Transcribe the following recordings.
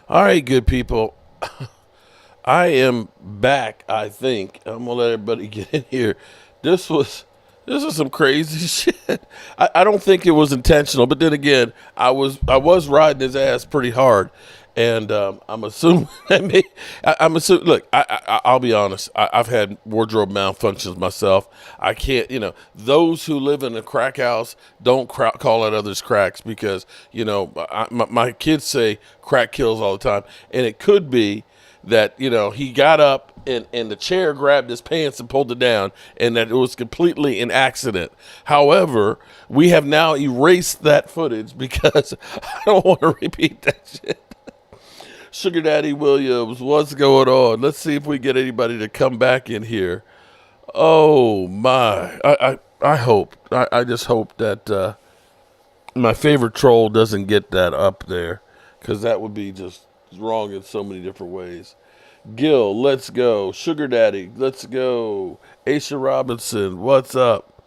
All right, good people. I am back, I think. I'm gonna let everybody get in here. This was some crazy shit. I don't think it was intentional, but then again, I was riding his ass pretty hard. And I'm assuming I'm assuming. Look, I'll be honest. I've had wardrobe malfunctions myself. I can't, those who live in a crack house don't call out others cracks because my kids say crack kills all the time, and it could be that he got up and the chair grabbed his pants and pulled it down, and that it was completely an accident. However, we have now erased that footage because I don't want to repeat that shit. Sugar Daddy Williams, what's going on? Let's see if we get anybody to come back in here. Oh my! I just hope that my favorite troll doesn't get that up there, because that would be just wrong in so many different ways. Gil, let's go. Sugar Daddy, let's go. Aisha Robinson, what's up?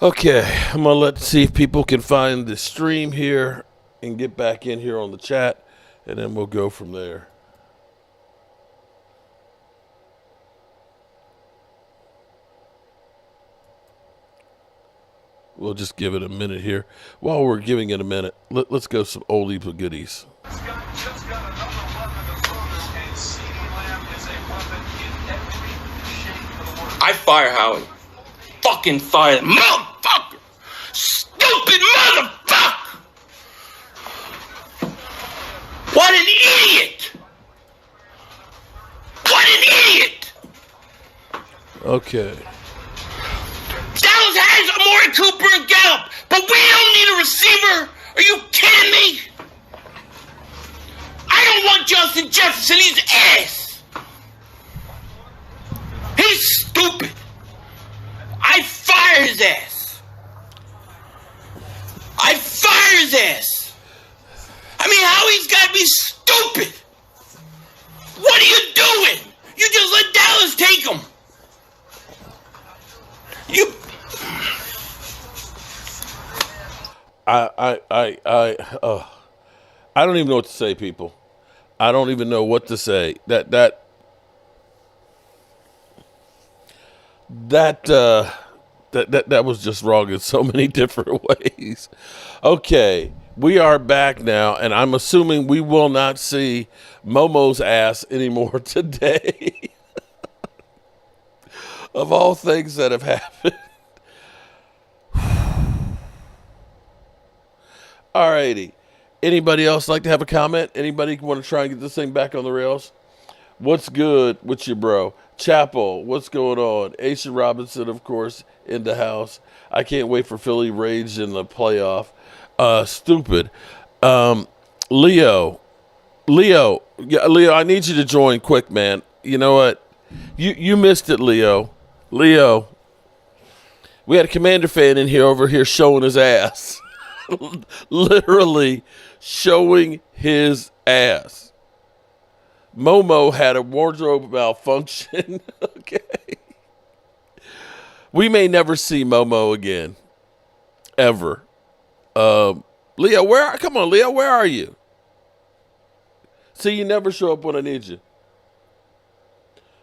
Okay, I'm gonna see if people can find the stream here and get back in here on the chat. And then we'll go from there. We'll just give it a minute here. While we're giving it a minute, let's go some oldies but goodies. I fire Howie. Fucking fire. Motherfucker! Stupid motherfucker! What an idiot! What an idiot! Okay. Dallas has Amari Cooper and Gallup, but we don't need a receiver. Are you kidding me? I don't want Justin Jefferson. He's ass. He's stupid. I fire his ass. I fire his ass. I mean, Howie's got to be stupid. What are you doing? You just let Dallas take him. I don't even know what to say, people. I don't even know what to say. That was just wrong in so many different ways. Okay, we are back now, and I'm assuming we will not see Momo's ass anymore today. Of all things that have happened. Alrighty. Anybody else like to have a comment? Anybody want to try and get this thing back on the rails? What's good with you, bro? Chapel, what's going on? Aisha Robinson, of course, in the house. I can't wait for Philly Rage in the playoff. Stupid. Leo, I need you to join quick, man. You know what? You missed it, Leo. Leo, we had a Commander fan in here over here showing his ass. Literally showing his ass. Momo had a wardrobe malfunction. Okay. We may never see Momo again. Ever. Leo, come on, Leo, where are you? See, you never show up when I need you.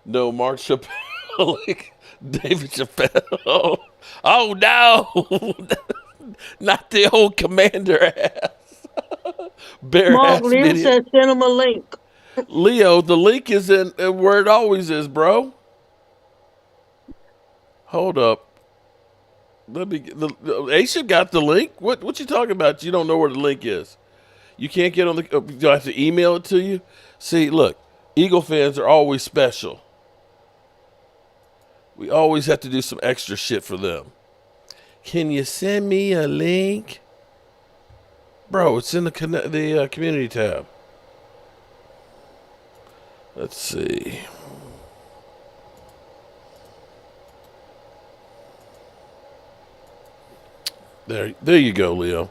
No, Mark Chappelle, like David Chappelle. Oh, no. Not the old Commander ass. Bare Mark ass Leo video. said send him a link. Leo, the link is in where it always is, bro. Hold up. Aisha got the link? What you talking about? You don't know where the link is. You can't get on the... Do I have to email it to you? See, look. Eagle fans are always special. We always have to do some extra shit for them. Can you send me a link? Bro, it's in the community tab. Let's see. There you go, Leo.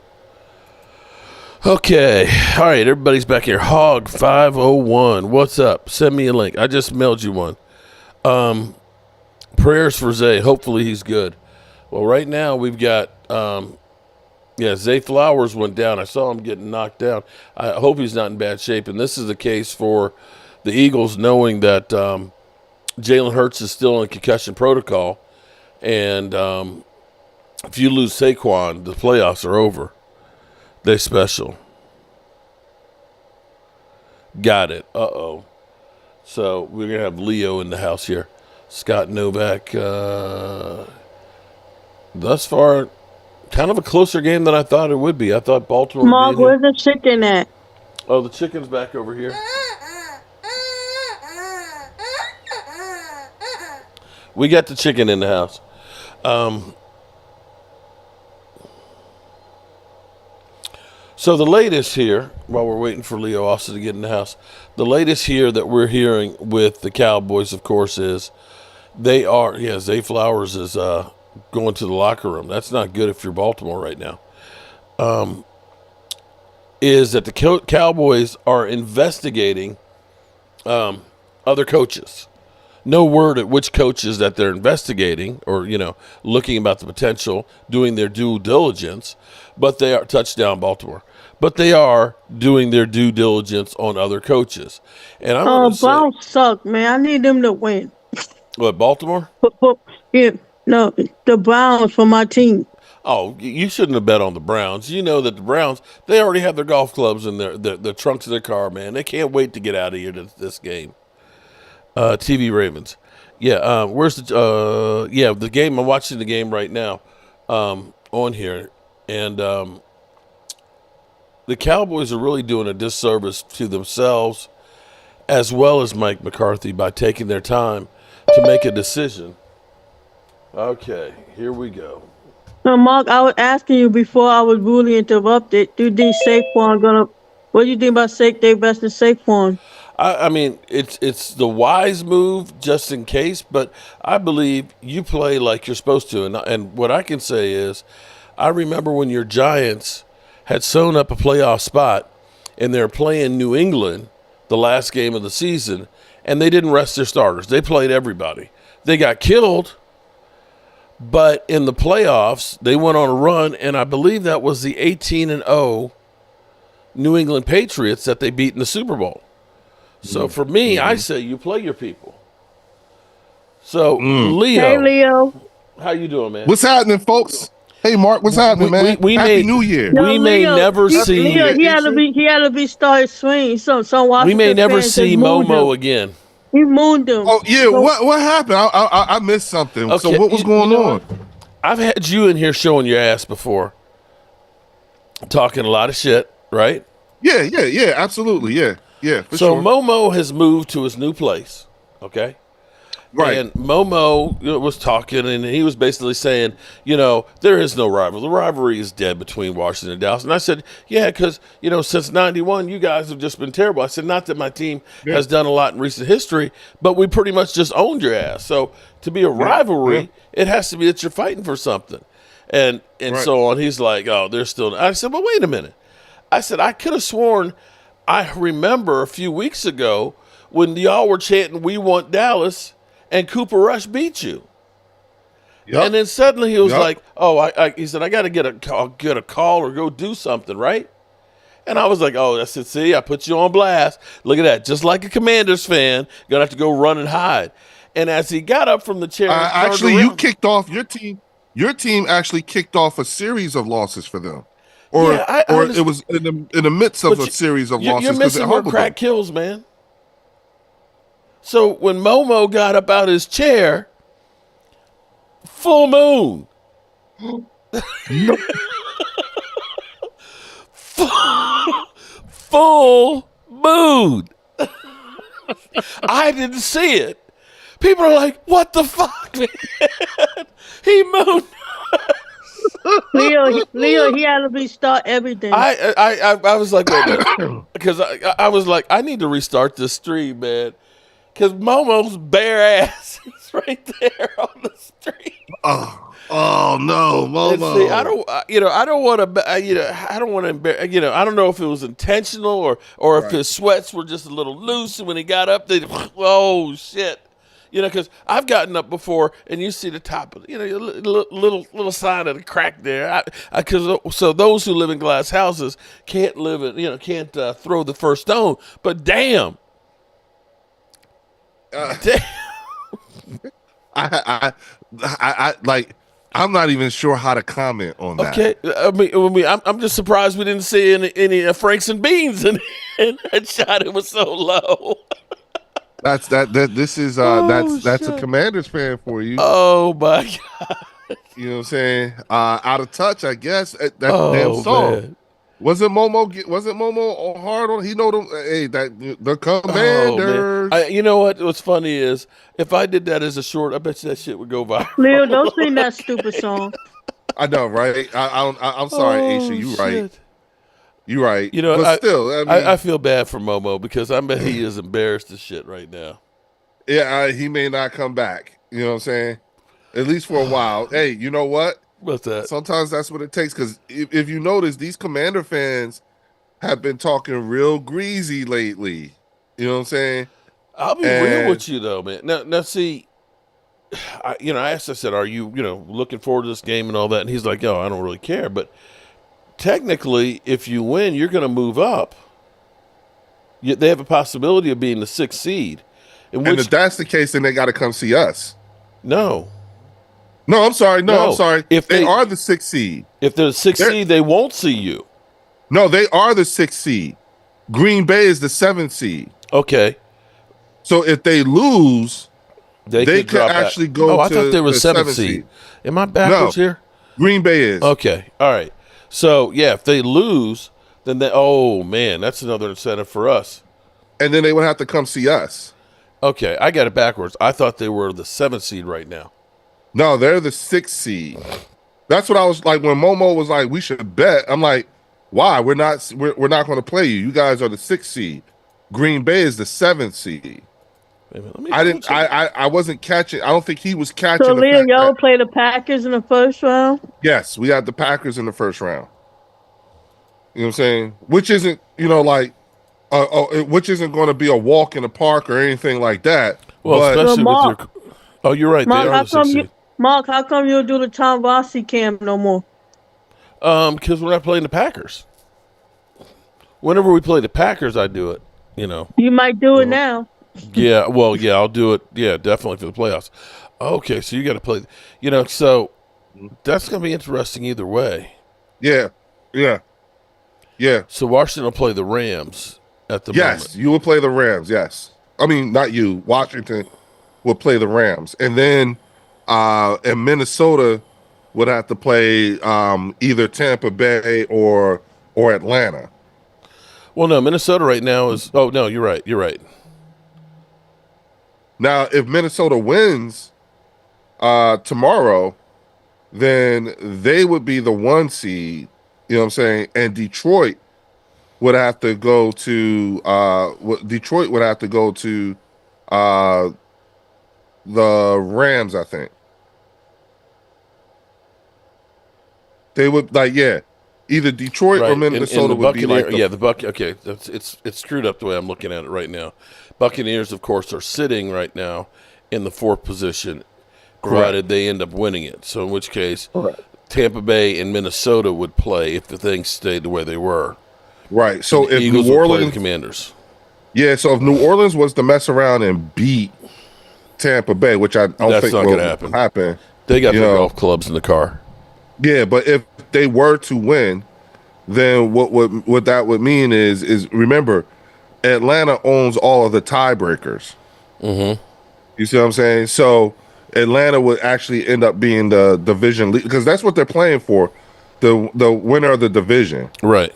Okay. All right, everybody's back here. Hog 501. What's up? Send me a link. I just mailed you one. Prayers for Zay. Hopefully he's good. Well, right now we've got Yeah, Zay Flowers went down. I saw him getting knocked down. I hope he's not in bad shape. And this is the case for the Eagles, knowing that Jalen Hurts is still in concussion protocol. And if you lose Saquon, the playoffs are over. They special. Got it. Uh-oh. So we're going to have Leo in the house here. Scott Novak. Thus far, kind of a closer game than I thought it would be. I thought Baltimore Mark, would be in here. where's the chicken at? Oh, the chicken's back over here. We got the chicken in the house. So the latest here, while we're waiting for Leo also to get in the house, the latest here that we're hearing with the Cowboys, of course, is they are, Zay Flowers is going to the locker room. That's not good if you're Baltimore right now. Is that the Cowboys are investigating other coaches. No word at which coaches that they're investigating or, looking about the potential, doing their due diligence, but they are touchdown Baltimore. But they are doing their due diligence on other coaches. And I'm going to say, Browns suck, man. I need them to win. what, Baltimore? Yeah, no, the Browns for my team. Oh, you shouldn't have bet on the Browns. You know that the Browns, they already have their golf clubs in the trunks of their car, man. They can't wait to get out of here to this game. TV Ravens. Yeah, where's the game? I'm watching the game right now on here. And the Cowboys are really doing a disservice to themselves as well as Mike McCarthy by taking their time to make a decision. Okay, here we go. No, Mark, I was asking you before I was rudely interrupted. Do you think Saquon gonna? What do you think about Dave Best and Saquon? I mean, it's the wise move just in case, but I believe you play like you're supposed to. And what I can say is, I remember when your Giants had sewn up a playoff spot and they're playing New England the last game of the season, and they didn't rest their starters. They played everybody. They got killed, but in the playoffs, they went on a run, and I believe that was the 18-0 New England Patriots that they beat in the Super Bowl. So for me, I say you play your people. So Leo, Hey, Leo. how you doing, man? What's happening, folks? Hey, Mark, what's happening, man? Happy New Year. No, We may Leo, never see. Leo, he had to be started swinging. So We Washington may never fans see just mooned Momo him. again. He mooned him. Oh yeah, So- what happened? I missed something. So Okay, what was you going know on? what? I've had you in here showing your ass before, talking a lot of shit, right? Yeah, absolutely, yeah. For So sure. Momo has moved to his new place, okay? Right. And Momo was talking, and he was basically saying, there is no rivalry. The rivalry is dead between Washington and Dallas. And I said, yeah, because, since 91, you guys have just been terrible. I said, not that my team has done a lot in recent history, but we pretty much just owned your ass. So to be a rivalry, it has to be that you're fighting for something. And so on. He's like, oh, they're still. I said, well, wait a minute. I said, I could have sworn I remember a few weeks ago when y'all were chanting, we want Dallas, and Cooper Rush beat you. Yep. And then suddenly he was Yep. like, oh, he said, I got to get a call or go do something, right? And I was like, oh, I said, see, I put you on blast. Look at that. Just like a Commanders fan, going to have to go run and hide. And as he got up from the chair, and turned Actually, you around- kicked off your team. Your team actually kicked off a series of losses for them, or Yeah, I or understand. it was in the midst of But a series of You're losses. 'cause it missing where humbled crack them. kills, man. So when Momo got up out his chair, full moon. Full moon. I didn't see it. People are like, what the fuck, man? He mooned. Leo, he had to restart everything. I was like, wait a minute. Because I was like, I need to restart this stream, man. Because Momo's bare ass is right there on the stream. Oh no, And Momo. see, I don't want to, I don't want to embarrass, I don't know if it was intentional or if his sweats were just a little loose. And when he got up, they, oh shit. You know, because I've gotten up before, and you see the top of, little sign of the crack there. So those who live in glass houses can't can't throw the first stone. But damn, damn. I like. I'm not even sure how to comment on that. Okay, I'm just surprised we didn't see any Franks and Beans in that shot. It was so low. This is that's a Commanders fan for you. Oh my God. You know what I'm saying? Out of touch, I guess. That Oh, damn song. man. Wasn't Momo hard on? He know them. Hey, the Oh, Commanders. man. You know what? What's funny is if I did that as a short, I bet you that shit would go viral. Leo, don't sing that stupid song. I know, right? I'm sorry, Aisha. You right. Shit. You right. You know, but still, I mean, I feel bad for Momo because I bet he is embarrassed as shit right now. yeah, he may not come back. You know what I'm saying? At least for a while. Hey, you know what? What's that? Sometimes that's what it takes. Because if you notice, these Commander fans have been talking real greasy lately. You know what I'm saying? I'll be real with you though, man. Now, see, I asked. I said, "Are you, looking forward to this game and all that?" And he's like, "Yo, I don't really care." But technically, if you win, you're going to move up. They have a possibility of being the 6th seed. And if that's the case, then they got to come see us. No, I'm sorry. No, I'm sorry. If they are the 6th seed. If they're the 6th seed, they won't see you. No, they are the 6th seed. Green Bay is the 7th seed. Okay. So if they lose, they could actually go to I thought they were the 7th seed. Am I backwards here? Green Bay is. Okay. All right. So, yeah, if they lose, then that's another incentive for us. And then they would have to come see us. Okay, I got it backwards. I thought they were the 7th seed right now. No, they're the 6th seed. That's what I was like when Momo was like, we should bet. I'm like, why? We're not going to play you. You guys are the 6th seed. Green Bay is the 7th seed. I wasn't catching. I don't think he was catching. So, Leo, y'all play the Packers in the first round? Yes, we had the Packers in the first round. You know what I'm saying? Which isn't, which isn't going to be a walk in the park or anything like that. Well, especially with your. Oh, you're right. Mark, they are the 6th seed. Mark, how come you don't do the Tom Rossi camp no more? Because we're not playing the Packers. Whenever we play the Packers, I do it. You might do it now. Yeah, well, yeah, I'll do it. Yeah, definitely for the playoffs. Okay, so you got to play. So that's going to be interesting either way. Yeah. So Washington will play the Rams at the moment. Yes, you will play the Rams. Yes, I mean not you. Washington will play the Rams, and then and Minnesota would have to play either Tampa Bay or Atlanta. Well, no, Minnesota right now is. Oh no, you're right. You're right. Now, if Minnesota wins tomorrow, then they would be the 1 seed. You know what I'm saying? And Detroit would have to go to the Rams, I think. They would either Detroit or Minnesota would be like Okay, it's screwed up the way I'm looking at it right now. Buccaneers, of course, are sitting right now in the 4th position, provided they end up winning it. So in which case, Tampa Bay and Minnesota would play if the things stayed the way they were. Right. So if Eagles New would play Orleans, the Commanders. Yeah. So if New Orleans was to mess around and beat Tampa Bay, which I don't think will happen, they got their golf clubs in the car. Yeah, but if they were to win, then what that would mean is remember, Atlanta owns all of the tiebreakers. Mm-hmm. You see what I'm saying? So Atlanta would actually end up being the division lead because that's what they're playing for, the winner of the division. Right.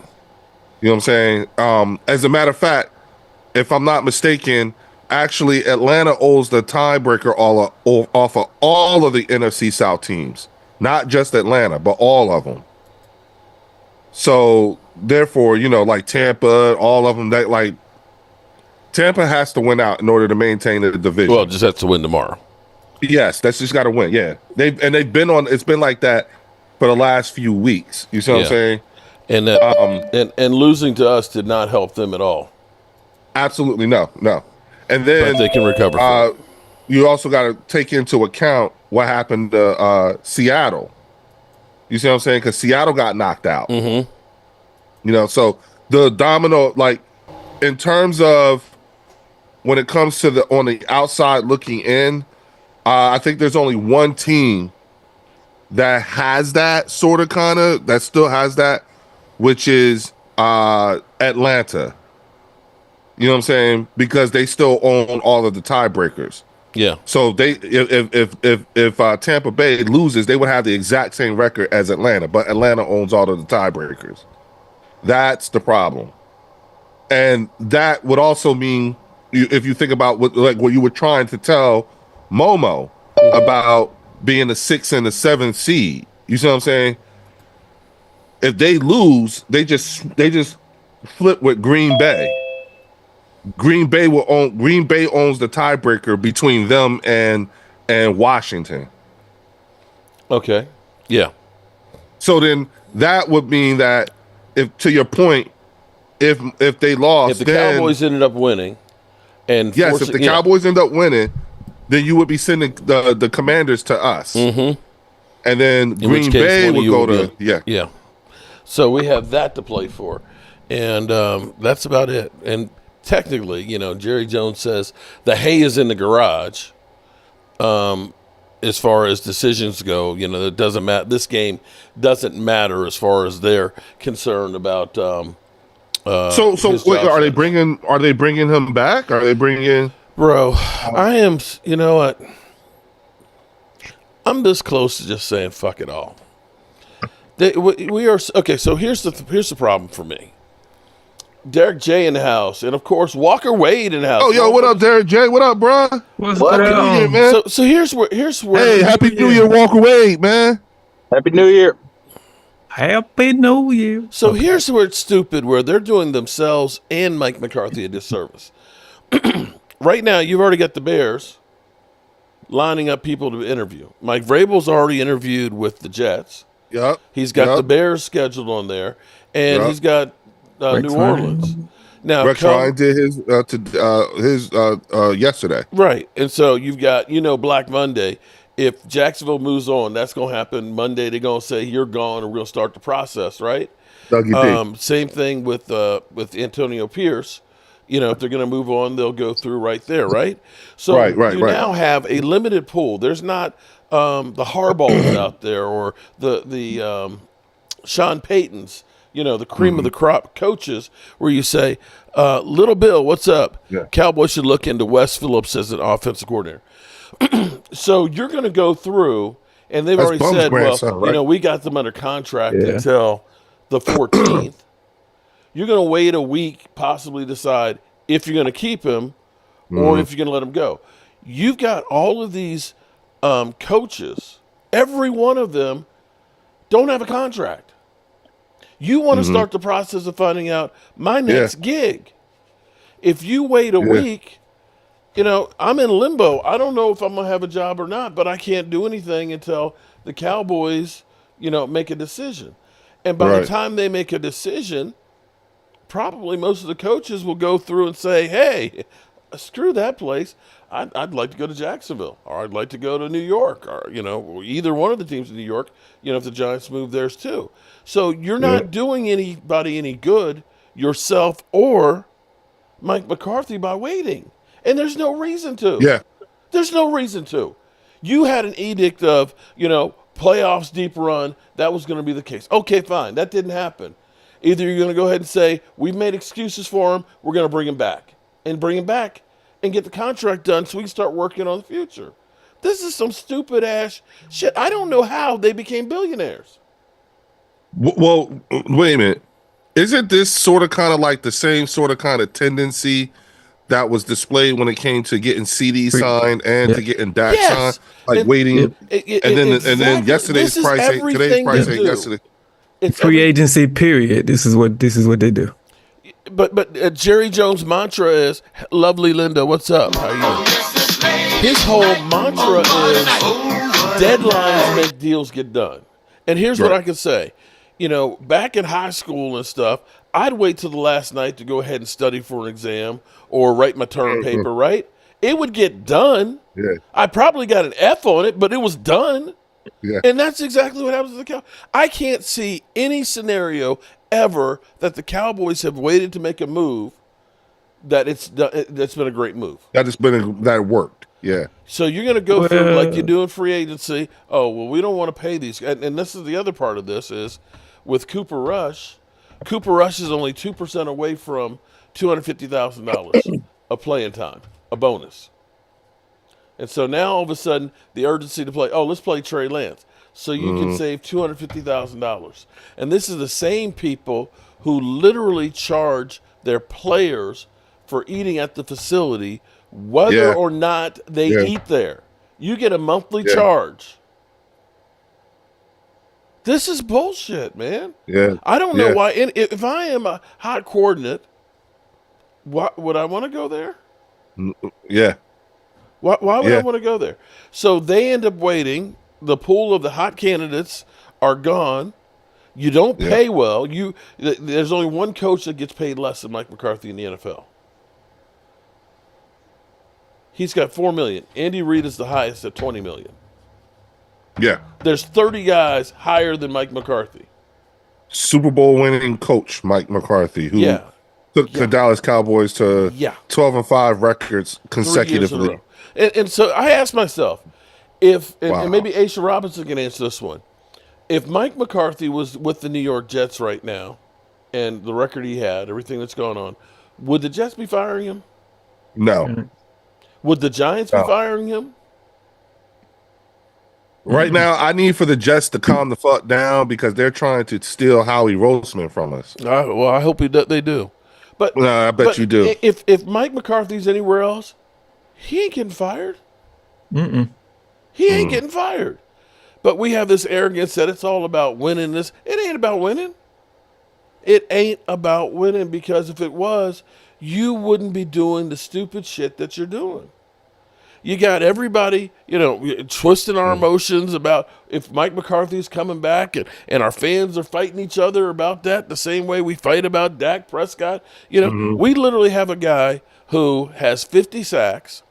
You know what I'm saying? As a matter of fact, if I'm not mistaken, actually Atlanta owes the tiebreaker off of all of the NFC South teams, not just Atlanta, but all of them. So therefore, like Tampa, all of them, Tampa has to win out in order to maintain the division. Well, just has to win tomorrow. Yes, that's just got to win. Yeah, they've been on. It's been like that for the last few weeks. You see what I'm saying? And and losing to us did not help them at all. Absolutely no. And then but they can recover. you also got to take into account what happened to Seattle. You see what I'm saying? Because Seattle got knocked out. Mm-hmm. You know, so the domino, like in terms of when it comes to the on the outside looking in, I think there's only one team that has that sort of kind of that still has that, which is Atlanta. You know what I'm saying? Because they still own all of the tiebreakers. Yeah. So they if Tampa Bay loses, they would have the exact same record as Atlanta, but Atlanta owns all of the tiebreakers. That's the problem, and that would also mean if you think about what you were trying to tell Momo about being the 6th and the 7th seed. You see what I'm saying? If they lose, they just flip with Green Bay. Green Bay owns the tiebreaker between them and Washington. Okay. Yeah. So then that would mean that if, to your point, if they lost, If the then, Cowboys ended up winning, and yes, if the Cowboys end up winning, then you would be sending the Commanders to us, mm-hmm. and then Green Bay would go to yeah. So we have that to play for, and that's about it. And technically, Jerry Jones says the hay is in the garage. As far as decisions go, it doesn't matter. This game doesn't matter as far as they're concerned about. So wait, are they bringing him back? Are they bringing? Bro, I am. You know what? I'm this close to just saying fuck it all. We are okay. So here's the problem for me. Derek J in the house, and of course Walker Wade in the house. Oh, yo, what up, Derek J? What up, bro? What's going on, man? So here's where. Hey, Happy New Year, Walker Wade, man. Happy New Year. Happy New Year. So here's where it's stupid, where they're doing themselves and Mike McCarthy a disservice. Right now, you've already got the Bears lining up people to interview. Mike Vrabel's already interviewed with the Jets. Yep. He's got the Bears scheduled on there, and he's got New Orleans. Now, Rex Ryan did his yesterday. Right, and so you've got Black Monday. If Jacksonville moves on, that's going to happen Monday. They're going to say you're gone, and we'll start the process. Right. Same thing with Antonio Pierce. If they're going to move on, they'll go through right there. Right. So you now have a limited pool. There's not the Harbaughs out there or the Sean Paytons. The cream of the crop coaches, where you say, Little Bill, what's up? Yeah. Cowboys should look into Wes Phillips as an offensive coordinator. So you're going to go through, and they've already said, right? We got them under contract until the 14th. You're going to wait a week, possibly decide if you're going to keep him or if you're going to let him go. You've got all of these coaches, every one of them don't have a contract. You want to start the process of finding out my next gig. If you wait a week, I'm in limbo. I don't know if I'm going to have a job or not, but I can't do anything until the Cowboys, make a decision. And by the time they make a decision, probably most of the coaches will go through and say, hey, screw that place. I'd like to go to Jacksonville, or I'd like to go to New York, or, either one of the teams in New York, if the Giants move theirs too. So you're not doing anybody any good, yourself or Mike McCarthy, by waiting. And there's no reason to. Yeah. There's no reason to. You had an edict of, playoffs, deep run. That was going to be the case. Okay, fine. That didn't happen. Either you're going to go ahead and say, we've made excuses for him. We're going to bring him back. And bring him back and get the contract done so we can start working on the future. This is some stupid ass shit. I don't know how they became billionaires. Well, wait a minute. Isn't this sort of kind of like the same sort of kind of tendency that was displayed when it came to getting CD signed and to getting Dak signed? Like waiting, and then yesterday's price ain't today's price ain't yesterday. It's free agency period. This is what they do. But Jerry Jones' mantra is, lovely Linda, what's up? How are you? His whole mantra is deadlines make deals get done. And here's what I can say. Back in high school and stuff, I'd wait till the last night to go ahead and study for an exam or write my term paper, right? it would get done. Yeah. I probably got an F on it, but it was done. Yeah. And that's exactly what happens to the Cowboys. I can't see any scenario ever that the Cowboys have waited to make a move that's been a great move. That worked. Yeah. So you're going to go through like you do in free agency. Oh, well, we don't want to pay these. And this is the other part of this is with Cooper Rush. Cooper Rush is only 2% away from $250,000 of playing time, a bonus. And so now all of a sudden the urgency to play, let's play Trey Lance. So you can save $250,000. And this is the same people who literally charge their players for eating at the facility, whether or not they eat there. You get a monthly charge. This is bullshit, man. Yeah. I don't know why. If I am a hot coordinate, would I want to go there? Yeah. Why would I want to go there? So they end up waiting. The pool of the hot candidates are gone. You don't pay well. There's only one coach that gets paid less than Mike McCarthy in the NFL. He's got $4 million. Andy Reid is the highest at $20 million. Yeah. There's 30 guys higher than Mike McCarthy. Super Bowl winning coach Mike McCarthy, who took the Dallas Cowboys to 12-5 records consecutively. And so I asked myself, and maybe Aisha Robinson can answer this one. If Mike McCarthy was with the New York Jets right now, and the record he had, everything that's going on, would the Jets be firing him? No. Would the Giants be firing him? Right now, I need for the Jets to calm the fuck down because they're trying to steal Howie Roseman from us. Well, I hope they do. But no, I bet you do. If Mike McCarthy's anywhere else, he ain't getting fired. He ain't getting fired. But we have this arrogance that it's all about winning this. It ain't about winning. It ain't about winning because if it was, you wouldn't be doing the stupid shit that you're doing. You got everybody, twisting our emotions about if Mike McCarthy's coming back and our fans are fighting each other about that the same way we fight about Dak Prescott. We literally have a guy who has 50 sacks,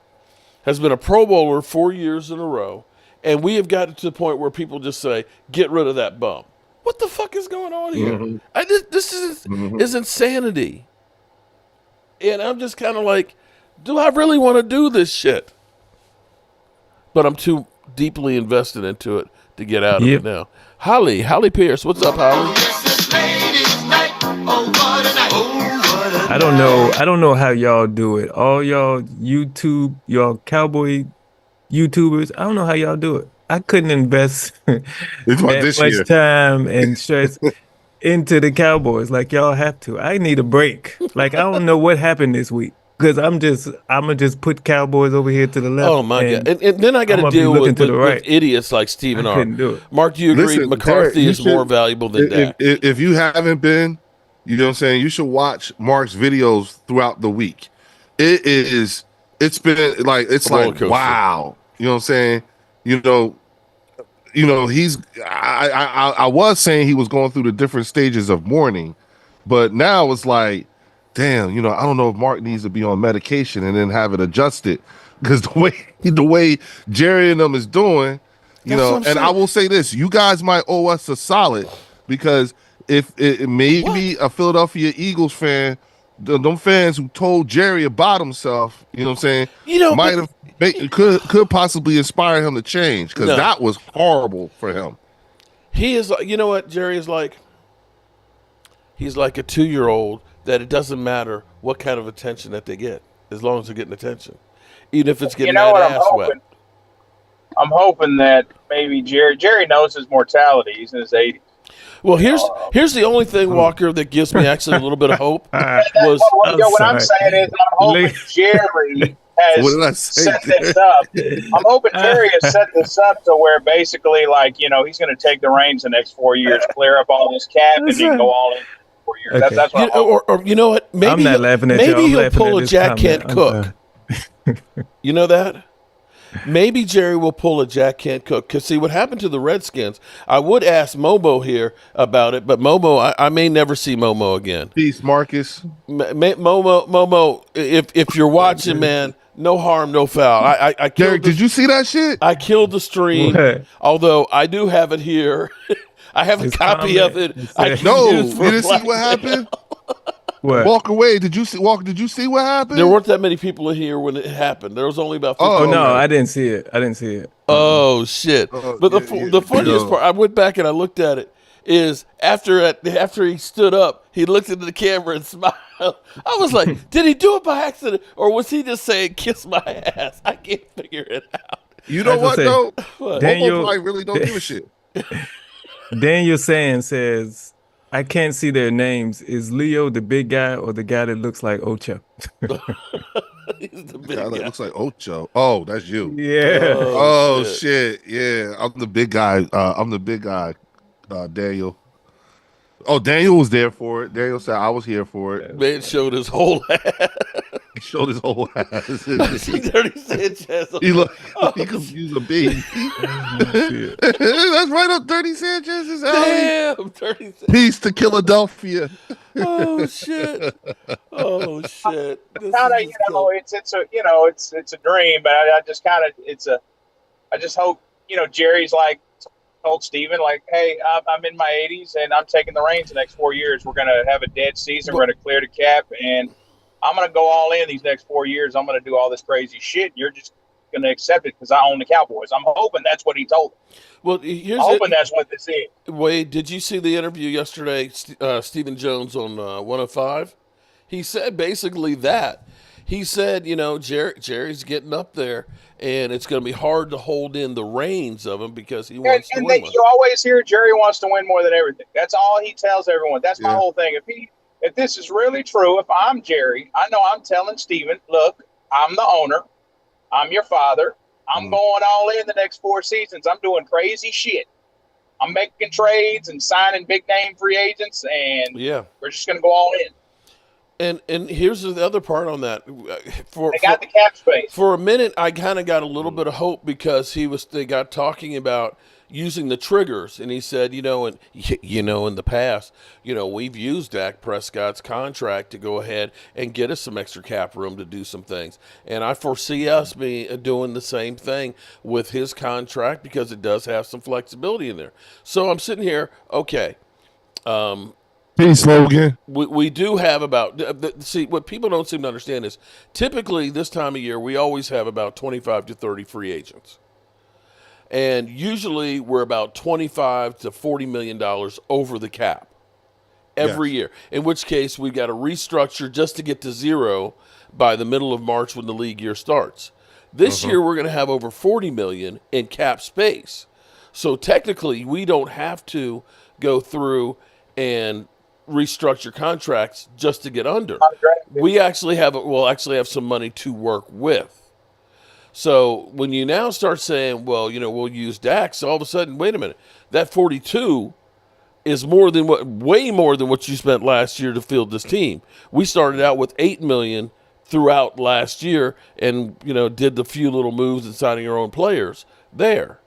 has been a Pro Bowler 4 years in a row, and we have gotten to the point where people just say, get rid of that bum. What the fuck is going on here? This is insanity. And I'm just kind of like, do I really want to do this shit? But I'm too deeply invested into it to get out of it now. Holly Pierce, what's up, Holly? I don't know how y'all do it. All y'all Cowboy YouTubers, I don't know how y'all do it. I couldn't invest that much time and stress into the Cowboys like y'all have to. I need a break. Like, I don't know what happened this week. Because I'm gonna just put Cowboys over here to the left. Oh my god! And then I got to deal with idiots like Stephen R. Couldn't do it. Mark, do you agree McCarthy is more valuable than Dak? If you haven't been, you know what I'm saying, you should watch Mark's videos throughout the week. It's been like wow. You know what I'm saying? He's I was saying he was going through the different stages of mourning, but now it's like, damn, I don't know if Mark needs to be on medication and then have it adjusted because the way Jerry and them is doing, and I will say this, you guys might owe us a solid because if it maybe a Philadelphia Eagles fan, them fans who told Jerry about himself, you know what I'm saying, might have could possibly inspire him to change because that was horrible for him. He is like, you know what Jerry is like? He's like a 2-year-old that it doesn't matter what kind of attention that they get, as long as they're getting attention, even if it's getting that ass wet. I'm hoping that maybe Jerry knows his mortality. He's in his 80s. Well, here's the only thing, Walker, that gives me actually a little bit of hope. What I'm saying is I'm hoping Jerry has set this up. I'm hoping Jerry has set this up to where basically, like, he's going to take the reins the next 4 years, clear up all this cap, and then go all in. 4 years. Okay. That's what or you know what? Maybe I'm not laughing at maybe you. he'll pull a Jack Kent Cook. You know that? Maybe Jerry will pull a Jack Kent Cook. Because, see, what happened to the Redskins, I would ask Momo here about it, but Momo, I may never see Momo again. Peace, Marcus. Momo, if you're watching, man, No harm, no foul. I killed Derek, did you see that shit? I killed the stream, What? although I do have it here. I have a His copy of it. comment, it I said- can No, use you for didn't see what blackmail. happened. What? Walk away. Did you see? Did you see what happened? There weren't that many people in here when it happened. There was only about 50. Oh no, okay. I didn't see it. I didn't see it. Oh shit! Oh, But yeah, the funniest yo. part, I went back and I looked at it. Is after he stood up, he looked into the camera and smiled. I was like, did he do it by accident, or was he just saying "kiss my ass"? I can't figure it out. You know I was what gonna though? What? Daniel- Momo probably really don't give a shit. Daniel Sand says, I can't see their names. Is Leo the big guy or the guy that looks like Ocho? He's the big Guy that guy. looks like Ocho. Oh, that's you. Yeah. Oh shit. Yeah, I'm the big guy. Daniel. Oh, Daniel was there for it. Daniel said I was here for it. Man showed his whole ass. He showed his whole ass. See Dirty Sanchez. He could use a baby. That's right up Dirty Sanchez's alley. Damn, Dirty Sanchez. Peace to Philadelphia. Oh shit. Oh shit. This Kind of, is just it's a dream, but I just kind of, I just hope, Jerry's like told Steven, like, hey, I'm in my 80s and I'm taking the reins the next 4 years. We're going to have a dead season. We're going to clear the cap, and I'm going to go all in these next 4 years. I'm going to do all this crazy shit. And you're just going to accept it because I own the Cowboys. I'm hoping that's what he told them. Well, I'm hoping that's what this is. Wade, did you see the interview yesterday? Stephen Jones on 105. He said basically that. He said, Jerry's getting up there, and it's going to be hard to hold in the reins of him because he wants to win. You always hear Jerry wants to win more than everything. That's all he tells everyone. That's my whole thing. If this is really true, if I'm Jerry, I know I'm telling Steven, look, I'm the owner. I'm your father. I'm going all in the next 4 seasons. I'm doing crazy shit. I'm making trades and signing big name free agents, and we're just going to go all in. And here's the other part on that. They got the cap space. For a minute, I kind of got a little bit of hope because they got talking about using the triggers, and he said, in the past, we've used Dak Prescott's contract to go ahead and get us some extra cap room to do some things, and I foresee us doing the same thing with his contract because it does have some flexibility in there. So I'm sitting here, okay. Peace, Logan. We do have about see what people don't seem to understand is typically this time of year we always have about 25 to 30 free agents, and usually we're about 25 to 40 million dollars over the cap every year. In which case we've got to restructure just to get to zero by the middle of March when the league year starts. This year we're going to have over 40 million in cap space, so technically we don't have to go through and restructure contracts just to get under. We actually have some money to work with. So when you now start saying, well, we'll use Dax, all of a sudden, wait a minute, that 42 is way more than what you spent last year to field this team. We started out with $8 million throughout last year, and did the few little moves and signing our own players there.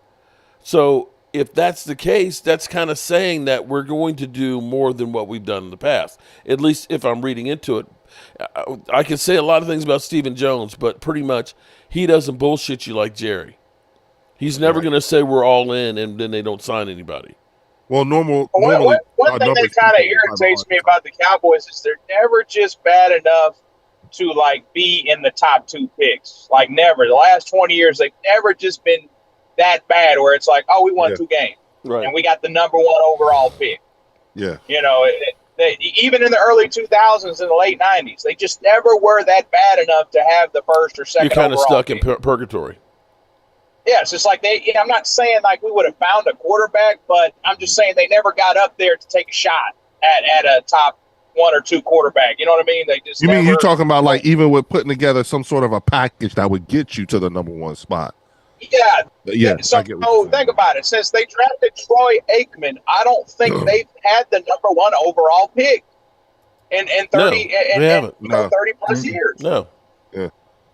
So if that's the case, that's kind of saying that we're going to do more than what we've done in the past. At least if I'm reading into it. I can say a lot of things about Stephen Jones, but pretty much he doesn't bullshit you like Jerry. He's never going to say we're all in and then they don't sign anybody. Well, normally, one thing that kind of irritates me about the Cowboys is they're never just bad enough to be in the top 2 picks. Never. The last 20 years, they've never just been that bad where it's we won 2 games and we got the number 1 overall pick. Yeah. Even in the early 2000s and the late 90s, they just never were that bad enough to have the first or second. You're kind of stuck pick. in purgatory. Yeah, it's just I'm not saying we would have found a quarterback, but I'm just saying they never got up there to take a shot at a top 1 or 2 quarterback. You know what I mean? They just. You mean you're talking about even with putting together some sort of a package that would get you to the number 1 spot? Yeah. So think about it. Since they drafted Troy Aikman, I don't think they've had the number 1 overall pick in 30 30 plus years. No. Yeah.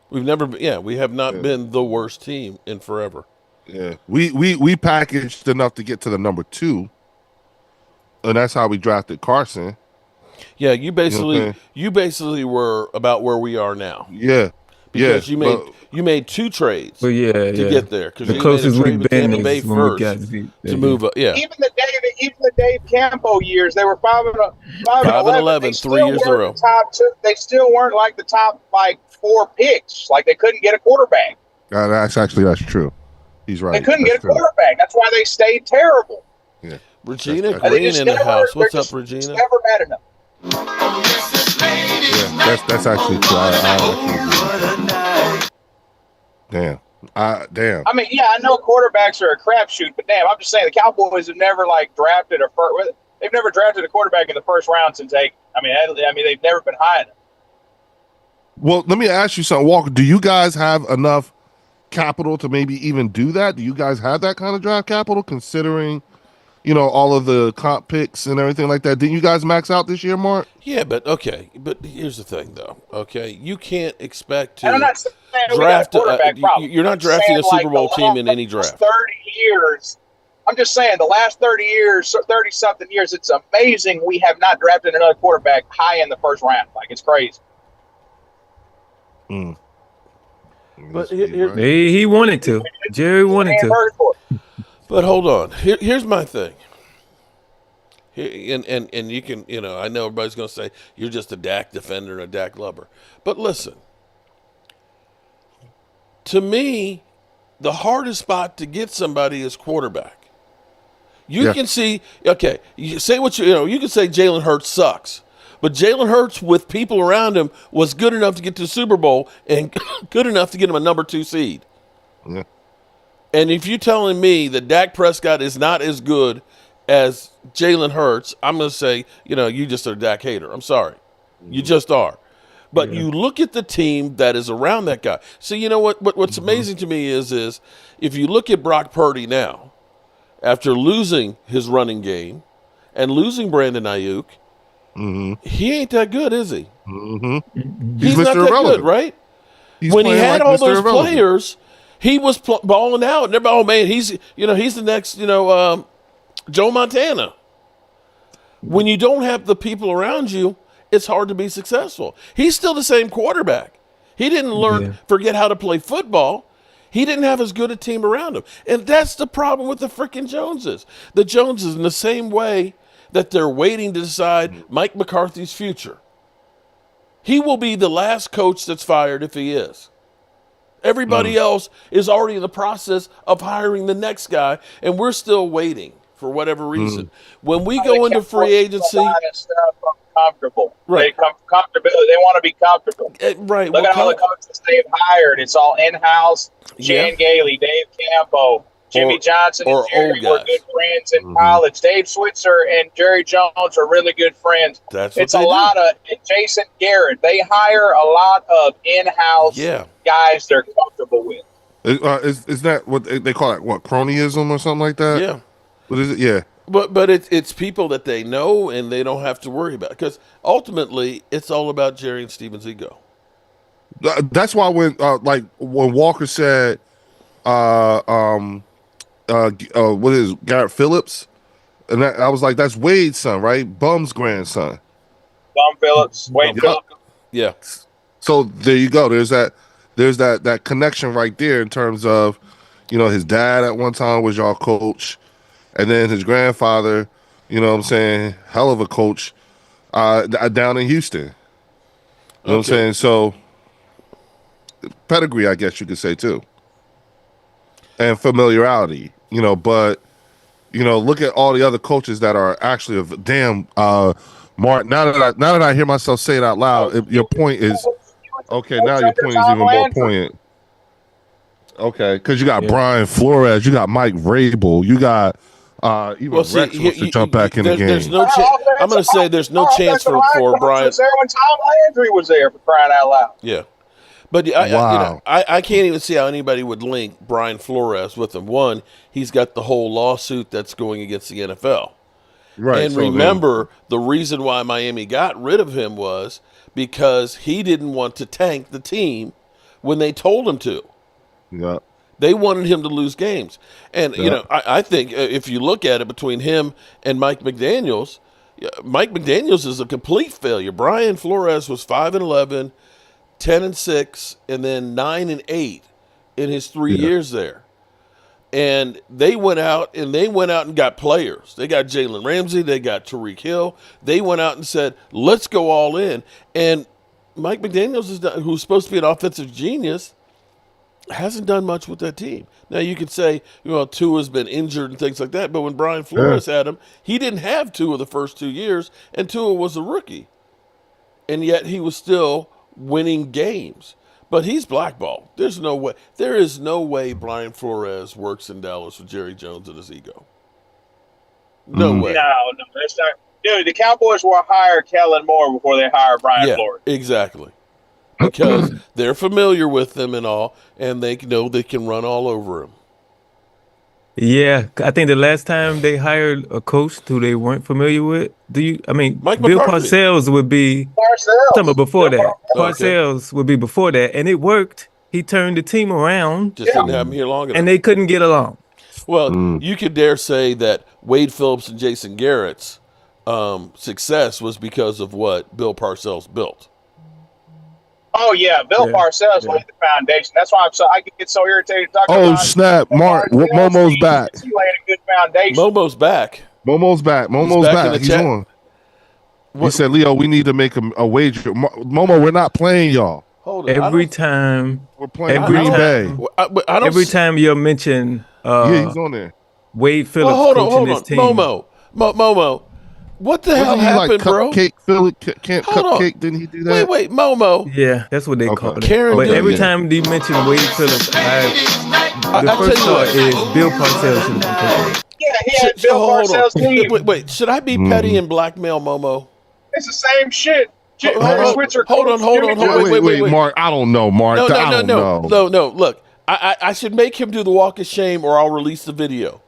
We've never. Yeah, we have not been the worst team in forever. Yeah. We packaged enough to get to the number 2, and that's how we drafted Carson. Yeah, you basically were about where we are now. Yeah. because you made 2 trades to get there. Because the you closest made a trade we've with been Tampa Bay is when we first got to move up. Yeah, Even the Dave Campo years, they were 5-11. 3 years in a row. The top 2. They still weren't like the top 4 picks. Like they couldn't get a quarterback. That's true. He's right. They couldn't get a quarterback. That's why they stayed terrible. Yeah. Regina Green in the house. What's up, Regina? It's never bad enough. Yeah, that's actually true. Damn. Damn. I mean, yeah, I know quarterbacks are a crapshoot, but damn, I'm just saying the Cowboys have never drafted they've never drafted a quarterback in the first round since they've never been high enough. Well, let me ask you something, Walker. Do you guys have enough capital to maybe even do that? Do you guys have that kind of draft capital, considering, all of the comp picks and everything like that? Didn't you guys max out this year, Mark? Yeah, but okay. But here's the thing, though. Okay, you can't expect to I'm not saying draft. You're not drafting a Super Bowl team in any draft. 30 years. I'm just saying the last 30-something years, it's amazing we have not drafted another quarterback high in the first round. Like, it's crazy. But he wanted to. Jerry wanted to. But hold on. Here's my thing. And you can, I know everybody's going to say you're just a Dak defender and a Dak lover. But listen, to me, the hardest spot to get somebody is quarterback. You can see, okay, you say what you can say Jalen Hurts sucks. But Jalen Hurts, with people around him, was good enough to get to the Super Bowl and good enough to get him a number 2 seed. Yeah. And if you're telling me that Dak Prescott is not as good as Jalen Hurts, I'm going to say, you just are a Dak hater. I'm sorry. You just are. But you look at the team that is around that guy. So you know what's amazing to me is if you look at Brock Purdy now, after losing his running game and losing Brandon Ayuk, he ain't that good, is he? Mm-hmm. He's not that good, right? When he had all those players, he was balling out, and everybody, oh man, he's the next Joe Montana. When you don't have the people around you, it's hard to be successful. He's still the same quarterback. He didn't forget how to play football. He didn't have as good a team around him, and that's the problem with the freaking Joneses. The Joneses, in the same way that they're waiting to decide Mike McCarthy's future. He will be the last coach that's fired if he is. Everybody else is already in the process of hiring the next guy, and we're still waiting for whatever reason. When we go into free agency, comfortable. Right. They want to be comfortable. Right. Look at all the coaches they've hired. It's all in-house. Chan Gailey, Dave Campo, Jimmy Johnson, and Jerry were good friends in college. Dave Switzer and Jerry Jones are really good friends. It's a lot of Jason Garrett. They hire a lot of in-house guys they're comfortable with. Is that what they call it? What, cronyism or something like that? Yeah. What is it? Yeah. But it's people that they know and they don't have to worry about, because ultimately it's all about Jerry and Steven's ego. That's why when Walker said, what is Garrett Phillips, and I was like, that's Wade's son, right? Bum's grandson. Bum Phillips, Wade Phillips. Yeah. So there you go. There's that connection right there in terms of, his dad at one time was y'all coach. And then his grandfather, hell of a coach down in Houston. You know what I'm saying? So, pedigree, I guess you could say, too. And familiarity, but, look at all the other coaches that are actually of damn, Mark, now that I hear myself say it out loud, your point is, okay, now your point is even more poignant. Okay, because you got Brian Flores, you got Mike Vrabel, you got... even Rex wants to jump back in the game. There's no I'm going to say there's no chance for Brian. Was there when Tom Landry was there, for crying out loud. Yeah, but I can't even see how anybody would link Brian Flores with him. One, he's got the whole lawsuit that's going against the NFL. Right. And remember, the reason why Miami got rid of him was because he didn't want to tank the team when they told him to. Yeah. They wanted him to lose games. And, I think if you look at it between him and Mike McDaniels is a complete failure. Brian Flores was 5-11, 10-6, and then 9-8 in his 3 years there. And they went out and got players. They got Jalen Ramsey. They got Tyreek Hill. They went out and said, let's go all in. And Mike McDaniels, who's supposed to be an offensive genius, hasn't done much with that team. Now, you could say, Tua's been injured and things like that. But when Brian Flores had him, he didn't have Tua the first 2 years, and Tua was a rookie. And yet he was still winning games. But he's blackballed. There is no way Brian Flores works in Dallas with Jerry Jones and his ego. No way. No, that's not. Dude, the Cowboys will hire Kellen Moore before they hire Brian Flores. Exactly. Because they're familiar with them and all, and they know they can run all over him. Yeah, I think the last time they hired a coach who they weren't familiar with, Bill Parcells would be before that. Parcells would be before that, and it worked. He turned the team around. Just didn't have him here long enough. And they couldn't get along. Well, you could dare say that Wade Phillips and Jason Garrett's success was because of what Bill Parcells built. Oh yeah, Bill Parcells laid the foundation. That's why I get so irritated talking about. Oh snap, Mark! Momo's back. He laid a good foundation. Momo's back. Momo's back. He's on. He said, "Leo, we need to make a wager." Momo, we're not playing y'all. Hold on. Every time we're playing Green Bay. Every time you mention, he's on there. Wade Phillips hold his on. team. Momo. What the hell happened, bro? Can't cupcake. Didn't he do that? Wait, Momo. Yeah, that's what they call it. Karen but every time they mention Wade Phillips, the first thought is Bill Parcells should have been coaching. Yeah, he had Bill Parcells' team. Wait, should I be petty and blackmail Momo? It's the same shit. Hold on. Wait, Mark. I don't know, Mark. No. Look, I should make him do the walk of shame, or I'll release the video.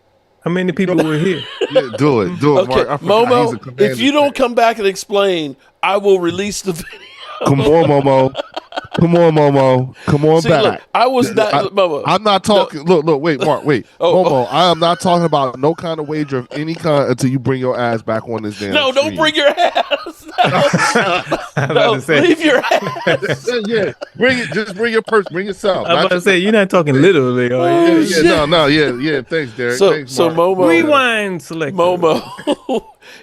How many people were here? Yeah, do it, okay, Mark. Momo, if you don't come back and explain, I will release the video. Come on, Momo. Come on back. Look, I was not, Momo. I'm not talking. No. Look, wait, Mark, wait. Momo, I am not talking about no kind of wager of any kind until you bring your ass back on this damn No, stream. don't bring your ass. No, leave your ass. Yeah, bring it. Just bring your purse. Bring yourself. I'm about to say, you're not talking literally. Yeah. Thanks, Derek. So Momo. Rewind select. Momo.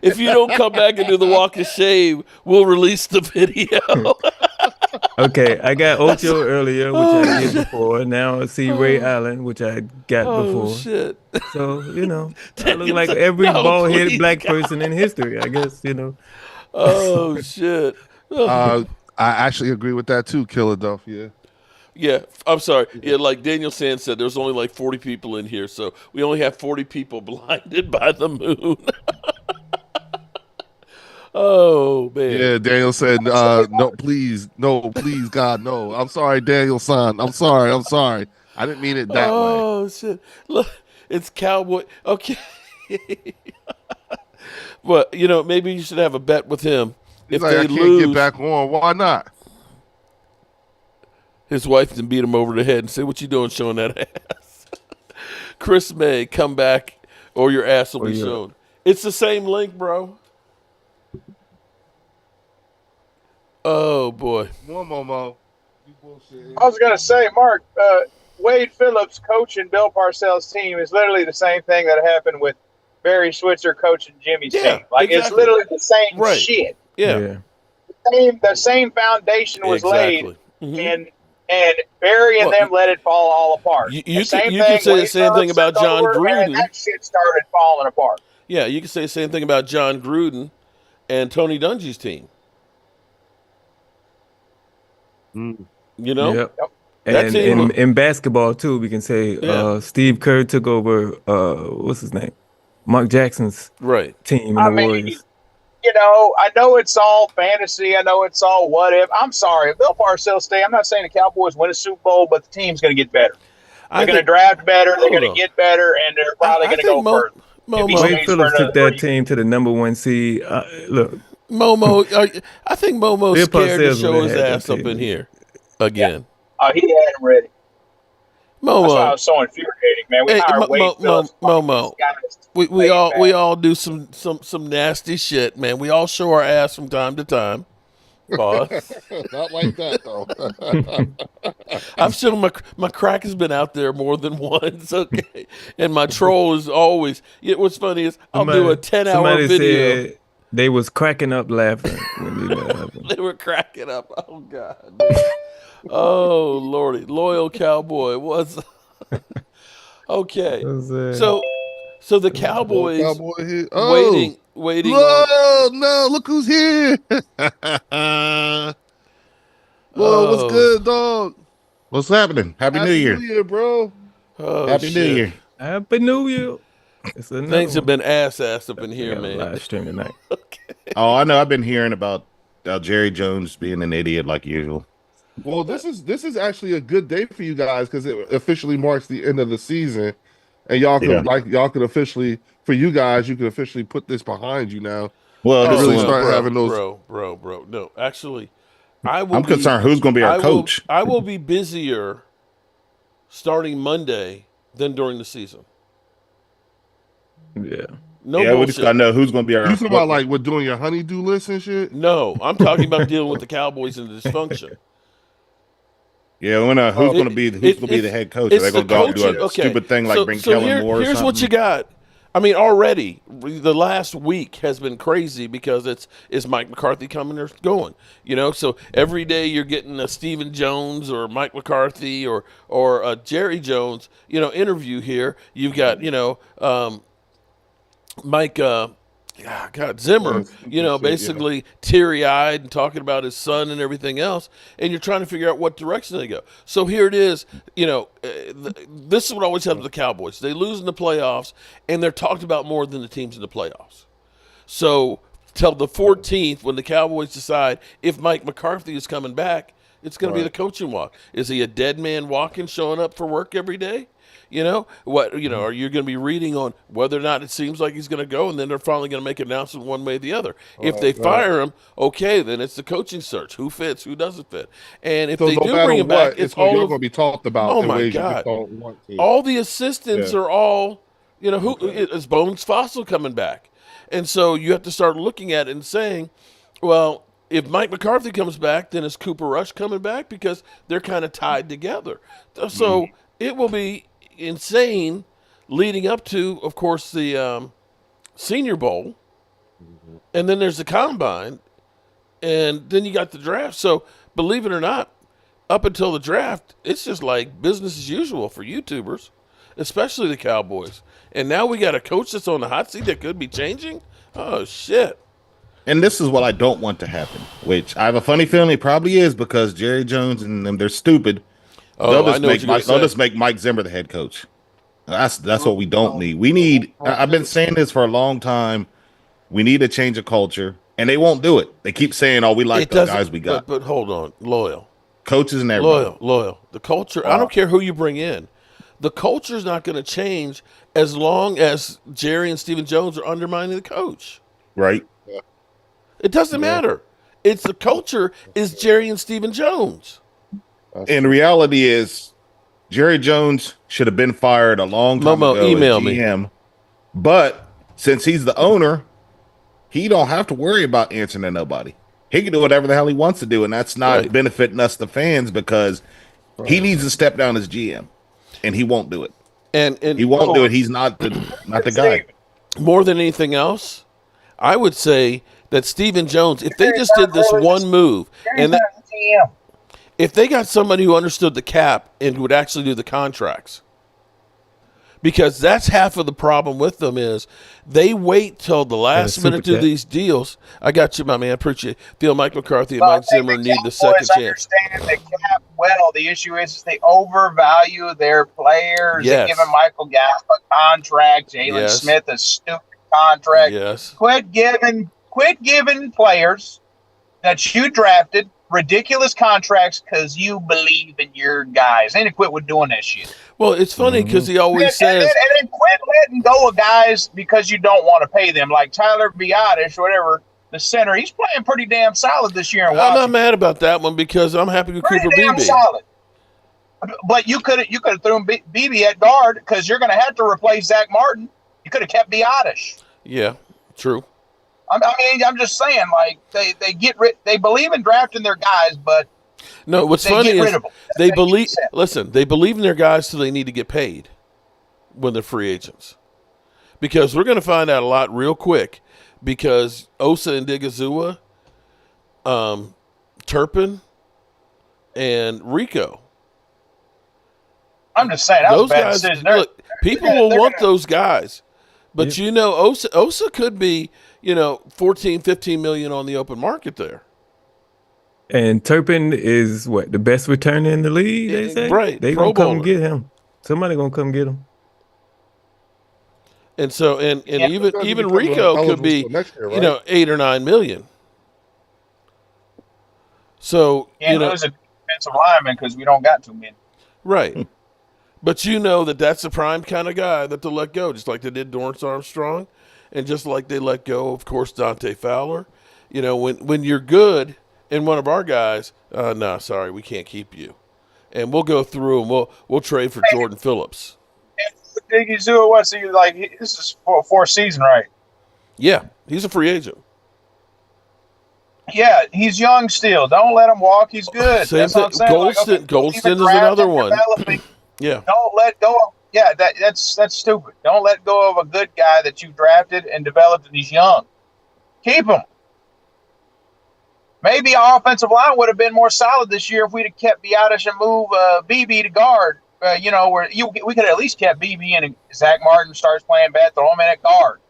If you don't come back and do the walk of shame, we'll release the video. Okay, I got Ocho earlier, which I did before. Now I see Ray Allen, which I got before. Oh, shit. So, I look like every bald-headed black person in history, I guess, Oh, shit. I actually agree with that, too, Philadelphia. Yeah, I'm sorry. Yeah, like Daniel Sand said, there's only like 40 people in here, so we only have 40 people blinded by the moon. Oh, man. Yeah, Daniel said, no, please, God, no. I'm sorry, Daniel son. I'm sorry. I didn't mean it that way. Oh, shit. Look, it's Cowboy. Okay. But, maybe you should have a bet with him. He's if like, they I can't lose, get back on. Why not? His wife can beat him over the head and say, what you doing showing that ass? Chris May, come back or your ass will be shown. It's the same link, bro. Oh, boy. More Momo. I was going to say, Mark, Wade Phillips coaching Bill Parcells' team is literally the same thing that happened with Barry Switzer coaching Jimmy's team. Like, exactly. It's literally the same shit. Yeah. The same foundation was laid, and Barry and them let it fall all apart. You can say the same thing about John Gruden. And that shit started falling apart. Yeah, you can say the same thing about John Gruden and Tony Dungy's team. Yep. And in basketball too, we can say Steve Kerr took over what's his name, Mark Jackson's team in the Warriors. I know it's all fantasy. I know it's all what if. I'm sorry, if Bill Parcells stay, I'm not saying the Cowboys win a Super Bowl, but the team's going to get better. They're going to draft better. They're going to get better, and they're probably going to go further. Wade Phillips took that team to the number 1 seed. Look. Momo, I think Momo's scared to show his ass up in here again. Yeah. He had him ready. Momo, that's why I was so infuriating, man. We hired Wade Phillips. Momo, we all do some nasty shit, man. We all show our ass from time to time. Pause. Not like that though. I've shown my crack has been out there more than once, okay? And my troll is always, what's funny is I'll do a 10-hour video. Said they was cracking up laughing when they that happened. They were cracking up. Oh, God. Dude. Oh, Lordy. Loyal Cowboy. What's okay. So the Cowboys waiting on. No, look who's here. Whoa, what's good, dog? What's happening? Happy New Year. New Year, bro. Oh, Happy New Year. Happy New Year. Things have been ass up in here, man. Live stream tonight. Okay. Oh, I know. I've been hearing about Jerry Jones being an idiot like usual. Well, this is actually a good day for you guys because it officially marks the end of the season, and y'all could officially, for you guys, you could officially put this behind you now. Well, this really one, start having those. Bro. No, actually, I'm concerned who's going to be our coach. I will be busier starting Monday than during the season. Yeah. No bullshit. We just gotta know who's going to be our. You talking about like we're doing your honeydew list and shit? No, I'm talking about dealing with the Cowboys and the dysfunction. Yeah, who's going to be the head coach? Are they going to go do a stupid thing like bring Kellen Moore? Here's what you got. I mean, already the last week has been crazy because is Mike McCarthy coming or going? So every day you're getting a Stephen Jones or Mike McCarthy or a Jerry Jones, interview here. You've got Mike. Zimmer, basically teary-eyed and talking about his son and everything else, and you're trying to figure out what direction they go. So here it is, this is what always happens with the Cowboys. They lose in the playoffs, and they're talked about more than the teams in the playoffs. So till the 14th, when the Cowboys decide if Mike McCarthy is coming back, it's going to be the coaching walk. Is he a dead man walking, showing up for work every day? Are you going to be reading on whether or not it seems like he's going to go, and then they're finally going to make an announcement one way or the other. If they fire him, okay, then it's the coaching search. Who fits, who doesn't fit. And if they do bring him back, it's all going to be talked about. Oh, my God. All the assistants are all, who is Bones Fossil coming back? And so you have to start looking at it and saying, well, if Mike McCarthy comes back, then is Cooper Rush coming back? Because they're kind of tied together. So it will be insane leading up to, of course, the Senior Bowl, and then there's the Combine, and then you got the draft. So believe it or not, up until the draft, it's just like business as usual for YouTubers, especially the Cowboys. And now we got a coach that's on the hot seat that could be changing. Oh, shit. And this is what I don't want to happen, which I have a funny feeling it probably is because Jerry Jones and them, they're stupid. They'll just make Mike Zimmer the head coach. That's what we don't need. We need. I've been saying this for a long time. We need a change of culture, and they won't do it. They keep saying, "Oh, we like the guys we got." But hold on, loyal coaches and everybody. Loyal. The culture. I don't care who you bring in. The culture is not going to change as long as Jerry and Stephen Jones are undermining the coach. Right. It doesn't matter. It's the culture is Jerry and Stephen Jones. And the reality is, Jerry Jones should have been fired a long time ago. Email as GM, but since he's the owner, he don't have to worry about answering to nobody. He can do whatever the hell he wants to do, and that's not benefiting us, the fans, because he needs to step down as GM, and he won't do it. And he won't do it. He's not the guy. More than anything else, I would say that Stephen Jones, if they just did this one move, and if they got somebody who understood the cap and would actually do the contracts, because that's half of the problem with them is they wait till the last minute to do these deals. I got you, my man. I appreciate it. Feel Mike McCarthy and Mike Zimmer need the second chance. Understand the cap well. The issue is they overvalue their players. Yes. They're giving Michael Gallup a contract, Jalen Smith a stupid contract. Yes. Quit giving players that you drafted ridiculous contracts because you believe in your guys. They need to quit with doing that shit. Well, it's funny because he always says... And then quit letting go of guys because you don't want to pay them. Like Tyler Biadasz, whatever, the center, he's playing pretty damn solid this year in Washington. I'm not mad about that one because I'm happy with Cooper Beebe. Solid. But you could have thrown Beebe at guard because you're going to have to replace Zach Martin. You could have kept Biadasz. Yeah, true. I'm just saying, like they get rid. They believe in drafting their guys, but no. What's funny is they believe. Listen, they believe in their guys, so they need to get paid when they're free agents. Because we're going to find out a lot real quick. Because Osa and Digazua, Turpin, and Rico. I'm just saying, that those guys. Look, people will want those guys, but Osa could be 14, 15 million on the open market there. And Turpin is the best returner in the league. They say they gonna come get him. Somebody gonna come get him. And so, and even Rico could be, year, 8 or 9 million. So, lose a defensive lineman because we don't got too many. Right. But that's the prime kind of guy that they'll let go, just like they did Dorrance Armstrong, and just like they let go, of course, Dante Fowler. When you're good and one of our guys, no, sorry, we can't keep you. And we'll go through and we'll trade for Jordan Phillips. Diggy what's he like? This is fourth season, right? Yeah, he's a free agent. Yeah, he's young still. Don't let him walk. He's good. That's what I'm saying. Golston is another one. Yeah. Don't let go. Yeah, that's stupid. Don't let go of a good guy that you drafted and developed, and he's young. Keep him. Maybe our offensive line would have been more solid this year if we'd have kept Biadasz and move BB to guard. Where we could have at least kept BB and Zach Martin starts playing bad, throw him in at guard.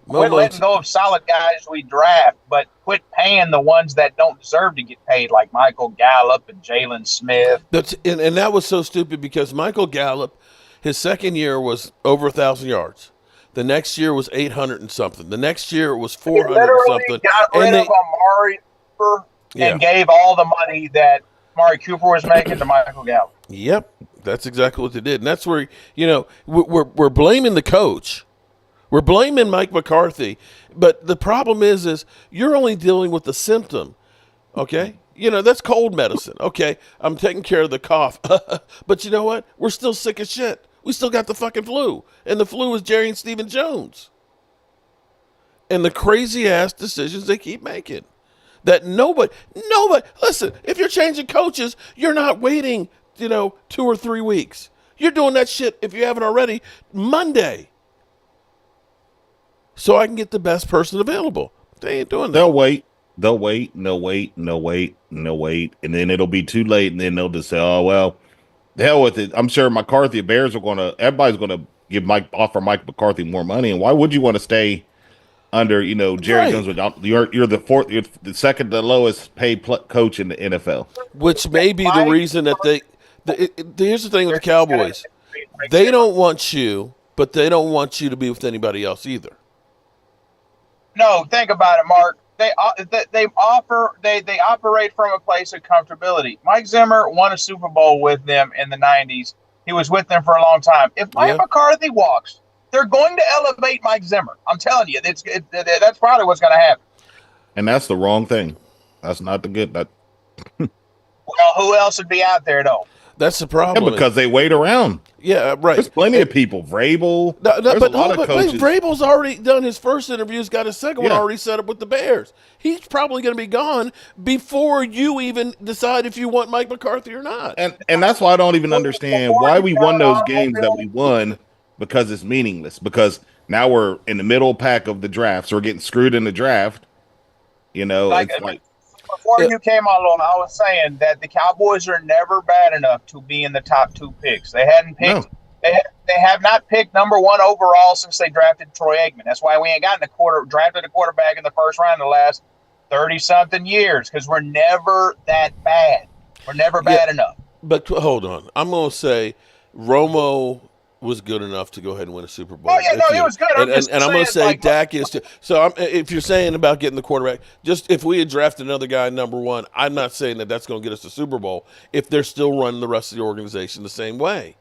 Quit letting go of solid guys we draft, but quit paying the ones that don't deserve to get paid, like Michael Gallup and Jalen Smith. And that was so stupid because Michael Gallup, his second year was over 1,000 yards. The next year was 800 and something. The next year it was 400 and something. Got rid of Amari Cooper and gave all the money that Amari Cooper was making to Michael Gallup. Yep, that's exactly what they did, and that's where we're blaming the coach, we're blaming Mike McCarthy, but the problem is you're only dealing with the symptom, okay? That's cold medicine. Okay, I'm taking care of the cough, but you know what? We're still sick as shit. We still got the fucking flu, and the flu is Jerry and Stephen Jones, and the crazy ass decisions they keep making. That nobody, listen, if you're changing coaches, you're not waiting, 2 or 3 weeks. You're doing that shit, if you haven't already, Monday. So I can get the best person available. They ain't doing that. They'll wait. No wait. And then it'll be too late. And then they'll just say, oh, well, the hell with it. I'm sure McCarthy, everybody's going to offer Mike McCarthy more money. And why would you want to stay under, Jerry Jones? You're the second to lowest paid coach in the NFL. Which may be the reason that here's the thing with the Cowboys. They don't want you, but they don't want you to be with anybody else either. No, think about it, Mark. They operate from a place of comfortability. Mike Zimmer won a Super Bowl with them in the 90s. He was with them for a long time. If Mike McCarthy walks, they're going to elevate Mike Zimmer. I'm telling you, that's probably what's going to happen. And that's the wrong thing. That's not the good. Well, who else would be out there, though? That's the problem. Yeah, because they wait around. Yeah, right. There's plenty of people. Vrabel. There's a lot of coaches. Vrabel's already done his first interview. He's got his second one already set up with the Bears. He's probably going to be gone before you even decide if you want Mike McCarthy or not. And that's why I don't even understand why we won those games that we won, because it's meaningless. Because now we're in the middle pack of the draft, so we're getting screwed in the draft. It's like. Before you came along, I was saying that the Cowboys are never bad enough to be in the top 2 picks. They hadn't picked. No. They have not picked number 1 overall since they drafted Troy Aikman. That's why we ain't gotten drafted a quarterback in the first round in the last 30-something years, because we're never that bad. We're never bad enough. But hold on, I'm gonna say Romo was good enough to go ahead and win a Super Bowl. Oh, yeah, he was good. And I'm going to say Dak is too. So if you're saying about getting the quarterback, just if we had drafted another guy number 1, I'm not saying that that's going to get us the Super Bowl if they're still running the rest of the organization the same way.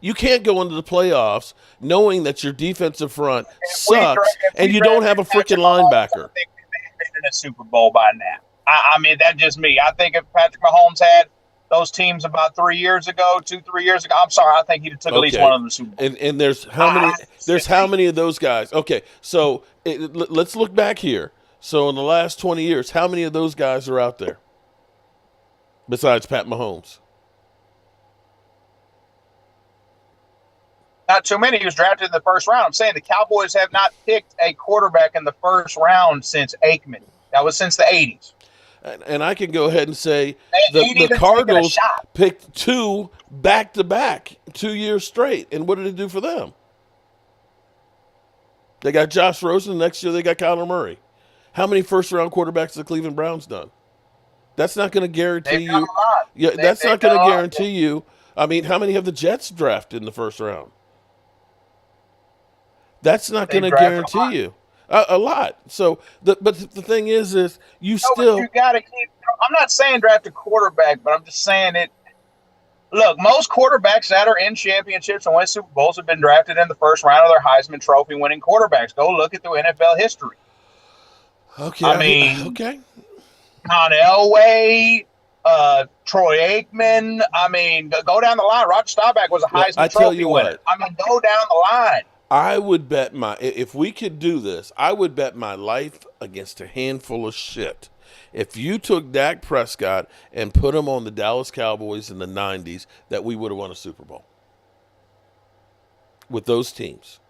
You can't go into the playoffs knowing that your defensive front sucks and you don't have a freaking linebacker. I think we've been in a Super Bowl by now. I mean, that's just me. I think if Patrick Mahomes had those teams about 3 years ago, 3 years ago. I'm sorry, I think he took at least one of them to the Super Bowl. And there's how many? There's how many of those guys? Okay, so let's look back here. So in the last 20 years, how many of those guys are out there besides Pat Mahomes? Not too many. He was drafted in the first round. I'm saying the Cowboys have not picked a quarterback in the first round since Aikman. That was since the 80s. And I can go ahead and say the Cardinals picked 2 back-to-back 2 years straight. And what did it do for them? They got Josh Rosen. Next year they got Kyler Murray. How many first-round quarterbacks have the Cleveland Browns done? That's not going to guarantee you. Yeah, that's not going to guarantee you. I mean, how many have the Jets drafted in the first round? That's not going to guarantee you a lot. So, but the thing is you still. You got to keep. I'm not saying draft a quarterback, but I'm just saying it. Look, most quarterbacks that are in championships and win Super Bowls have been drafted in the first round of their Heisman Trophy winning quarterbacks. Go look at the NFL history. Okay. I mean, Con Elway, Troy Aikman. I mean, go down the line. Roger Staubach was a Heisman Trophy winner. I mean, go down the line. I would bet if we could do this, I would bet my life against a handful of shit. If you took Dak Prescott and put him on the Dallas Cowboys in the 90s, that we would have won a Super Bowl with those teams.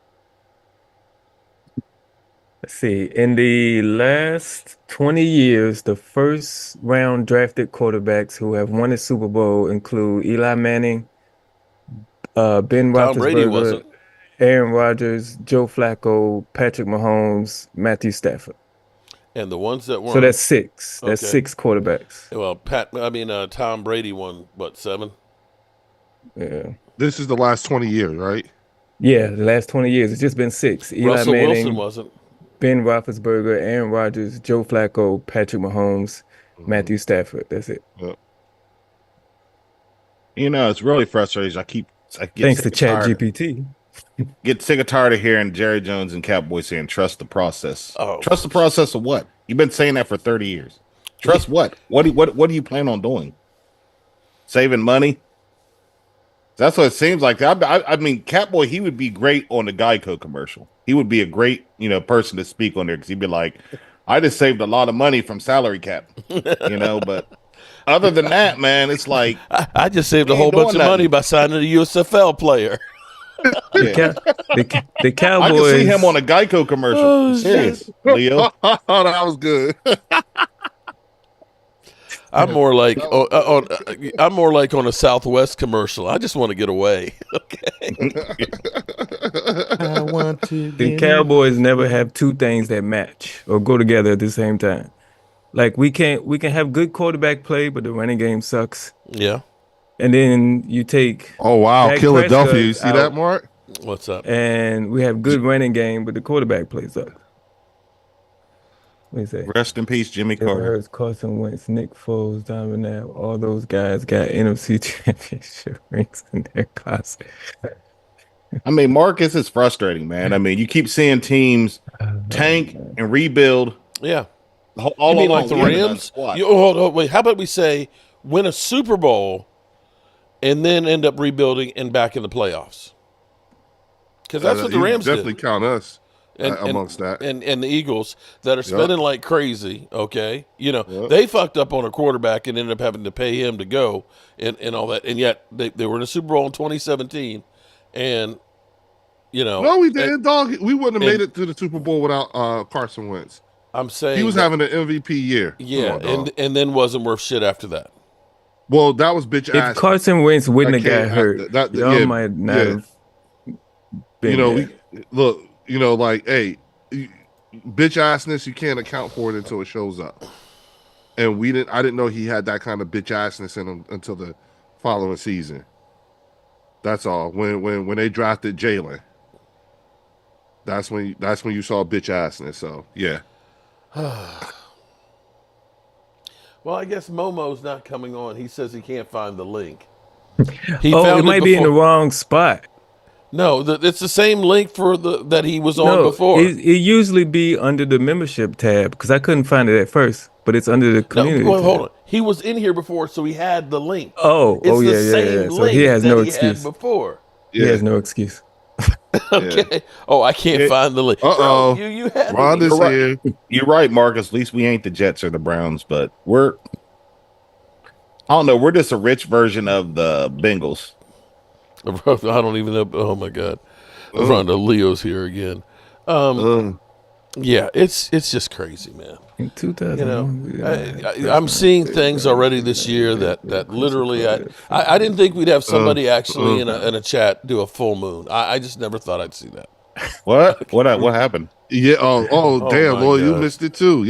Let's see. In the last 20 years, the first round drafted quarterbacks who have won a Super Bowl include Eli Manning, Ben Roethlisberger, Aaron Rodgers, Joe Flacco, Patrick Mahomes, Matthew Stafford. And the ones that weren't. So that's 6. That's 6 quarterbacks. Well, Tom Brady won, 7? Yeah. This is the last 20 years, right? Yeah, the last 20 years. It's just been 6. Russell Eli Manning, Wilson wasn't. Ben Roethlisberger, Aaron Rodgers, Joe Flacco, Patrick Mahomes, Matthew Stafford. That's it. Yep. You know, it's really frustrating. I get thanks to ChatGPT. Get sick and tired of hearing Jerry Jones and Cowboys saying trust the process. Oh. Trust the process of what? You've been saying that for 30 years. Trust what? What do you plan on doing? Saving money? That's what it seems like. I mean, Catboy, he would be great on the Geico commercial. He would be a great, person to speak on there because he'd be like, I just saved a lot of money from salary cap, but other than that, man, it's like I just saved a whole bunch of money by signing a USFL player. The Cowboys. I can see him on a Geico commercial. Oh, serious, Leo. Oh, that was good. I'm more like on a Southwest commercial. I just want to get away. Okay. I want to. The Cowboys never have 2 things that match or go together at the same time. Like we can have good quarterback play, but the running game sucks. Yeah. And then you take Philadelphia. You see that, Mark? What's up? And we have good running game, but the quarterback plays up. What do you say? Rest in peace, Jimmy Carter. Carson Wentz, Nick Foles, Donovan Knapp, all those guys got NFC championship rings in their closet. I mean, Marcus is frustrating, man. I mean, you keep seeing teams tank and rebuild. Yeah. All you mean like the Rams? Wait, how about we say win a Super Bowl and then end up rebuilding and back in the playoffs? Because that's what the Rams definitely did. Count us amongst that. And the Eagles that are spending like crazy, okay? They fucked up on a quarterback and ended up having to pay him to go and all that. And yet they were in a Super Bowl in 2017 and, No, we didn't, dog. We wouldn't have made it to the Super Bowl without Carson Wentz. I'm saying he was having an MVP year. Yeah, and then wasn't worth shit after that. Well, that was bitch ass. If Carson Wentz wouldn't have got hurt, y'all might not have been hey, bitch assness, you can't account for it until it shows up. And I didn't know he had that kind of bitch assness in him until the following season. That's all. When they drafted Jalen, that's when you saw bitch assness. So yeah. Well, I guess Momo's not coming on. He says he can't find the link. It might be in the wrong spot. No, it's the same link for that he was on before. It usually be under the membership tab because I couldn't find it at first, but it's under the community tab. Hold on. He was in here before, so he had the link. It's the same So he has no excuse. Had before. He has no excuse. Okay. Yeah. Oh, I can't find the link. Uh-oh. Bro, you had Rhonda's here. You're right, Marcus. At least we ain't the Jets or the Browns, but I don't know. We're just a rich version of the Bengals. I don't even know. Oh my God. Rhonda, Leo's here again. Yeah, it's just crazy, man. In 2000, I'm seeing things already this year that literally I didn't think we'd have somebody actually in a chat do a full moon. I just never thought I'd see that. What happened? Yeah. Oh damn, boy, you missed it too.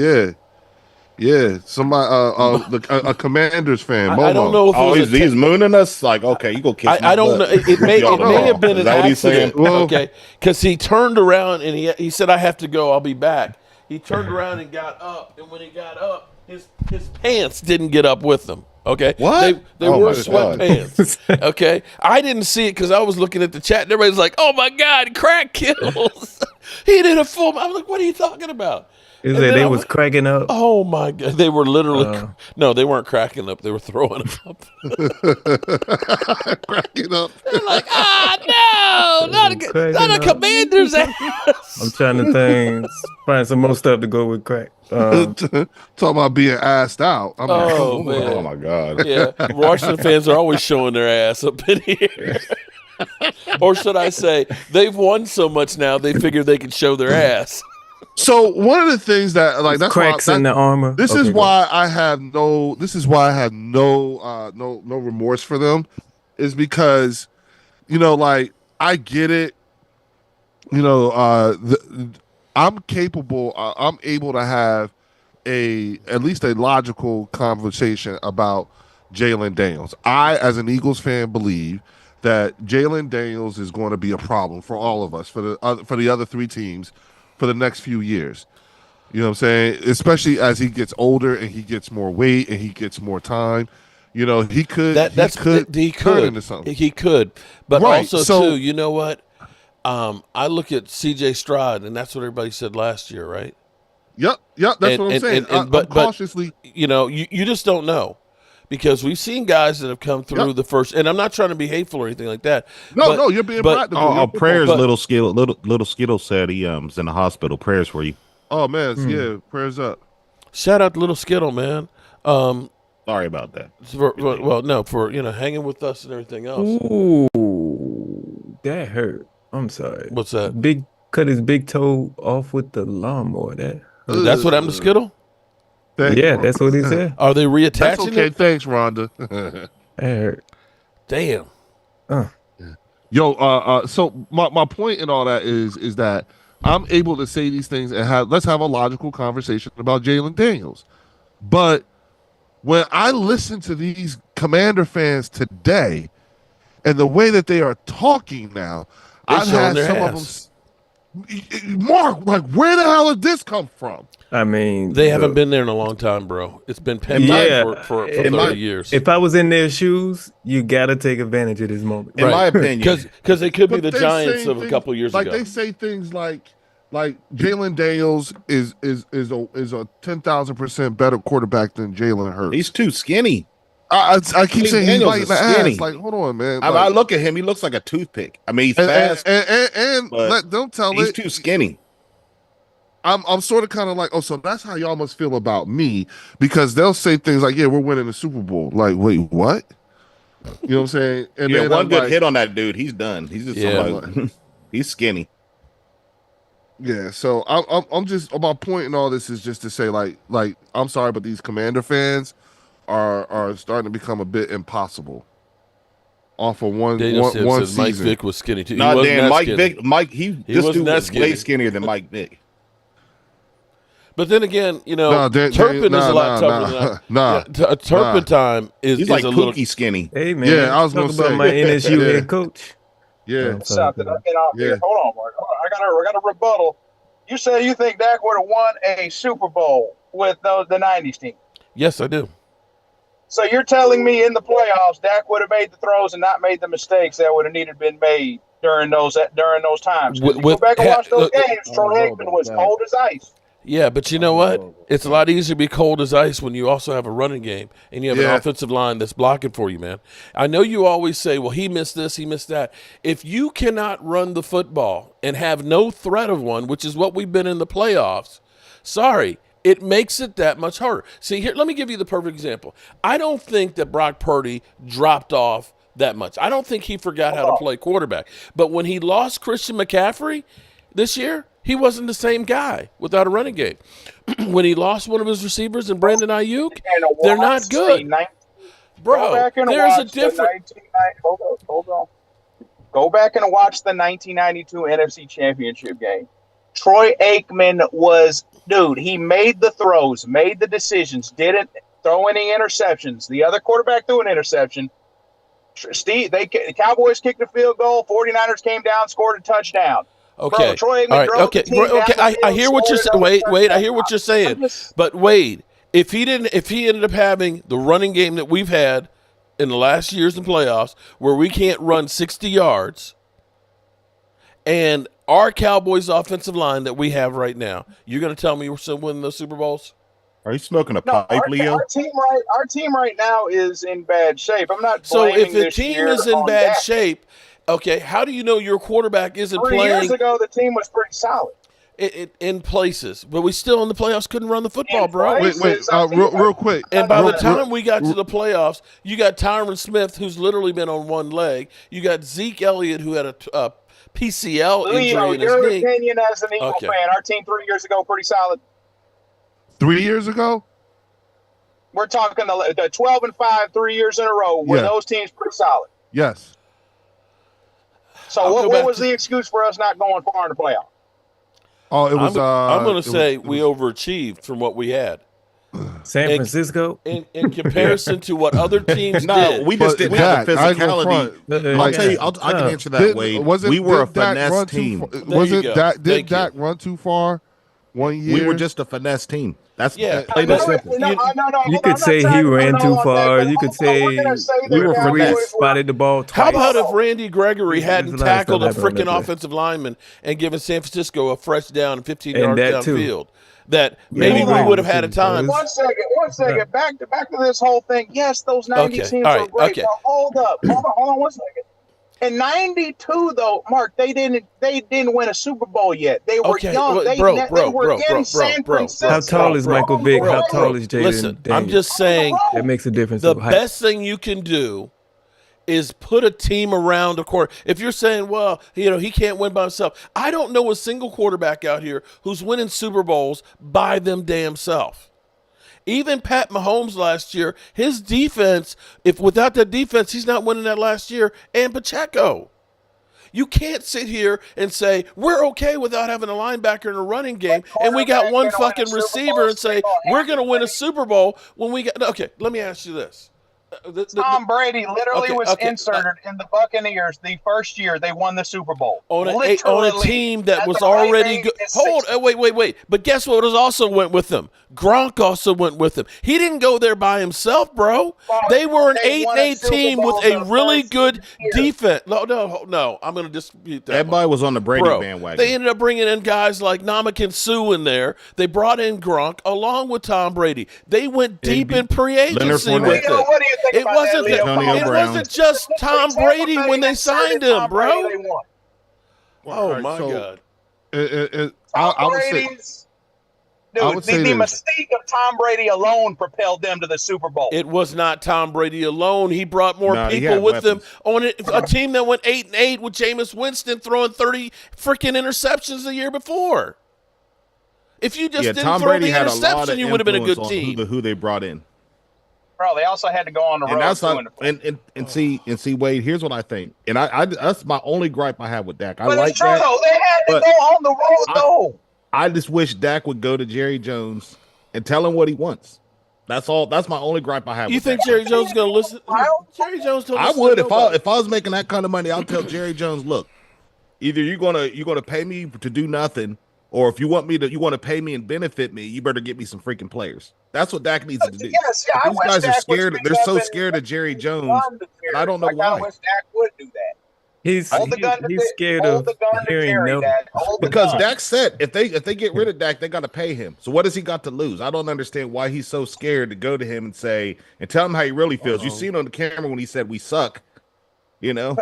Yeah. Somebody, a Commanders fan. Momo. I don't know if he's mooning us. Like, okay, you go kiss. I don't know. It may have been an accident. Okay, because he turned around and he said, "I have to go. I'll be back." He turned around and got up, and when he got up, his pants didn't get up with him. Okay, what? They wore sweatpants. Okay, I didn't see it because I was looking at the chat. And everybody's like, "Oh my God, crack kills!" He did a full. I'm like, "What are you talking about?" They was cracking up. Oh my God! They were literally no, they weren't cracking up. They were throwing up. Cracking up. They're like, no, not a Commander's ass. I'm trying to find some more stuff to go with crack. Talking about being assed out. Man. Oh my God! Yeah, Washington fans are always showing their ass up in here. Or should I say, they've won so much now they figure they can show their ass. So one of the things that that's cracks in the armor. This is why I have no remorse for them, is because I get it. I'm capable. I'm able to have at least a logical conversation about Jalen Daniels. I, as an Eagles fan, believe that Jalen Daniels is going to be a problem for all of us, for the other three teams, for the next few years. You know what I'm saying? Especially as he gets older and he gets more weight and he gets more time. He could turn into something. He could. But right. also, too, you know what? I look at C.J. Stroud, and that's what everybody said last year, right? Yep, that's what I'm saying. But cautiously. You just don't know. Because we've seen guys that have come through the first, and I'm not trying to be hateful or anything like that. No, you're being practical. Prayers, little Skittle said he was in the hospital. Prayers for you. Oh man, yeah, prayers up. Shout out to little Skittle, man. Sorry about that. For hanging with us and everything else. Ooh, that hurt. I'm sorry. What's that? Cut his big toe off with the lawnmower. That's what happened to Skittle? That's what he said. Are they reattaching That's okay. it? Thanks, Rhonda. That hurt. Damn. So my point in all that is that I'm able to say these things and let's have a logical conversation about Jalen Daniels. But when I listen to these Commander fans today and the way that they are talking now, I've had some of them. Mark, like, where the hell did this come from? I mean, they haven't been there in a long time, bro. It's been pending for 30 years. If I was in their shoes, you got to take advantage of this moment. In my opinion. Because they could be the Giants of a couple years ago. They say things like Jalen Daniels is a 10,000% better quarterback than Jalen Hurts. He's too skinny. I keep saying he's like the skinny. ass. Like, hold on, man. I look at him. He looks like a toothpick. I mean, he's fast. Don't tell he's too skinny. I'm sort of kind of like, so that's how y'all must feel about me, because they'll say things like, yeah, we're winning the Super Bowl. Like, wait, what? You know what I'm saying? And then one good hit on that dude, he's done. He's just he's skinny. Yeah, so I'm just, my point in all this is just to say, like I'm sorry, but these Commander fans are starting to become a bit impossible off of one season. Mike Vick was skinny too. Nah, damn, this dude was way skinnier than Mike Vick. But then again, Turpin is a lot tougher than Turpentine is he's like a Pookie skinny. Hey man, yeah, I was going to say about my NSU head coach. Yeah, something. Hold on, Mark. I got a rebuttal. You say you think Dak would have won a Super Bowl with the '90s team? Yes, I do. So you're telling me in the playoffs, Dak would have made the throws and not made the mistakes that would have needed to been made during those times. You go back and watch those games. Troy Aikman was cold as ice. Yeah, but you know what? It's a lot easier to be cold as ice when you also have a running game and you have an offensive line that's blocking for you, man. I know you always say, well, he missed this, he missed that. If you cannot run the football and have no threat of one, which is what we've been in the playoffs, sorry, it makes it that much harder. See, here, let me give you the perfect example. I don't think that Brock Purdy dropped off that much. I don't think he forgot how to play quarterback. But when he lost Christian McCaffrey this year, he wasn't the same guy without a running game. When he lost one of his receivers and Brandon Ayuk, they're not good. Bro, there's a difference. Hold on. Go back and watch the 1992 NFC Championship game. Troy Aikman he made the throws, made the decisions, didn't throw any interceptions. The other quarterback threw an interception. The Cowboys kicked a field goal. 49ers came down, scored a touchdown. Okay. Bro, Troy Aikman drove the team down. I hear what you're saying. Wade, I hear what you're saying. But Wade, if he ended up having the running game that we've had in the last years in playoffs, where we can't run 60 yards, and our Cowboys offensive line that we have right now, you're going to tell me we're still winning those Super Bowls? Are you smoking a pipe, Leo? Our team right now is in bad shape. I'm not. So if the team is in bad shape, okay, how do you know your quarterback isn't playing? 3 years ago, the team was pretty solid. In places, but we still in the playoffs couldn't run the football, bro. Wait, real quick. And by the time we got to the playoffs, you got Tyron Smith, who's literally been on one leg. You got Zeke Elliott, who had a PCL injury in his knee. Your opinion as an Eagle fan, our team 3 years ago pretty solid. 3 years ago? We're talking the 12-5 3 years in a row. Were those teams pretty solid? Yes. So what was the excuse for us not going far in the playoffs? Oh, it was. I'm going to say we overachieved from what we had. San Francisco? In comparison to what other teams did. We just didn't have the physicality. I'll tell you, I can answer that way. We were a finesse team. Did Dak run too far 1 year? We were just a finesse team. That's You could say he ran too far. You could say we spotted the ball twice. How about if Randy Gregory hadn't tackled a freaking offensive lineman and given San Francisco a fresh down 15 yards downfield? That maybe we would have had a time. One second. Back to this whole thing. Yes, those 90 teams are great. Okay. Well, hold on 1 second. In 92, though, Mark, they didn't win a Super Bowl yet. They were young. They were in San Francisco. How tall is Michael Vick? How tall is Jaden? Listen, I'm just saying that makes a difference. The best thing you can do is put a team around a quarter. If you're saying, well, he can't win by himself. I don't know a single quarterback out here who's winning Super Bowls by them damn self. Even Pat Mahomes last year, his defense, if without that defense, he's not winning that last year, and Pacheco. You can't sit here and say, we're okay without having a linebacker in a running game, and we got one fucking receiver and say, we're going to win a Super Bowl when we got – okay, let me ask you this. Tom Brady literally was inserted in the Buccaneers the first year they won the Super Bowl. On a team that was already good. Wait. But guess what also went with them? Gronk also went with them. He didn't go there by himself, bro. They were an 8-8 team with a really good defense. No. I'm going to dispute that. Everybody was on the Brady bandwagon. They ended up bringing in guys like Ndamukong Suh in there. They brought in Gronk along with Tom Brady. They went deep in pre-agency with it. What do you think it wasn't just Tom Brady when they signed him, bro. Oh, my God. I would say the mystique of Tom Brady alone propelled them to the Super Bowl. It was not Tom Brady alone. He brought more people with him on a team that went 8-8 with Jameis Winston throwing 30 freaking interceptions the year before. If you just didn't Tom throw Brady the interception, you would have been a good team. Who they brought in. Bro, they also had to go on the road. And see, Wade. Here's what I think, and I that's my only gripe I have with Dak. But it's true though. They had to go on the road though. I just wish Dak would go to Jerry Jones and tell him what he wants. That's all. That's my only gripe I have. You think Jerry Jones is going to listen? Jerry Jones. I would if I was making that kind of money. I'll tell Jerry Jones, look, either you're gonna pay me to do nothing, or if you want to pay me and benefit me, you better get me some freaking players. That's what Dak needs to do. Yes, these guys are scared. They're so scared of Jerry Jones. And I don't know why. I wish Dak would do that. He's scared of hearing no. Because Dak said if they get rid of Dak, they got to pay him. So what has he got to lose? I don't understand why he's so scared to go to him and say and tell him how he really feels. You seen on the camera when he said we suck. You know,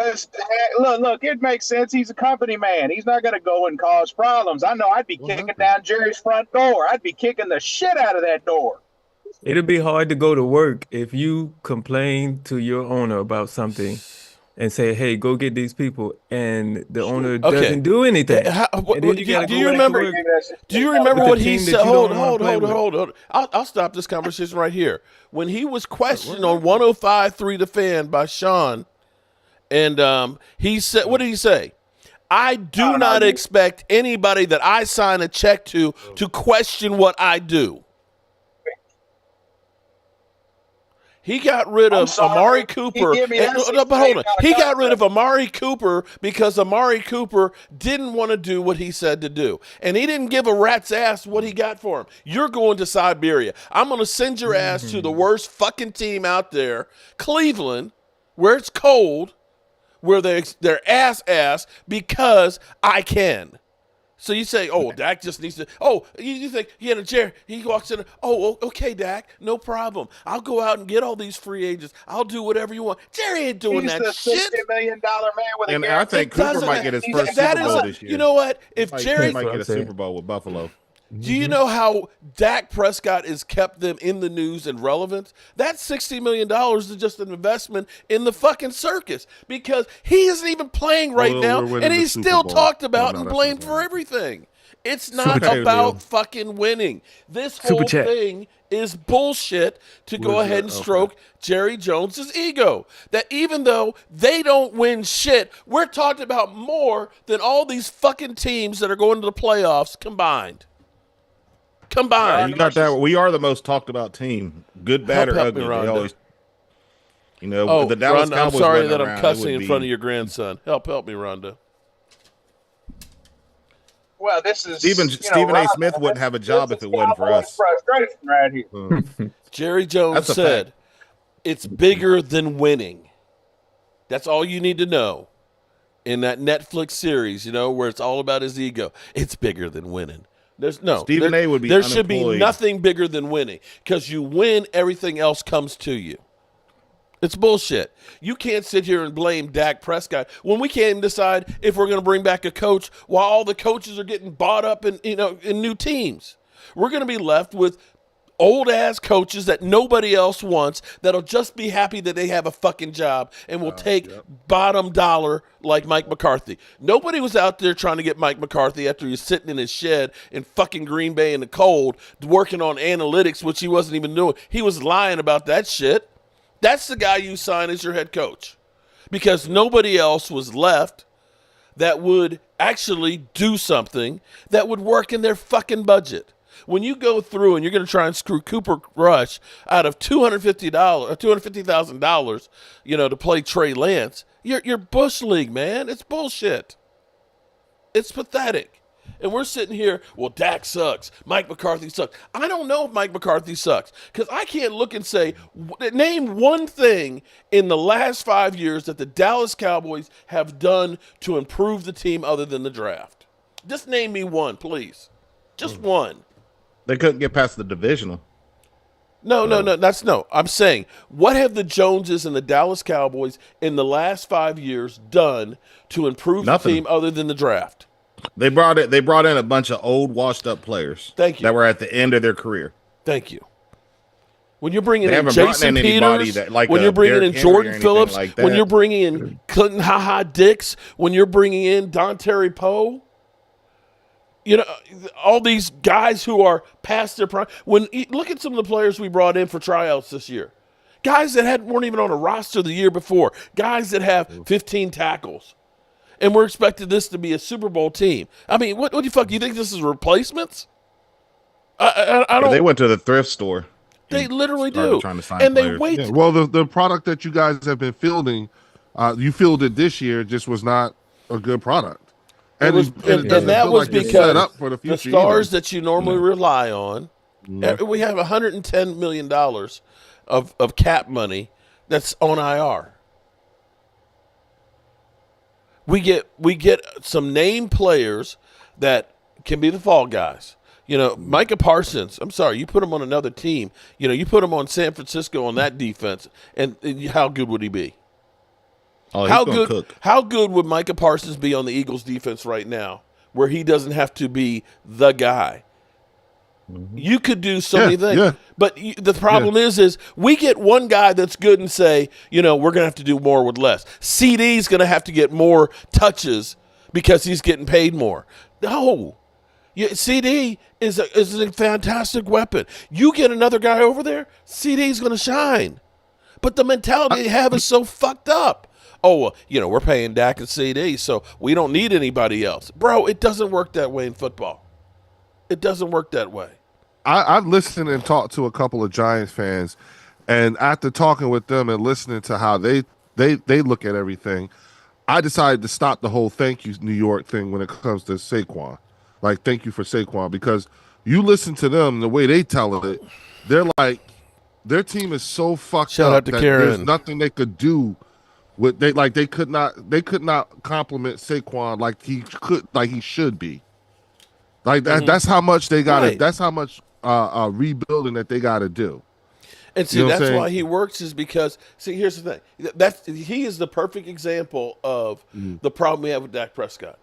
look, it makes sense. He's a company man. He's not going to go and cause problems. I know I'd be kicking down Jerry's front door. I'd be kicking the shit out of that door. It'll be hard to go to work if you complain to your owner about something and say, "Hey, go get these people," and the owner doesn't do anything. Do you remember? Do you remember what he said? Hold on. I'll stop this conversation right here. When he was questioned on 105.3 The Fan by Sean. And he said, what did he say? I do not expect anybody that I sign a check to question what I do. He got rid of Amari Cooper. But hold on. He got rid of Amari Cooper because Amari Cooper didn't want to do what he said to do. And he didn't give a rat's ass what he got for him. You're going to Siberia. I'm going to send your ass to the worst fucking team out there, Cleveland, where it's cold, where they're ass because I can. So you say, oh, Dak just needs to. Oh, you think he had a chair? He walks in. Oh, okay, Dak, no problem. I'll go out and get all these free agents. I'll do whatever you want. Jerry ain't doing that shit. He's the $60 million man with a. And I think Cooper might get his first Super Bowl this year. You know what? If Jerry might get a Super Bowl with Buffalo. Do you know how Dak Prescott has kept them in the news and relevance? That $60 million is just an investment in the fucking circus because he isn't even playing right now, and he's still talked about and blamed for everything. It's not about fucking winning. This whole thing is bullshit to go ahead and stroke Jerry Jones's ego. That even though they don't win shit, we're talked about more than all these fucking teams that are going to the playoffs combined. You got that. We are the most talked about team. Good, bad, or ugly. They always, the Dallas Rhonda, Cowboys. I'm sorry that I'm cussing in front of your grandson. Help me, Rhonda. Well, this is Stephen A. Smith wouldn't have a job if it wasn't for us. Frustration right here. Jerry Jones said, "It's bigger than winning." That's all you need to know. In that Netflix series, where it's all about his ego, it's bigger than winning. Stephen A. would be. There should be nothing bigger than winning because you win, everything else comes to you. It's bullshit. You can't sit here and blame Dak Prescott when we can't decide if we're going to bring back a coach while all the coaches are getting bought up in new teams. We're going to be left with old ass coaches that nobody else wants that'll just be happy that they have a fucking job and will take bottom dollar like Mike McCarthy. Nobody was out there trying to get Mike McCarthy after he was sitting in his shed in fucking Green Bay in the cold working on analytics, which he wasn't even doing. He was lying about that shit. That's the guy you sign as your head coach because nobody else was left that would actually do something that would work in their fucking budget. When you go through and you're going to try and screw Cooper Rush out of $250,000, to play Trey Lance, you're Bush League, man. It's bullshit. It's pathetic. And we're sitting here, well, Dak sucks. Mike McCarthy sucks. I don't know if Mike McCarthy sucks because I can't look and say, name one thing in the last 5 years that the Dallas Cowboys have done to improve the team other than the draft. Just name me one, please. Just one. They couldn't get past the divisional. No. I'm saying, what have the Joneses and the Dallas Cowboys in the last 5 years done to improve the team other than the draft? They brought in a bunch of old, washed-up players. Thank you. That were at the end of their career. Thank you. When you're bringing in Jason Peters, when you're bringing in Jordan Phillips, when you're bringing in Clinton Ha-Ha Dix, when you're bringing in Dontari Poe, all these guys who are past their prime. Look at some of the players we brought in for tryouts this year. Guys that weren't even on a roster the year before. Guys that have 15 tackles. And we're expecting this to be a Super Bowl team. I mean, what the fuck? You think this is replacements? I don't. They went to the thrift store. They literally do. Trying to find and players. They wait. Yeah, well, the product that you guys have been fielding, you fielded this year, just was not a good product. And that was because up for the stars that you normally rely on. Yeah. We have $110 million of cap money that's on IR. We get some named players that can be the fall guys. Micah Parsons, I'm sorry, you put him on another team. You put him on San Francisco on that defense, and how good would he be? Oh, he's going to cook. How good would Micah Parsons be on the Eagles defense right now, where he doesn't have to be the guy? Mm-hmm. You could do so many things, but the problem is we get one guy that's good and say, we're going to have to do more with less. CD's going to have to get more touches because he's getting paid more. No. CD is a fantastic weapon. You get another guy over there, CD's going to shine. But the mentality they have is so fucked up. Oh, well, we're paying Dak and CD, so we don't need anybody else. Bro, it doesn't work that way in football. It doesn't work that way. I've listened and talked to a couple of Giants fans, and after talking with them and listening to how they look at everything, I decided to stop the whole thank you New York thing when it comes to Saquon. Like, thank you for Saquon, because you listen to them, the way they tell it, they're like, their team is so fucked up that there's nothing they could do with they could not compliment Saquon like he should be. Like that, that's how much they got to. That's how much rebuilding that they got to do. And see, that's why he works, is because, here's the thing. He is the perfect example of the problem we have with Dak Prescott.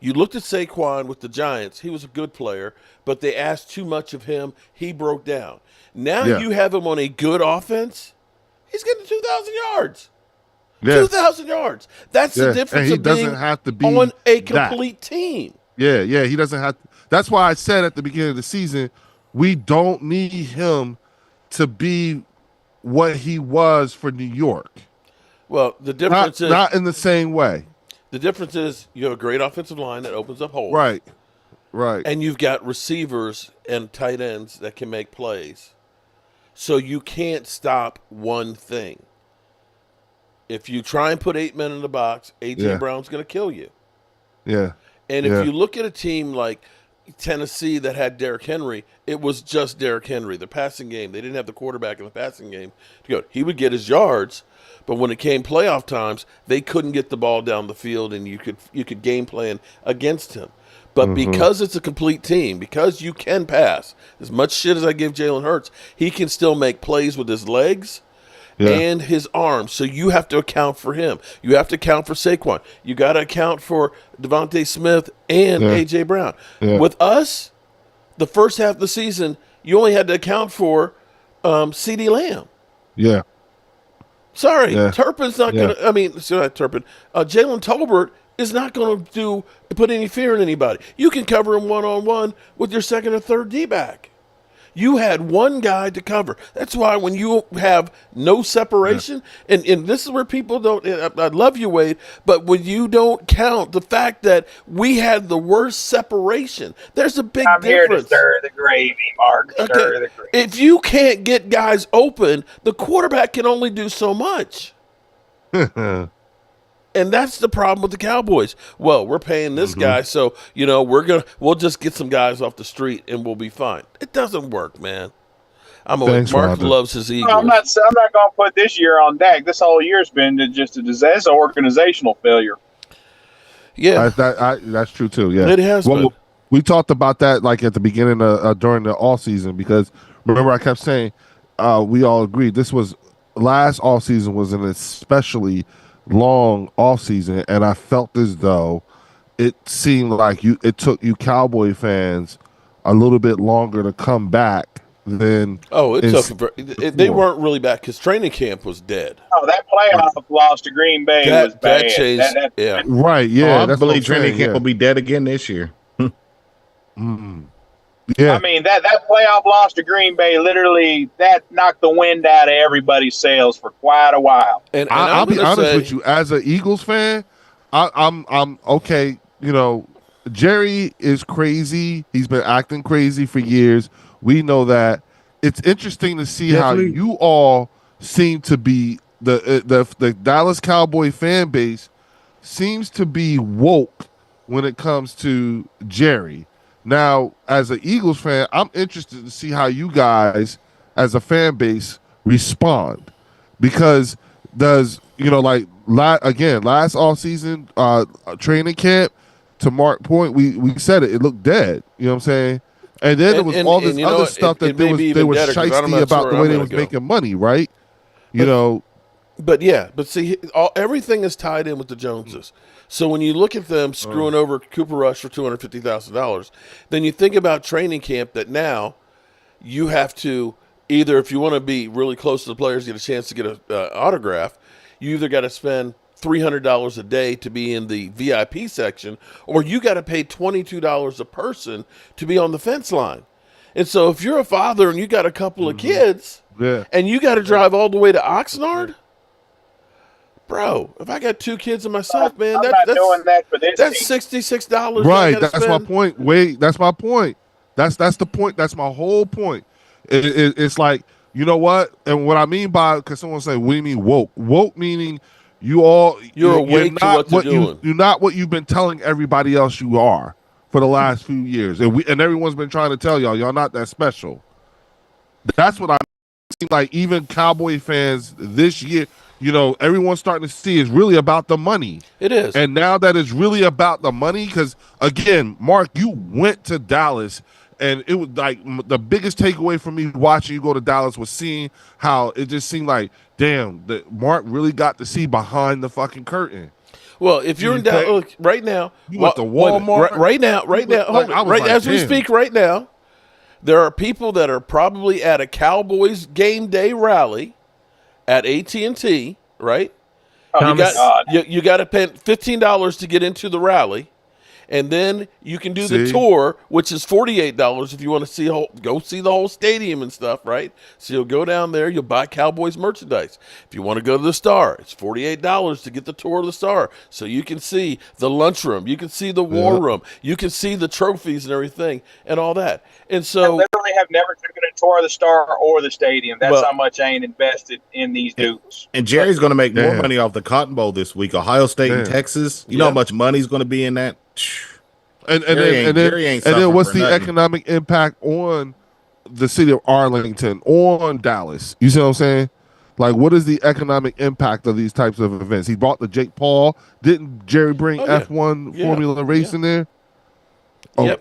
You looked at Saquon with the Giants. He was a good player, but they asked too much of him. He broke down. Now you have him on a good offense. He's getting 2,000 yards. 2,000 yards. That's the difference of being on a complete team. Yeah, he doesn't have to. That's why I said at the beginning of the season, we don't need him to be what he was for New York. Well, the difference is not in the same way. The difference is you have a great offensive line that opens up holes. Right. And you've got receivers and tight ends that can make plays. So you can't stop one thing. If you try and put 8 men in the box, A.J. Brown's going to kill you. Yeah. And if you look at a team like Tennessee that had Derrick Henry, it was just Derrick Henry. The passing game, they didn't have the quarterback in the passing game to go. He would get his yards, but when it came playoff times, they couldn't get the ball down the field, and you could game plan against him. But because it's a complete team, because you can pass, as much shit as I give Jalen Hurts, he can still make plays with his legs and his arms. So you have to account for him. You have to account for Saquon. You got to account for Devontae Smith and A.J. Brown. With us, the first half of the season, you only had to account for CeeDee Lamb. Yeah. Sorry, Turpin's not going to – I mean, not Turpin. Jalen Tolbert is not going to put any fear in anybody. You can cover him one-on-one with your second or third D-back. You had one guy to cover. That's why when you have no separation, and this is where people don't – I love you, Wade, but when you don't count the fact that we had the worst separation, there's a big difference. I'm here to stir the gravy, Mark. Stir the gravy. If you can't get guys open, the quarterback can only do so much. And that's the problem with the Cowboys. Well, we're paying this guy, so we'll just get some guys off the street and we'll be fine. It doesn't work, man. Mark loves his Eagles. No, I'm not going to put this year on Dak. This whole year's been just a disaster, organizational failure. Yeah, that's true too. Yeah, it has been. We talked about that like at the beginning during the off season, because remember I kept saying we all agreed this was last off season was an especially long off season, and I felt as though it seemed like it took you Cowboy fans a little bit longer to come back than they weren't really back because training camp was dead. Oh, that playoff loss to Green Bay was bad. That changed, right. Yeah, I believe training camp will be dead again this year. Yeah, I mean that playoff loss to Green Bay literally that knocked the wind out of everybody's sails for quite a while. And I'll be honest with you, as an Eagles fan, I'm okay. Jerry is crazy. He's been acting crazy for years. We know that. It's interesting to see how you all seem to be the Dallas Cowboy fan base seems to be woke when it comes to Jerry. Now, as an Eagles fan, I'm interested to see how you guys, as a fan base, respond. Because does like last off season training camp. To Mark's point, we said it looked dead. You know what I'm saying? And then there was all this other stuff that they were shiesty about the way they was making money, right? But see, everything is tied in with the Joneses. So when you look at them screwing over Cooper Rush for $250,000, then you think about training camp that now you have to either, if you want to be really close to the players, get a chance to get an autograph, you either got to spend $300 a day to be in the VIP section, or you got to pay $22 a person to be on the fence line. And so if you're a father and you got a couple of kids and you got to drive all the way to Oxnard, bro, if I got 2 kids and myself, man, that's doing that for this that's $66. Right, that's my point. Wait, that's my point. That's the point. That's my whole point. It's like, you know what? And what I mean by, because someone say, what do you mean woke? Woke meaning you're awake to what they're doing. You're not what you've been telling everybody else you are for the last few years. And everyone's been trying to tell y'all not that special. That's what I mean. Like, even Cowboy fans this year, everyone's starting to see it's really about the money. It is. And now that it's really about the money, because, again, Mark, you went to Dallas, and it was like the biggest takeaway for me watching you go to Dallas was seeing how it just seemed like, damn, Mark really got to see behind the fucking curtain. Well, if you're in Dallas right now, you went to Walmart right now, as we speak right now, there are people that are probably at a Cowboys game day rally at AT&T, right? You got to pay $15 to get into the rally. And then you can do the tour, which is $48 if you want to go see the whole stadium and stuff, right? So you'll go down there, you'll buy Cowboys merchandise. If you want to go to the Star, it's $48 to get the tour of the Star. So you can see the lunchroom, you can see the war room, you can see the trophies and everything and all that. And so I literally have never taken a tour of the Star or the stadium. That's how much I ain't invested in these dudes. And Jerry's going to make more money off the Cotton Bowl this week. Ohio State and Texas. You know how much money's going to be in that? And then what's the economic impact on the city of Arlington, on Dallas? You see what I'm saying? Like, what is the economic impact of these types of events? He bought the Jake Paul. Didn't Jerry bring F1 Formula racing there? Oh,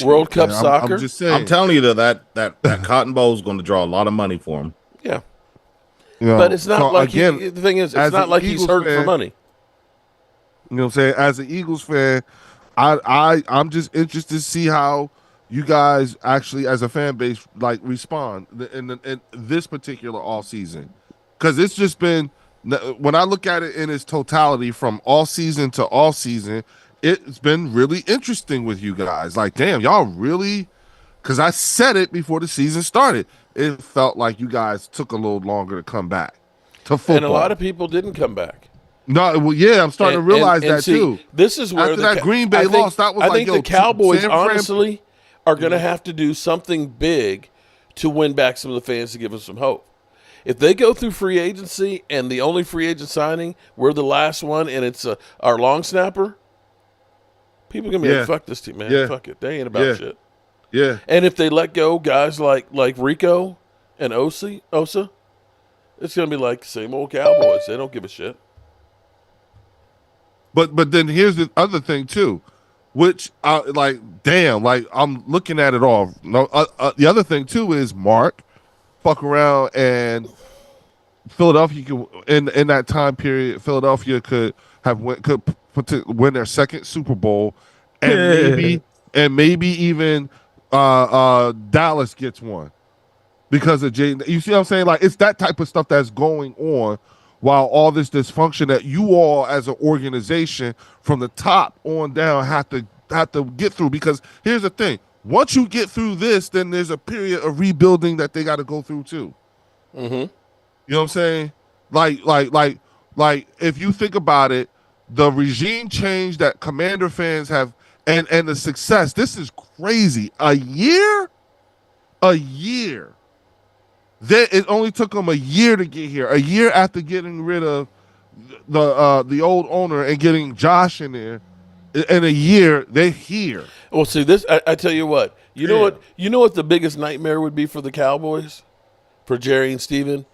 World Cup soccer. I'm just saying. I'm telling you that Cotton Bowl is going to draw a lot of money for him. Yeah. But it's not like the thing is, it's not like he's hurting for money. You know what I'm saying? As an Eagles fan, I'm just interested to see how you guys actually, as a fan base, like respond in this particular off season, because it's just been, when I look at it in its totality from off season to off season, it's been really interesting with you guys. Like, damn, y'all really, because I said it before the season started, it felt like you guys took a little longer to come back to football, and a lot of people didn't come back. No, well, yeah, I'm starting to realize that see, too. This is where after that Green Bay loss, that was I think the Cowboys honestly are going to have to do something big to win back some of the fans to give us some hope. If they go through free agency and the only free agent signing, we're the last one, and it's our long snapper, people are going to be like, fuck this team, man. Yeah. Fuck it. They ain't about shit. Yeah. And if they let go guys like Rico and Osa, it's going to be like same old Cowboys. They don't give a shit. But then here's the other thing too, which damn, like I'm looking at it all. No, the other thing too is Mark, fuck around and Philadelphia could, in that time period, Philadelphia could win their second Super Bowl, and maybe even Dallas gets one because of Jaden. You see what I'm saying? Like, it's that type of stuff that's going on. While all this dysfunction that you all as an organization from the top on down have to get through, because here's the thing, once you get through this, then there's a period of rebuilding that they got to go through too. Mm-hmm. You know what I'm saying? Like if you think about it, the regime change that Commander fans have and the success, this is crazy. A year. It only took them a year to get here. A year after getting rid of the old owner and getting Josh in there, in a year they're here. Well, see this. I tell you what. You know what the biggest nightmare would be for the Cowboys, for Jerry and Steven,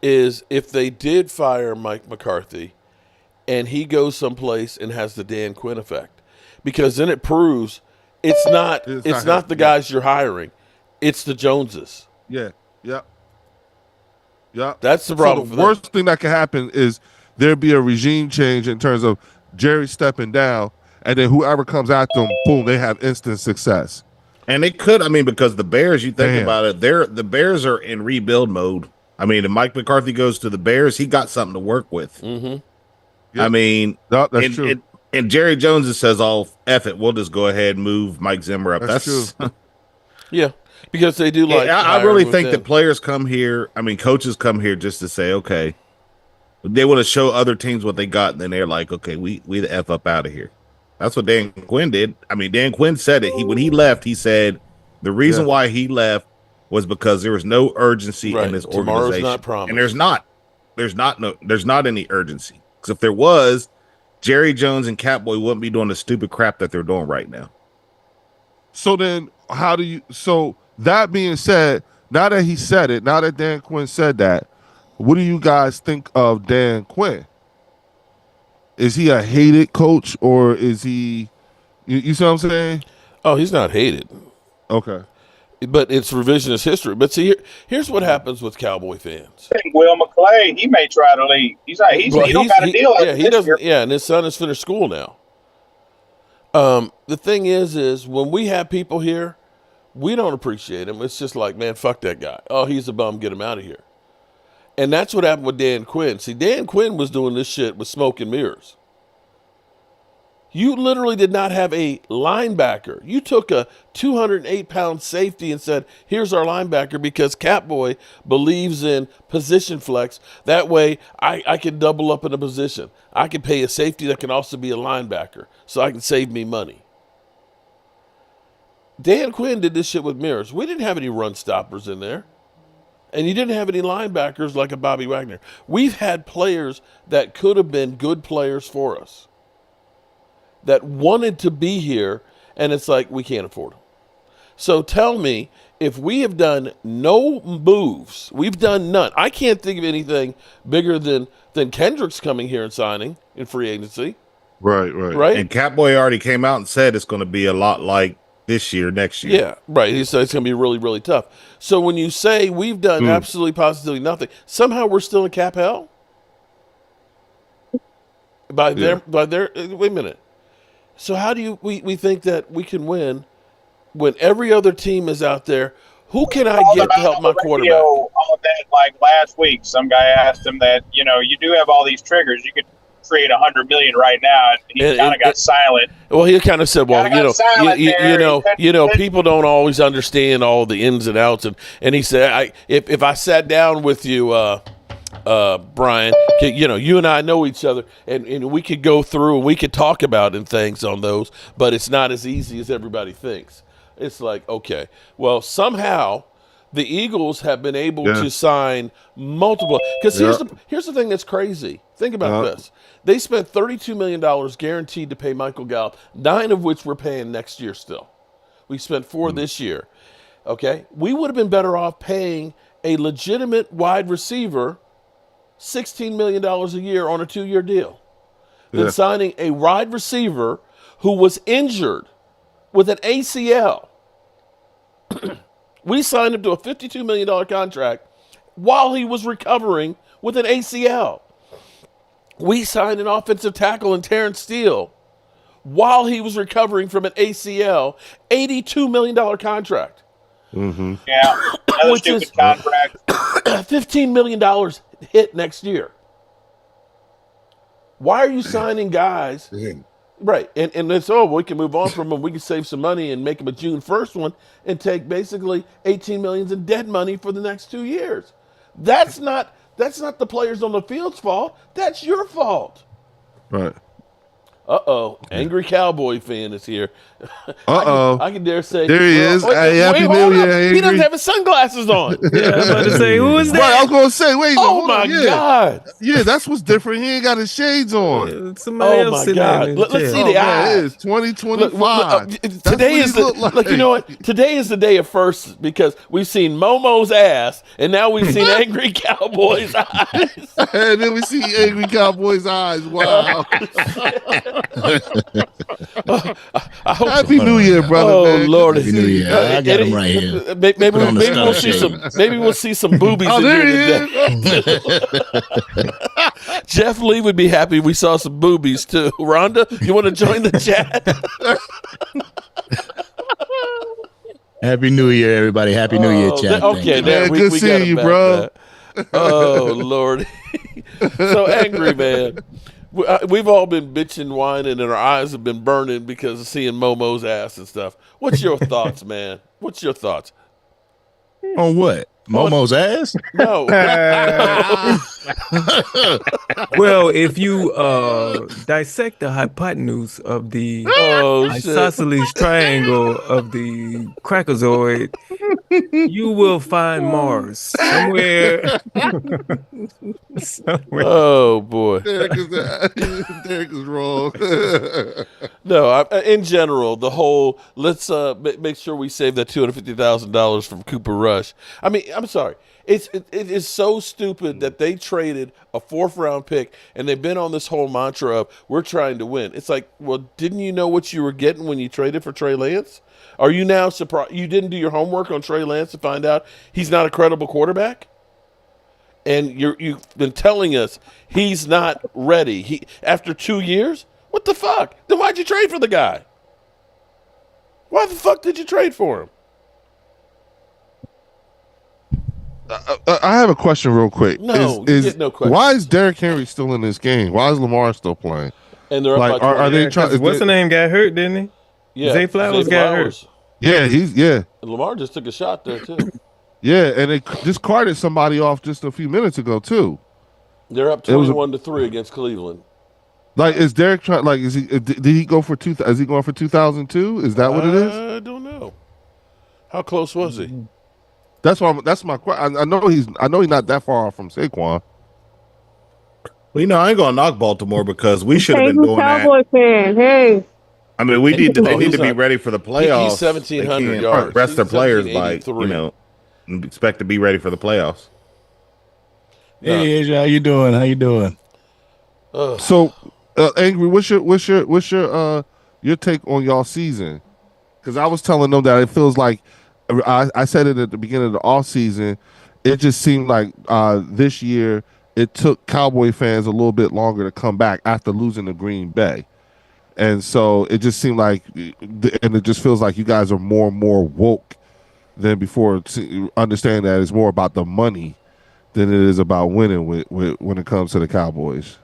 is if they did fire Mike McCarthy and he goes someplace and has the Dan Quinn effect, because then it proves it's not the guys you're hiring, it's the Joneses. Yeah. Yep. Yep. That's the problem. So the worst thing that can happen is there be a regime change in terms of Jerry stepping down, and then whoever comes after them, boom, they have instant success. And they could, because the Bears, you think about it, the Bears are in rebuild mode. If Mike McCarthy goes to the Bears, he got something to work with. Mm-hmm. Yep. That's true. And Jerry Jones says, "Oh, F it, we'll just go ahead and move Mike Zimmer up." That's true. Yeah, because they do like. I really think that players come here. Coaches come here just to say, okay, they want to show other teams what they got, and then they're like, okay, we the F up out of here. That's what Dan Quinn did. Dan Quinn said it. When he left, he said the reason why he left was because there was no urgency in this organization. Tomorrow's not promised. And there's not any urgency. Because if there was, Jerry Jones and Catboy wouldn't be doing the stupid crap that they're doing right now. So then so that being said, now that he said it, now that Dan Quinn said that, what do you guys think of Dan Quinn? Is he a hated coach, or is he, you see what I'm saying? Oh, he's not hated. Okay. But it's revisionist history. But see, here's what happens with Cowboy fans. I think Will McClay, he may try to leave. He don't got a deal. He doesn't. Yeah, and his son has finished school now. The thing is when we have people here, we don't appreciate him. It's just like, man, fuck that guy. Oh, he's a bum. Get him out of here. And that's what happened with Dan Quinn. See, Dan Quinn was doing this shit with smoke and mirrors. You literally did not have a linebacker. You took a 208-pound safety and said, here's our linebacker because Catboy believes in position flex. That way, I can double up in a position. I can pay a safety that can also be a linebacker so I can save me money. Dan Quinn did this shit with mirrors. We didn't have any run stoppers in there. And you didn't have any linebackers like a Bobby Wagner. We've had players that could have been good players for us, that wanted to be here, and it's like, we can't afford them. So tell me, if we have done no moves, we've done none. I can't think of anything bigger than Kendrick's coming here and signing in free agency. Right. And Catboy already came out and said it's going to be a lot like this year, next year. Yeah, right. He said it's going to be really, really tough. So when you say we've done absolutely, positively nothing, somehow we're still in cap hell? By their, wait a minute. So how do we think that we can win when every other team is out there? Who can I get to help my quarterback? All of that, like last week, some guy asked him that, you do have all these triggers. You could create 100 million right now. And he kind of got silent. Well, he kind of said, well, people don't always understand all the ins and outs. And he said, if I sat down with you, Brian, you and I know each other, and we could go through and we could talk about things on those, but it's not as easy as everybody thinks. It's like, okay, well, somehow the Eagles have been able to sign multiple. Because here's the thing that's crazy. Think about this. They spent $32 million guaranteed to pay Michael Gallup, 9 of which we're paying next year still. We spent 4 this year. Okay? We would have been better off paying a legitimate wide receiver $16 million a year on a 2-year deal than signing a wide receiver who was injured with an ACL. We signed him to a $52 million contract while he was recovering with an ACL. We signed an offensive tackle in Terrence Steele while he was recovering from an ACL, $82 million contract. Mm-hmm. Yeah, another stupid contract. $15 million hit next year. Why are you signing guys? Right, and it's, we can move on from them. We can save some money and make them a June 1st one and take basically $18 million in dead money for the next 2 years. That's not the players on the field's fault. That's your fault. Right. Angry Cowboy fan is here. I can dare say. There he is. Happy New Year. He doesn't have his sunglasses on. Yeah, I'm about to say, who is that? Right, I was going to say, wait. Oh, my God. Yeah, that's what's different. He ain't got his shades on. Somebody Oh, else my God. Let's see the eyes. It is 2025. Today is you know what? Today is the day of firsts because we've seen Momo's ass, and now we've seen Angry Cowboy's eyes. And then we see Angry Cowboy's eyes. Wow. Happy New Year, brother. Oh, man. Lord. Happy New Year. I got him right here. Maybe we'll see some boobies in here today. Jeff Lee would be happy we saw some boobies too. Rhonda, you want to join the chat? Happy New Year, everybody. Happy New Year, chat. Okay, good seeing you, bro. Oh, Lord. So angry, man. We've all been bitching, whining, and our eyes have been burning because of seeing Momo's ass and stuff. What's your thoughts, man? What's your thoughts? On what? Momo's ass? No. Well, if you dissect the hypotenuse of the isosceles triangle of the crackozoid, you will find Mars somewhere. Oh, boy. Derek is wrong. No, in general, the whole let's make sure we save that $250,000 from Cooper Rush. I mean, I'm sorry. It is so stupid that they traded a 4th-round pick and they've been on this whole mantra of we're trying to win. It's like, well, didn't you know what you were getting when you traded for Trey Lance? Are you now surprised you didn't do your homework on Trey Lance to find out he's not a credible quarterback? And you've been telling us he's not ready. After 2 years? What the fuck? Then why'd you trade for the guy? Why the fuck did you trade for him? I have a question real quick. No, no question. Why is Derrick Henry still in this game? Why is Lamar still playing? And they're like, up by 20. are they trying? What's the name? Got hurt, didn't he? Yeah, Zay Flowers got hurt. Yeah, And Lamar just took a shot there too. Yeah, and they just carted somebody off just a few minutes ago too. They're up 21-3 against Cleveland. Like, is Derek trying? Like, is he? Did he go for two? Is he going for 2002? Is that what it is? I don't know. How close was he? That's my question. I know he's not that far off from Saquon. Well, I ain't gonna knock Baltimore because we should have been doing Cowboy that. Fan. Hey. I mean, they need to be ready for the playoffs. He's 1,700 yards. Rest their players and expect to be ready for the playoffs. Hey, Asia, how you doing? So, Angry, what's your take on y'all season? Because I was telling them that it feels like I said it at the beginning of the off season. It just seemed like this year it took Cowboy fans a little bit longer to come back after losing to Green Bay, and so it just seemed like, and it just feels like you guys are more and more woke than before. Understand that it's more about the money than it is about winning when it comes to the Cowboys.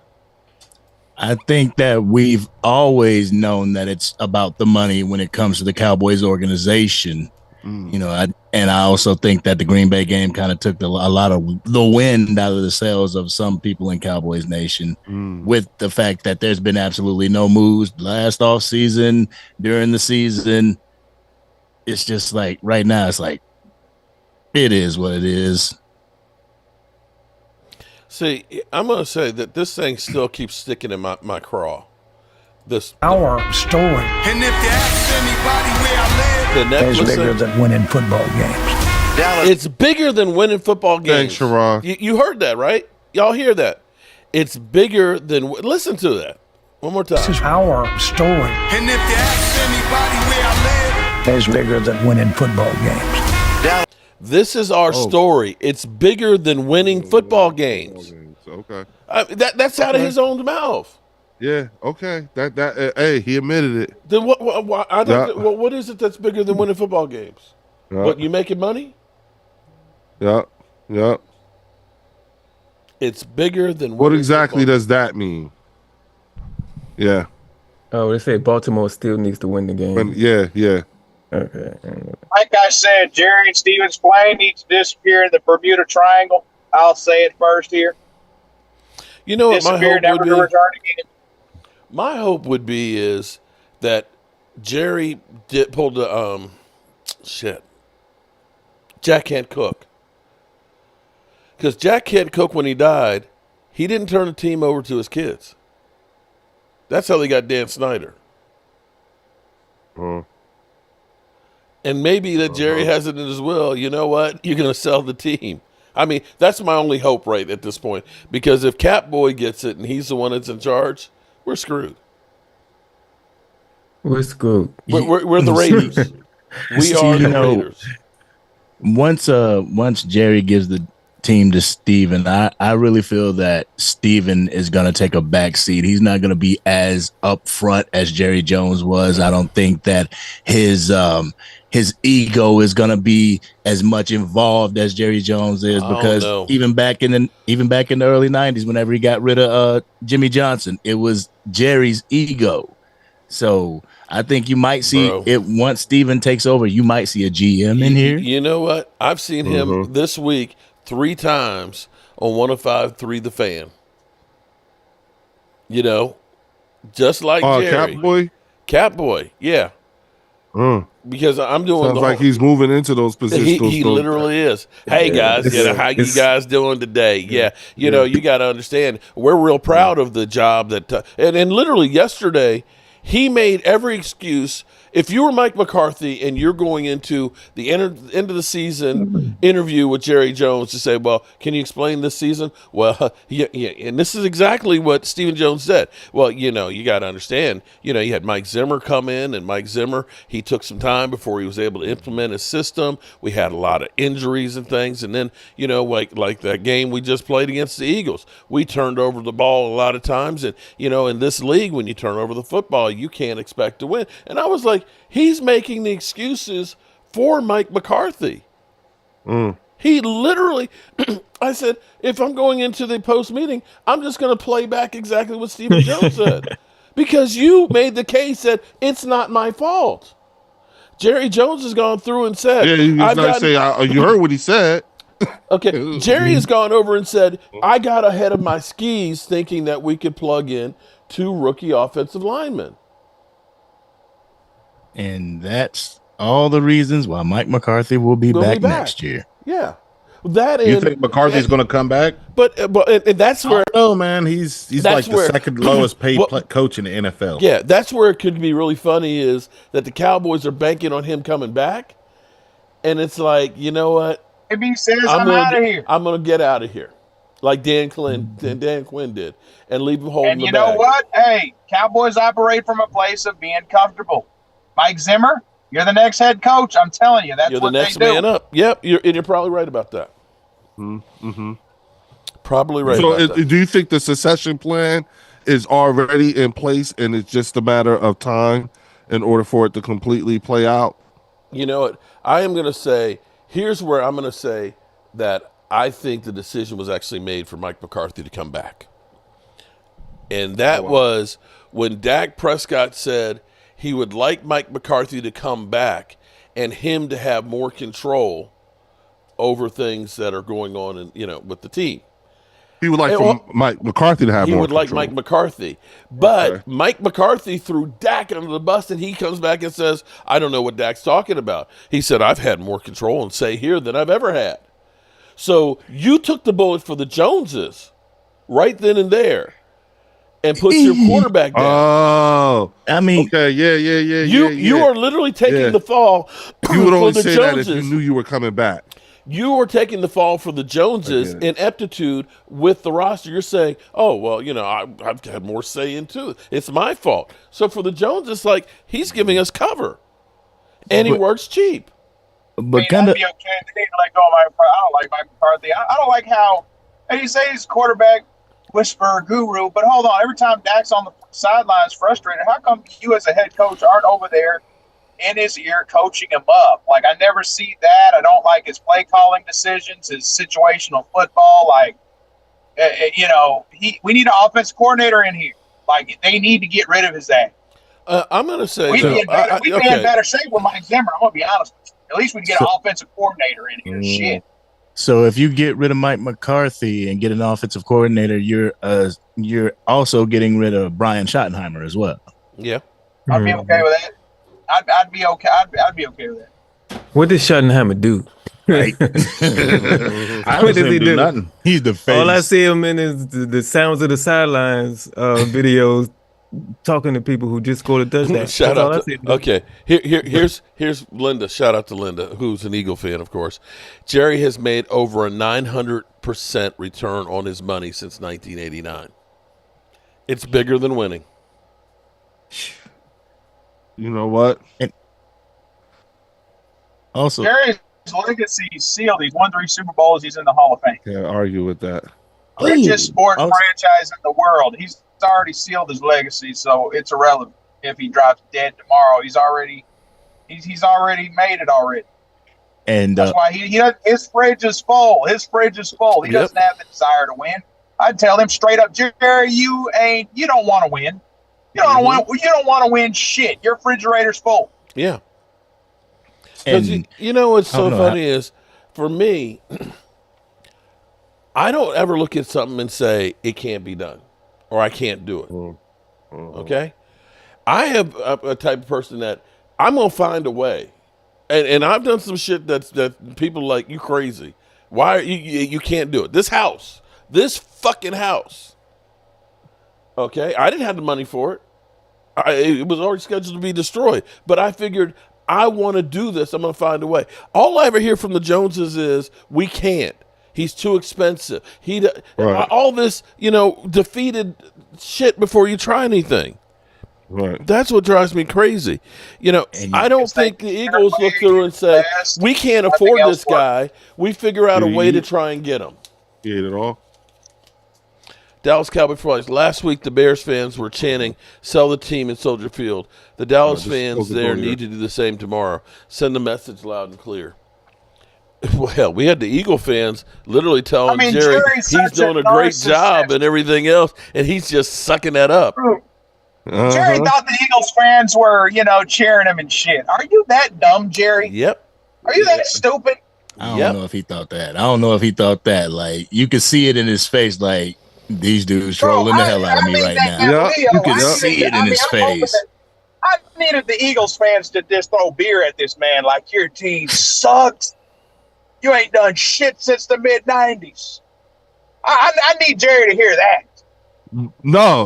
I think that we've always known that it's about the money when it comes to the Cowboys organization. And I also think that the Green Bay game kind of took a lot of the wind out of the sails of some people in Cowboys Nation with the fact that there's been absolutely no moves last off season, during the season. It's just like right now, it's like it is what it is. See, I'm going to say that this thing still keeps sticking in my craw. Our story. And if you ask anybody where I live, It's bigger than winning football games. It's bigger than winning football games. Thanks, Sharon. You heard that, right? Y'all hear that? It's bigger than. Listen to that one more time. This is our story. And if you ask anybody where I live, It's bigger than winning football games. This is our story. It's bigger than winning football games. Okay. That's out of his own mouth. Yeah. Okay. Hey, he admitted it. Then what? What is it that's bigger than winning football games? Yeah. What, you making money? Yep. It's bigger than. What exactly does that mean? Yeah. Oh, they say Baltimore still needs to win the game. Yeah. Okay. Like I said, Jerry and Stevens Plain needs to disappear in the Bermuda Triangle. I'll say it first here. You know what my disappear, hope never would to be? return again. My hope would be is that Jerry pulled the Jack can't cook. Because Jack can't cook when he died, he didn't turn the team over to his kids. That's how they got Dan Snyder. And maybe that Jerry has it in his will. You know what? You're going to sell the team. I mean, that's my only hope right at this point. Because if Catboy gets it and he's the one that's in charge, we're screwed. We're screwed. We're the Raiders. We are the Raiders. Once Jerry gives the team to Steven, I really feel that Steven is going to take a back seat. He's not going to be as upfront as Jerry Jones was. I don't think that his ego is going to be as much involved as Jerry Jones is, because even back in the early 90s, whenever he got rid of Jimmy Johnson, it was Jerry's ego. So I think you might see it once Steven takes over. You might see a GM in here. You know what? I've seen him this week 3 times on 105.3 The Fan. You know, just like Jerry. Catboy, yeah. Because I'm doing. Sounds like he's moving into those positions. He literally is. Hey guys, how you guys doing today? Yeah, you know, you got to understand, we're real proud of the job that, and literally yesterday, he made every excuse. If you were Mike McCarthy and you're going into the end of the season interview with Jerry Jones to say, well, can you explain this season? Well, yeah, and this is exactly what Stephen Jones said. Well, you know, you got to understand, you know, you had Mike Zimmer come in, and Mike Zimmer, he took some time before he was able to implement his system. We had a lot of injuries and things. And then, you know, like that game we just played against the Eagles, we turned over the ball a lot of times. And, you know, in this league, when you turn over the football, you can't expect to win. And I was like, he's making the excuses for Mike McCarthy. He literally, I said, if I'm going into the post meeting, I'm just going to play back exactly what Stephen Jones said. Because you made the case that it's not my fault. Jerry Jones has gone through and said, you heard what he said. Okay, Jerry has gone over and said, I got ahead of my skis thinking that we could plug in 2 rookie offensive linemen. And that's all the reasons why Mike McCarthy will be back next year. Yeah. You think McCarthy's going to come back? But that's where. Oh man, he's like the second lowest paid coach in the NFL. Yeah, that's where it could be really funny, is that the Cowboys are banking on him coming back, and it's like, you know what? If he says I'm out of here, I'm going to get out of here, like Dan Quinn did, and leave him holding. And you know what? Hey, Cowboys operate from a place of being comfortable. Mike Zimmer, you're the next head coach. I'm telling you, that's what they do. You're the next man up. Yep, you're probably right about that. Probably right about that. Do you think the succession plan is already in place and it's just a matter of time in order for it to completely play out? You know what? I am going to say, here's where I'm going to say that I think the decision was actually made for Mike McCarthy to come back. And that was when Dak Prescott said he would like Mike McCarthy to come back and him to have more control over things that are going on with the team. He would like Mike McCarthy to have more control. He would like Mike McCarthy. But Mike McCarthy threw Dak under the bus, and he comes back and says, I don't know what Dak's talking about. He said, I've had more control and say here than I've ever had. So you took the bullet for the Joneses right then and there and put your quarterback down. Oh, I mean, okay, yeah. You are literally taking the fall. You would only say Joneses. That if you knew you were coming back. You are taking the fall for the Joneses in aptitude with the roster. You're saying, oh, well, you know, I've had more say into it. It's my fault. So for the Joneses, it's like he's giving us cover, and he works cheap. But kind of, they need to let go of I don't like Mike McCarthy. I don't like how, and you say he's quarterback whisperer guru, but hold on. Every time Dak's on the sidelines frustrated, how come you as a head coach aren't over there in his ear coaching him up? Like, I never see that. I don't like his play calling decisions, his situational football. Like, we need an offense coordinator in here. Like, they need to get rid of his ass. I'm going to say we'd be in better shape with Mike Zimmer. I'm going to be honest with you. At least we can get an offensive coordinator in here. Shit. So if you get rid of Mike McCarthy and get an offensive coordinator, you're also getting rid of Brian Schottenheimer as well. Yeah, I'd be okay with that. I'd be okay. I'd be okay with that. What did Schottenheimer do? Right. I don't see him do nothing. He's the face. All I see him in is the sounds of the sidelines videos, talking to people who just scored a touchdown. Shout out to, okay. Here's Linda. Shout out to Linda, who's an Eagle fan, of course. Jerry has made over a 900% return on his money since 1989. It's bigger than winning. You know what? And also, Jerry's legacy is sealed. He's won 3 Super Bowls. He's in the Hall of Fame. Can't argue with that. Richest sports franchise in the world. He's already sealed his legacy, so it's irrelevant if he drops dead tomorrow. He's already made it already. And that's why his fridge is full. His fridge is full. He doesn't have the desire to win. I'd tell him straight up, Jerry, you don't want to win. You don't want to win shit. Your refrigerator's full. Yeah. Because you know what's so funny is, for me, I don't ever look at something and say it can't be done or I can't do it. Okay? I have a type of person that I'm going to find a way. And I've done some shit that people are like, you crazy. Why you can't do it? This fucking house. Okay? I didn't have the money for it. It was already scheduled to be destroyed. But I figured, I want to do this. I'm going to find a way. All I ever hear from the Joneses is, we can't. He's too expensive. All this, defeated shit before you try anything. Right. That's what drives me crazy. I don't think the Eagles look through and say, we can't afford this guy. We figure out a way to try and get him. You ate it all? Dallas Cowboys fans. Last week, the Bears fans were chanting, sell the team in Soldier Field. The Dallas fans there need to do the same tomorrow. Send the message loud and clear. Well, we had the Eagle fans literally telling Jerry he's doing a great job and everything else, and he's just sucking that up. Jerry thought the Eagles fans were, cheering him and shit. Are you that dumb, Jerry? Yep. Are you that stupid? I don't know if he thought that. Like, you could see it in his face, like, these dudes trolling the hell out of me right now. You can see it in his face. I needed the Eagles fans to just throw beer at this man like, your team sucks. You ain't done shit since the mid-90s. I need Jerry to hear that. No,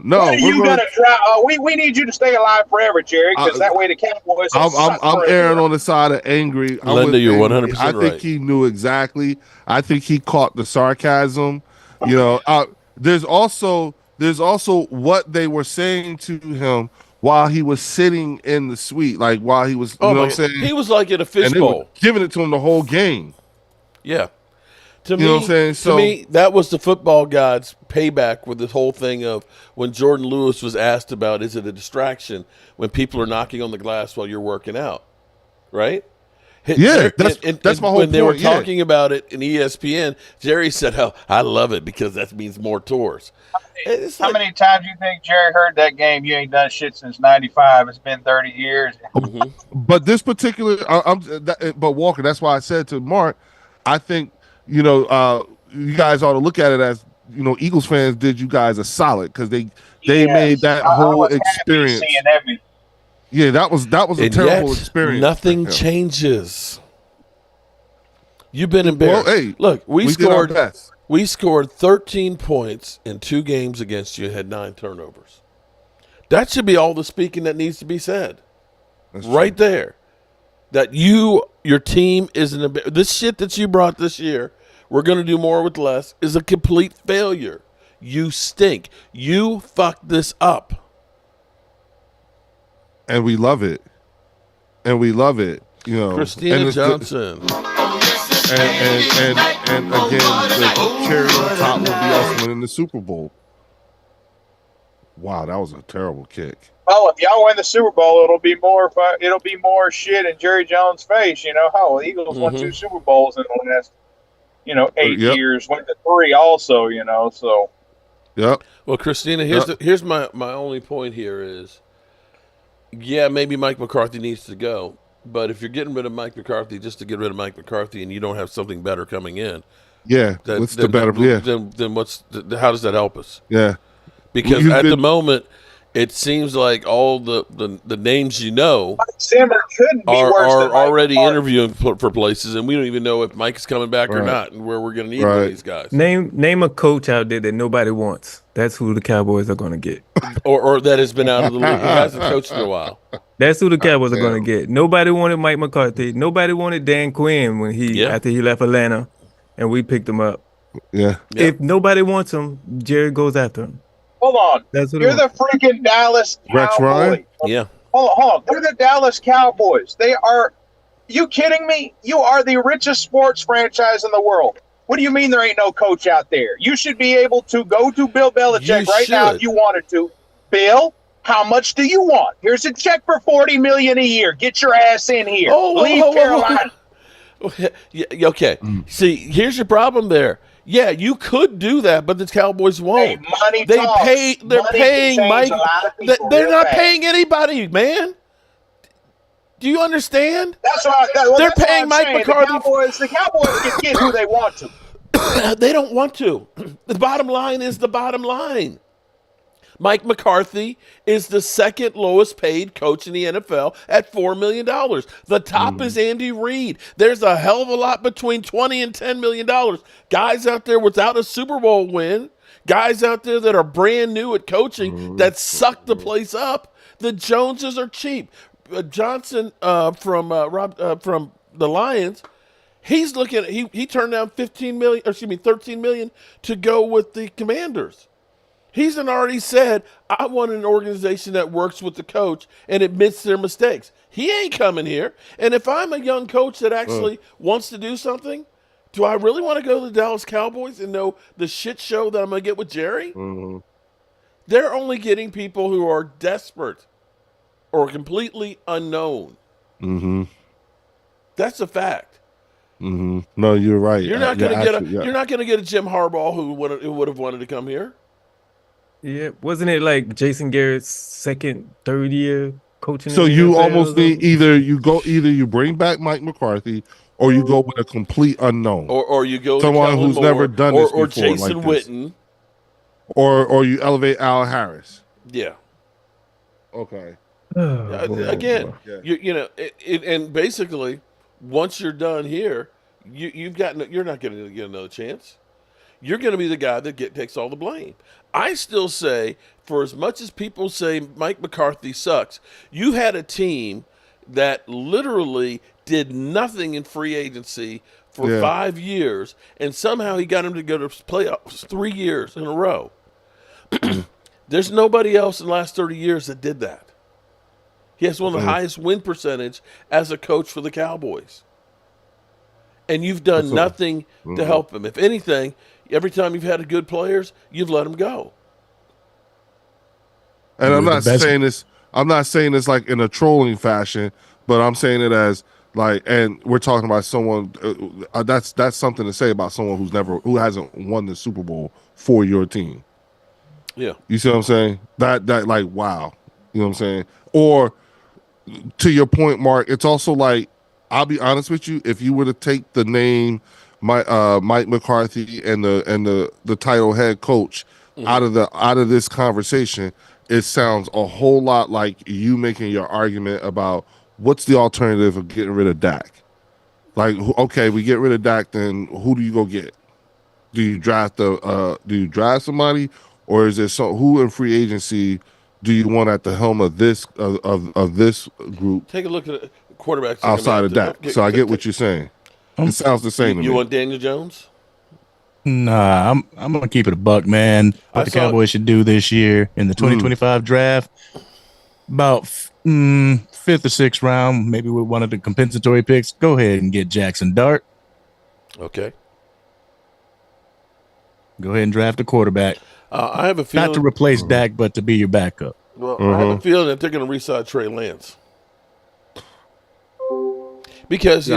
no. What are you gonna try? We need you to stay alive forever, Jerry, because that way the Cowboys. I'm erring on the side of angry. Linda, you're 100% right. I think he knew exactly. I think he caught the sarcasm. There's also what they were saying to him while he was sitting in the suite, like while he was. You know what I'm saying? He was like in a fishbowl, giving it to him the whole game. Yeah. To know what I'm saying? To me, that was the football god's payback with this whole thing of when Jordan Lewis was asked about, is it a distraction when people are knocking on the glass while you're working out, right? Yeah, that's my whole point. When they were talking about it in ESPN, Jerry said, "Oh, I love it because that means more tours." How many times do you think Jerry heard that game? You ain't done shit since '95. It's been 30 years. But this particular, but Walker, that's why I said to Mark, I think you guys ought to look at it as Eagles fans did you guys a solid because they made that whole experience. Yeah, that was a terrible experience. Nothing changes. You've been embarrassed. Well, hey, look, we scored 13 points in 2 games against you and had 9 turnovers. That should be all the speaking that needs to be said. That's right true. There. That your team isn't this shit that you brought this year, we're going to do more with less, is a complete failure. You stink. You fucked this up. And we love it. Christina Johnson. And again, the cherry on top will be us winning the Super Bowl. Wow, that was a terrible kick. Well, if y'all win the Super Bowl, it'll be more shit in Jerry Jones' face. The Eagles won 2 Super Bowls in the last 8 years. Went to 3 also. So. Yep. Well, Christina, here's my only point here is, yeah, maybe Mike McCarthy needs to go, But if you're getting rid of Mike McCarthy just to get rid of Mike McCarthy and you don't have something better coming in, what's the better? Then how does that help us? Yeah, because at the moment, it seems like all the names Mike Zimmer couldn't be worse than already interviewing for places, and we don't even know if Mike's coming back or not, and where we're going to need one of these guys. Name a coach out there that nobody wants. That's who the Cowboys are going to get, or that has been out of the league. He hasn't coached in a while. That's who the Cowboys are going to get. Nobody wanted Mike McCarthy. Nobody wanted Dan Quinn after he left Atlanta, and we picked him up. Yeah. If nobody wants him, Jerry goes after him. Hold on. You're the freaking Dallas Rex Cowboys. Ryan? Yeah. Hold on. They're the Dallas Cowboys. They are. You kidding me? You are the richest sports franchise in the world. What do you mean there ain't no coach out there? You should be able to go to Bill Belichick now if you wanted to. Bill, how much do you want? Here's a check for $40 million a year. Get your ass in here. Leave Carolina. Yeah, okay. See, here's your problem there. Yeah, you could do that, but the Cowboys won't. Hey, They're paying Mike. They're not paying anybody, man. Do you understand? They're paying Mike McCarthy. The Cowboys can get who they want to. They don't want to. The bottom line is the bottom line. Mike McCarthy is the second lowest paid coach in the NFL at $4 million. The top is Andy Reid. There's a hell of a lot between $20 and $10 million. Guys out there without a Super Bowl win, guys out there that are brand new at coaching that suck the place up. The Joneses are cheap. Johnson from the Lions, he's looking. He turned down $13 million to go with the Commanders. He's already said, I want an organization that works with the coach and admits their mistakes. He ain't coming here. And if I'm a young coach that actually wants to do something, do I really want to go to the Dallas Cowboys and know the shit show that I'm going to get with Jerry? They're only getting people who are desperate or completely unknown. That's a fact. No, you're right. You're not going to get a Jim Harbaugh who would have wanted to come here. Yeah, wasn't it like Jason Garrett's second, third year coaching? So you almost need either you bring back Mike McCarthy or you go with a complete unknown, or you go someone who's never done this or before, Jason like Witten, or you elevate Al Harris. Yeah. Okay. Again, you know, and basically, once you're done here, you're not going to get another chance. You're going to be the guy that takes all the blame. I still say, for as much as people say Mike McCarthy sucks, you had a team that literally did nothing in free agency for 5 years, and somehow he got him to go to playoffs 3 years in a row. There's nobody else in the last 30 years that did that. He has one of the highest win percentage as a coach for the Cowboys. And you've done nothing to help him. If anything, every time you've had good players, you've let them go. And I'm not saying this like in a trolling fashion, but I'm saying it as like, and we're talking about someone that's something to say about someone who hasn't won the Super Bowl for your team. Yeah. You see what I'm saying? That like, wow. You know what I'm saying? Or to your point, Mark, it's also like, I'll be honest with you, if you were to take the name Mike McCarthy and the title head coach out of this conversation, it sounds a whole lot like you making your argument about what's the alternative of getting rid of Dak. Like, okay, we get rid of Dak, then who do you go get? Do you draft somebody, or is there who in free agency do you want at the helm of this of this group? Take a look at quarterbacks outside of Dak. So I get what you're saying. It sounds the same to me. You want Daniel Jones? Nah, I'm gonna keep it a buck, man. What the Cowboys should do this year in the 2025 draft, about 5th or 6th round, maybe with one of the compensatory picks, go ahead and get Jackson Dart. Okay. Go ahead and draft a quarterback. I have a feeling not to replace Dak, but to be your backup. Well, I have a feeling that they're going to re-sign Trey Lance. Because they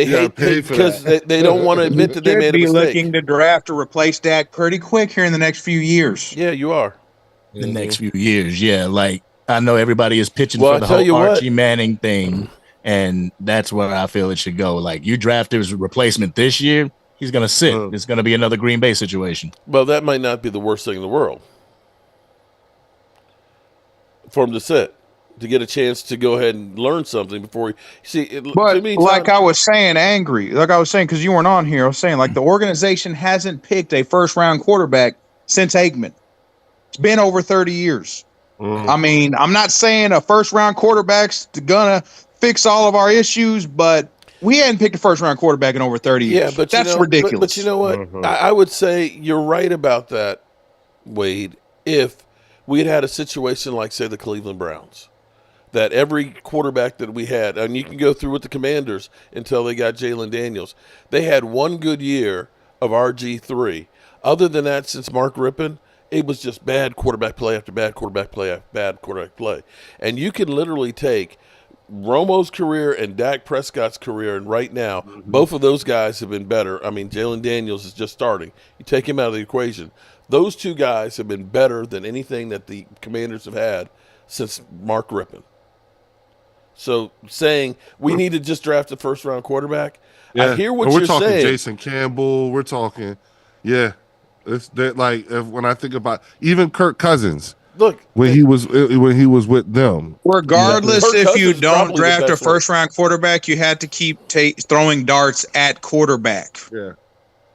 hate because they don't want to admit that they made a mistake. Looking to draft to replace Dak pretty quick here in the next few years. Yeah, you are. The next few years, yeah. Like I know everybody is pitching for the whole Archie Manning thing, and that's where I feel it should go. Like, you drafted his replacement this year, he's going to sit. It's going to be another Green Bay situation. Well, that might not be the worst thing in the world for him to sit, to get a chance to go ahead and learn something before he see. But to me, like I was saying, because you weren't on here, I was saying, like, the organization hasn't picked a first-round quarterback since Aikman. It's been over 30 years. I mean, I'm not saying a first-round quarterback's gonna fix all of our issues, but we hadn't picked a first-round quarterback in over 30 years. Yeah, but that's ridiculous. But you know what? I would say you're right about that, Wade. If we had had a situation like, say, the Cleveland Browns, that every quarterback that we had, and you can go through with the Commanders until they got Jalen Daniels, they had one good year of RG3. Other than that, since Mark Rippon, it was just bad quarterback play after bad quarterback play after bad quarterback play. And you can literally take Romo's career and Dak Prescott's career, and right now, both of those guys have been better. I mean, Jalen Daniels is just starting. You take him out of the equation. Those two guys have been better than anything that the Commanders have had since Mark Rippon. So saying we need to just draft a first-round quarterback, I hear what you're saying. We're talking Jason Campbell. We're talking, it's that, like, when I think about even Kirk Cousins. Look, when he was with them. Regardless, if you don't draft a first-round quarterback, you had to keep throwing darts at quarterback. Yeah,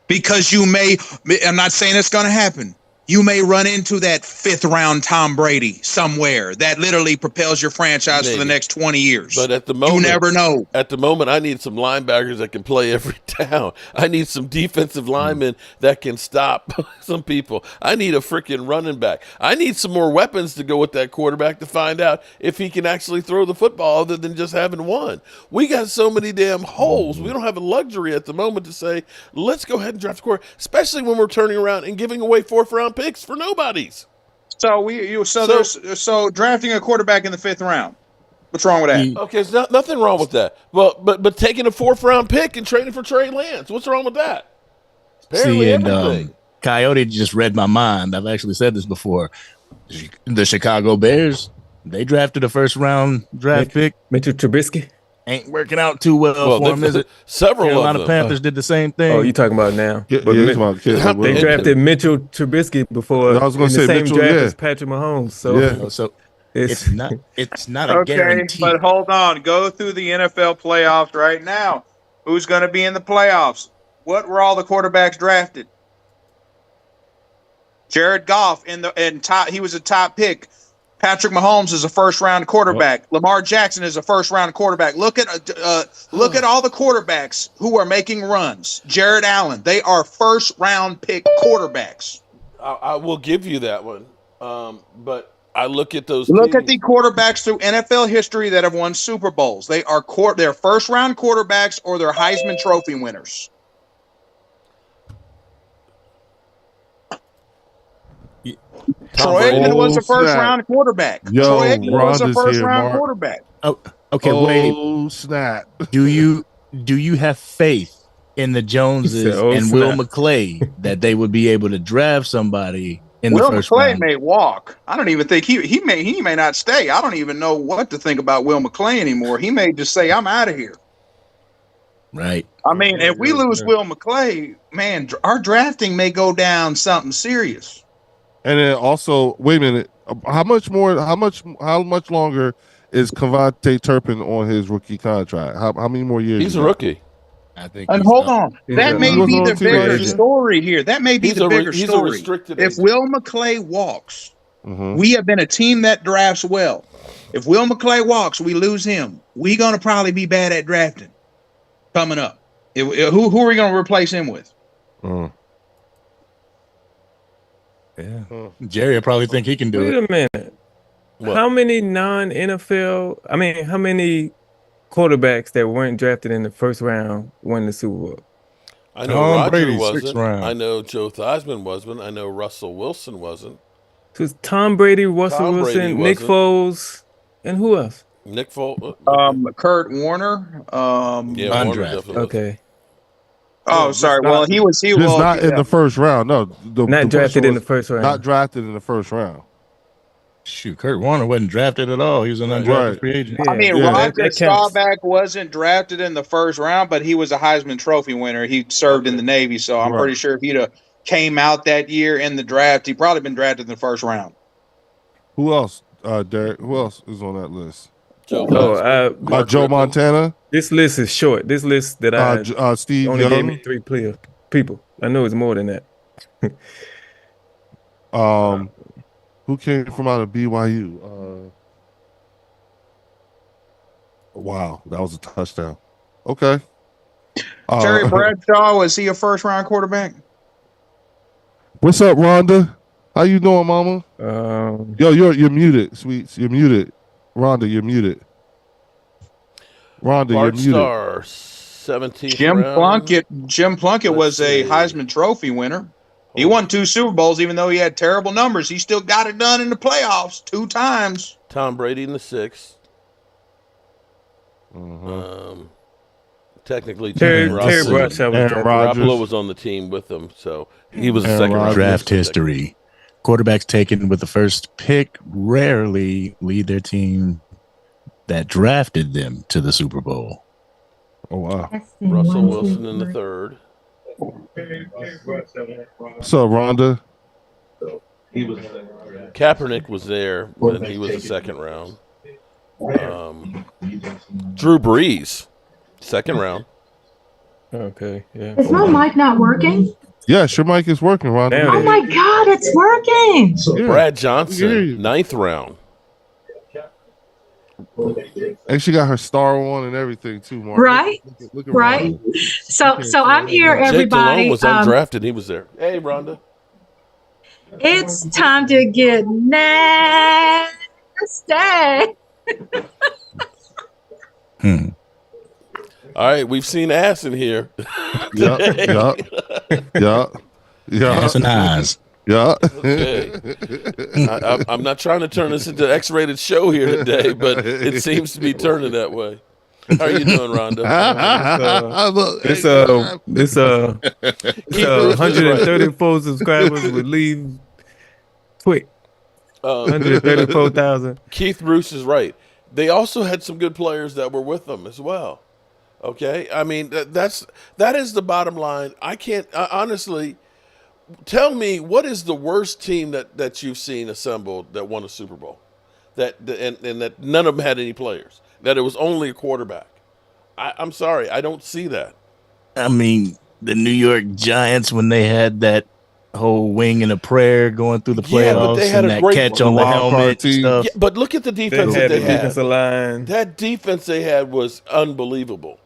because you may. I'm not saying it's going to happen. You may run into that fifth-round Tom Brady somewhere that literally propels your franchise for the next 20 years. But at the moment, you never know. At the moment, I need some linebackers that can play every down. I need some defensive linemen that can stop some people. I need a freaking running back. I need some more weapons to go with that quarterback to find out if he can actually throw the football other than just having one. We got so many damn holes. We don't have a luxury at the moment to say, let's go ahead and draft a quarterback, especially when we're turning around and giving away fourth-round picks for nobodies. So drafting a quarterback in the fifth round. What's wrong with that? Okay, there's nothing wrong with that. Well, but taking a fourth-round pick and trading for Trey Lance, what's wrong with that? Apparently everything. Coyote just read my mind. I've actually said this before. The Chicago Bears, they drafted a first-round draft pick. Mitchell Trubisky. Ain't working out too well for him, is it? Several Carolina of them. Panthers did the same thing. Oh, you talking about now? They drafted Mitchell Trubisky before. I was going to say the same Mitchell, draft as Patrick Mahomes. So it's not a guarantee. But hold on. Go through the NFL playoffs right now. Who's going to be in the playoffs? What were all the quarterbacks drafted? Jared Goff he was a top pick. Patrick Mahomes is a first-round quarterback. Lamar Jackson is a first-round quarterback. Look at all the quarterbacks who are making runs. Jared Allen, they are first-round pick quarterbacks. I will give you that one, but I look at those. Look at the quarterbacks through NFL history that have won Super Bowls. They are they're first-round quarterbacks or they're Heisman Trophy winners. Troy Aikman was a first-round quarterback. Troy Aikman was a first-round quarterback. Oh, okay, wait. Snap. Do you have faith in the Joneses and Will McClay that they would be able to draft somebody in the first round? Will McClay may walk. I don't even think he may not stay. I don't even know what to think about Will McClay anymore. He may just say, "I'm out of here." Right. I mean, if we lose Will McClay, man, our drafting may go down something serious. And then also, wait a minute. How much longer is Kevontae Turpin on his rookie contract? How many more years? He's a rookie. I think. And hold on, that may be the bigger story here. That may be the bigger story. If Will McClay walks, we have been a team that drafts well. If Will McClay walks, we lose him. We're gonna probably be bad at drafting coming up. Who are we gonna replace him with? Yeah, Jerry will probably think he can do it. Wait a minute. What? How many how many quarterbacks that weren't drafted in the first round won the Super Bowl? I know Roger wasn't. I know Joe Theismann wasn't. I know Russell Wilson wasn't. So it's Tom Brady, Russell Wilson, Nick Foles, and who else? Nick Foles. Kurt Warner. Warner okay. Oh, sorry. Well, he was not in the first round. No, not drafted in the first round. Not drafted in the first round. Shoot, Kurt Warner wasn't drafted at all. He was an undrafted free agent. I mean, Roger Staubach wasn't drafted in the first round, but he was a Heisman Trophy winner. He served in the Navy, so I'm pretty sure if he'd have came out that year in the draft, he'd probably been drafted in the first round. Who else, Derek? Who else is on that list? Joe Montana. This list is short. This list that I Steve only Young. gave me 3 people. I know it's more than that. Who came from out of BYU? Wow, that was a touchdown. Okay. Terry Bradshaw, was he a first-round quarterback? What's up, Rhonda? How you doing, Mama? Yo, you're muted, Sweets. You're muted. Rhonda, you're muted. Rhonda, you're muted. Star, 17th round. Jim Plunkett was a Heisman Trophy winner. He won 2 Super Bowls, even though he had terrible numbers. He still got it done in the playoffs 2 times. Tom Brady in the 6th. Technically, Terry Bradshaw Garoppolo was on the team with them, so he was a second round. Draft history. Quarterbacks taken with the first pick rarely lead their team that drafted them to the Super Bowl. Oh, wow. Russell Wilson in the 3rd. So, Rhonda? Kaepernick was there, but he was a second round. Drew Brees, second round. Okay, yeah. Is my mic not working? Yes, your mic is working, Rhonda. Oh my God, it's working. Yeah. Brad Johnson, 9th round. And she got her star on and everything too, Mark. Right, right. So I'm here, everybody. Jake Delhomme was undrafted. He was there. Hey, Rhonda. It's time to get nasty. All right, we've seen ass in here. Yeah. Ass and eyes. Yeah. Okay. I'm not trying to turn this into an X-rated show here today, but it seems to be turning that way. How are you doing, Rhonda? It's 134 subscribers would leave quick. 134,000. Keith Bruce is right. They also had some good players that were with them as well. Okay, I mean that is the bottom line. I can't honestly tell me what is the worst team that you've seen assembled that won a Super Bowl, and that none of them had any players, that it was only a quarterback. I'm sorry, I don't see that. I mean, the New York Giants, when they had that whole wing and a prayer going through the playoffs, but they had and a that great catch on the helmet and stuff. Yeah, but look at the defense that they had. Defensive line. That defense they had was unbelievable.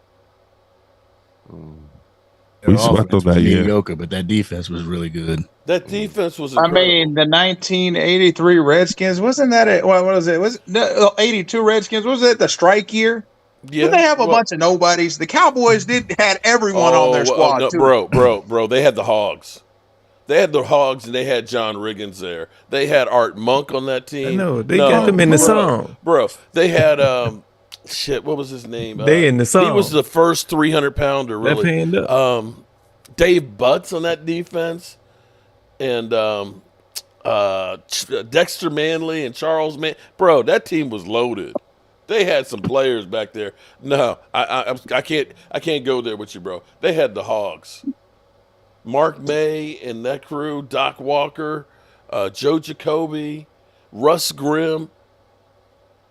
We swept them that year. Mediocre, but that defense was really good. That defense was incredible. I mean, the 1983 Redskins, wasn't that it? What was it? Was it the 82 Redskins? Was it the strike year? Yeah. Did they have a bunch of nobodies? The Cowboys had everyone on their squad, no, too. Bro, they had the Hogs. They had the Hogs, and they had John Riggins there. They had Art Monk on that team. I know, they got them in the song. Bro, they had, what was his name? They in the song. He was the first 300-pounder, really. Dave Butts on that defense. And Dexter Manley and Charles Mann. Bro, that team was loaded. They had some players back there. No, I can't go there with you, bro. They had the Hogs. Mark May and that crew, Doc Walker, Joe Jacoby, Russ Grimm.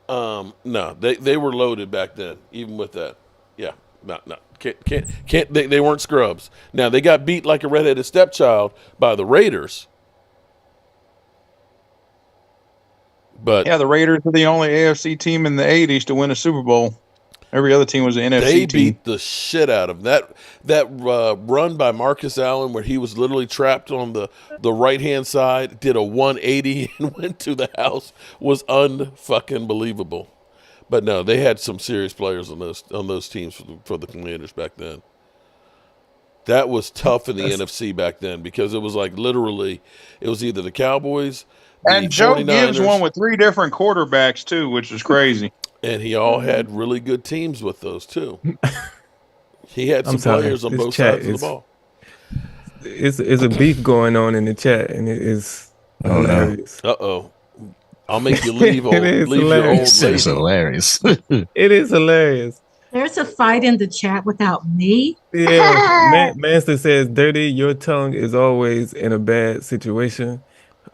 No, they were loaded back then, even with that. Yeah, no, can't. They weren't scrubs. Now they got beat like a redheaded stepchild by the Raiders. But yeah, the Raiders were the only AFC team in the 80s to win a Super Bowl. Every other team was an NFC team. They team. beat the shit out of them. That run by Marcus Allen where he was literally trapped on the right-hand side, did a 180 and went to the house, was unfucking believable. But no, they had some serious players on those teams for the Commanders back then. That was tough in the NFC back then because it was like literally it was either the Cowboys, and Joe Gibbs won with 3 different quarterbacks too, which is crazy. And he all had really good teams with those too. He had some players on both sides of the ball. It's a beef going on in the chat, and it is hilarious. Uh-oh. I'll make you leave your old It's lady. hilarious. It is hilarious. There's a fight in the chat without me. Yeah, Master says, "Dirty, your tongue is always in a bad situation."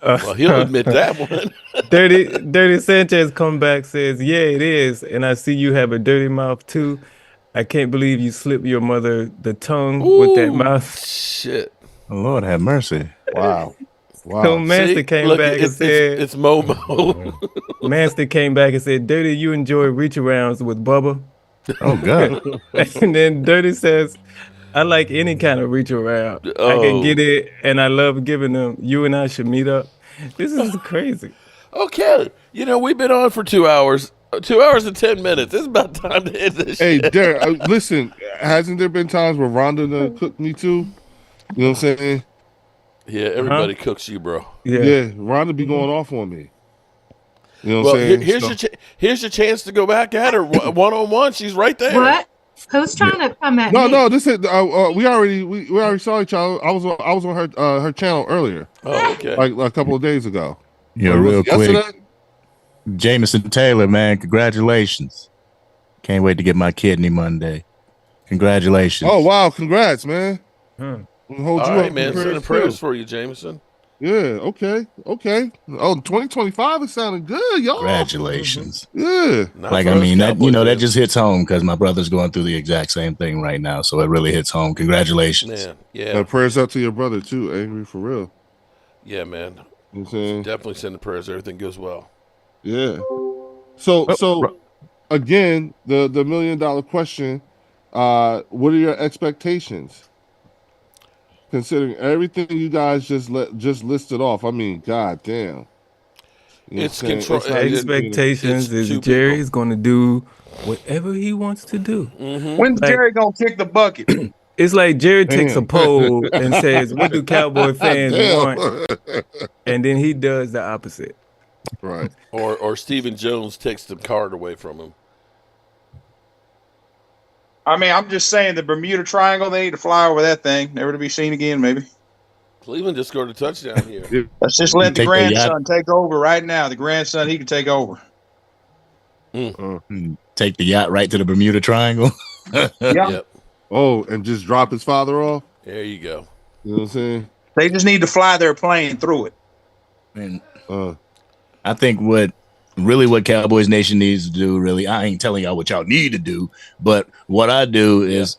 Well, he'll admit that one. Dirty Sanchez come back says, "Yeah, it is, and I see you have a dirty mouth too. I can't believe you slipped your mother the tongue with that mouth." Shit. Lord have mercy. Wow. So Master came back and said, "It's Momo." Master came back and said, "Dirty, you enjoy reach arounds with Bubba." Oh God. And then Dirty says, "I like any kind of reach around. I can get it, and I love giving them. You and I should meet up." This is crazy. Okay, we've been on for 2 hours. 2 hours and 10 minutes. It's about time to end this. Hey, shit. Derek, listen. Hasn't there been times where Rhonda done cooked me too? You know what I'm saying? Yeah, everybody cooks you, bro. Yeah, Rhonda be going off on me. You know what I'm saying? Here's your chance to go back at her one-on-one. She's right there. What? Who's trying to come at me? No. This is we already saw each other. I was on her channel earlier. Oh, okay. Like a couple of days ago. Yeah, real quick. Jameson Taylor, man, congratulations. Can't wait to get my kidney Monday. Congratulations. Oh wow, congrats, man. We'll hold you up, man. Sending prayers for you, Jameson. Yeah, okay. Oh, 2025 is sounding good, y'all. Congratulations. Yeah. Like, I mean, that just hits home because my brother's going through the exact same thing right now. So it really hits home. Congratulations. Man, yeah. Prayers up to your brother, too, Angry, for real. Yeah, man. Okay. Definitely sending prayers. Everything goes well. Yeah. So again, the $1 million question, what are your expectations? Considering everything you guys just listed off, I mean, god damn. It's control. Expectations is Jerry's going to do whatever he wants to do. Mm-hmm. When's Jerry going to kick the bucket? It's like Jerry takes a poll and says, "What do Cowboy fans want?" And then he does the opposite. Right. Or Stephen Jones takes the card away from him. I mean, I'm just saying the Bermuda Triangle, they need to fly over that thing, never to be seen again, maybe. Cleveland just scored a touchdown here. Let's just let the grandson take over right now. The grandson, he can take over. Take the yacht right to the Bermuda Triangle. Yep. Oh, and just drop his father off? There you go. You know what I'm saying? They just need to fly their plane through it. And I think what Cowboys Nation needs to do, really, I ain't telling y'all what y'all need to do, but what I do is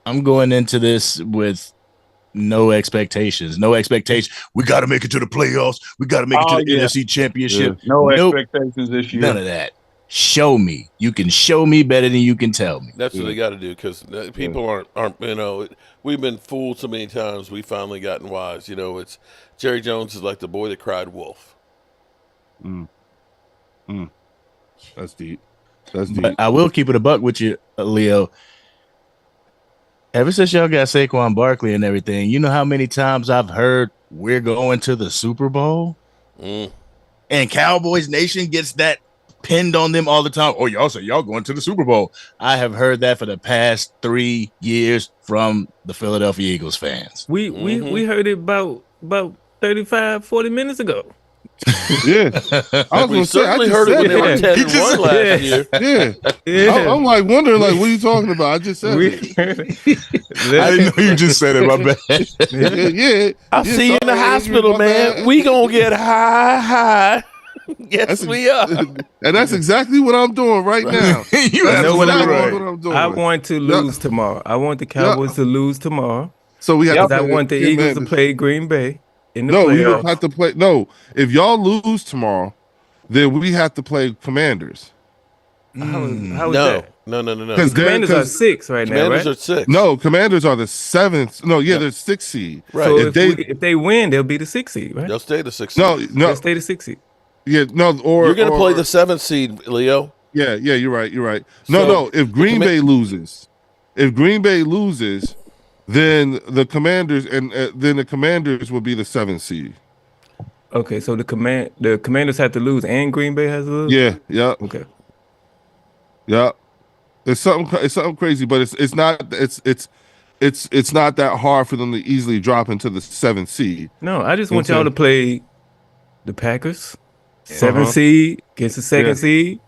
I'm going into this with no expectations. We got to make it to the playoffs. We got to make it to the NFC Championship. Yeah. No expectations this year. None of that. Show me. You can show me better than you can tell me. That's what they got to do, because people aren't. We've been fooled so many times. We finally gotten wise. It's Jerry Jones is like the boy that cried wolf. That's deep. But I will keep it a buck with you, Leo. Ever since y'all got Saquon Barkley and everything, you know how many times I've heard we're going to the Super Bowl? And Cowboys Nation gets that pinned on them all the time. Oh, y'all say y'all going to the Super Bowl. I have heard that for the past 3 years from the Philadelphia Eagles fans. We heard it about 35, 40 minutes ago. Yeah, I was going to say, I just heard it when they were 10-1 last year. Yeah. I'm like wondering, like, what are you talking about? I just said it. I didn't know you just said it. My bad. Yeah. I'll see you in the hospital, man. We gonna get high. Yes, we are. And that's exactly what I'm doing right now. You know what I'm doing. I want to lose tomorrow. I want the Cowboys to lose tomorrow. So we have. I want the Eagles to play Green Bay. No, we don't have to play. No, if y'all lose tomorrow, then we have to play Commanders. How is that? No. Because Commanders are 6 right now, right? Commanders are 6. No, Commanders are the 7th. No, they're 6th seed. Right. So if they win, they'll be the 6th seed, right? They'll stay the 6th seed. No. They'll stay the 6th seed. Yeah, no. You're going to play the 7th seed, Leo. Yeah, you're right. No. If Green Bay loses, then the Commanders will be the 7th seed. Okay, so the Commanders have to lose and Green Bay has to lose? Yeah. Okay. Yeah. It's something crazy, but it's not that hard for them to easily drop into the 7th seed. No, I just want y'all to play the Packers, 7 seed against the second seed,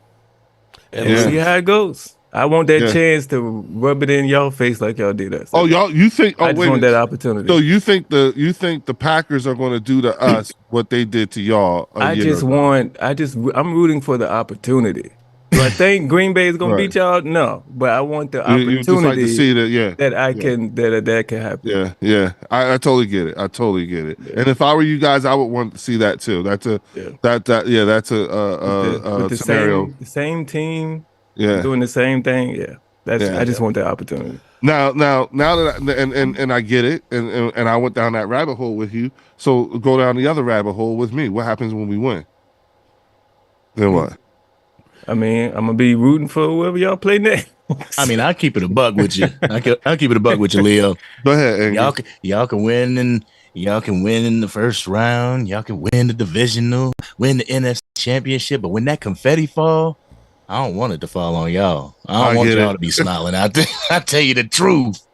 and see how it goes. I want that chance to rub it in y'all face like y'all did us. You think? I just want that opportunity. So you think the Packers are going to do to us what they did to y'all? I'm rooting for the opportunity. Do I think Green Bay is going to beat y'all? No, but I want the opportunity. You just like to see that, that can happen. Yeah. I totally get it. Yeah. And if I were you guys, I would want to see that too. That's a scenario. The same team. Yeah, doing the same thing. Yeah, I just want that opportunity. Now that I get it, and I went down that rabbit hole with you. So go down the other rabbit hole with me. What happens when we win? Then what? I mean, I'm gonna be rooting for whoever y'all play next. I mean, I'll keep it a buck with you. I'll keep it a buck with you, Leo. Go ahead, Angry. Y'all can win in the first round. Y'all can win the divisional, win the NFC championship. But when that confetti fall, I don't want it to fall on y'all. I don't want y'all to be smiling. I tell you the truth.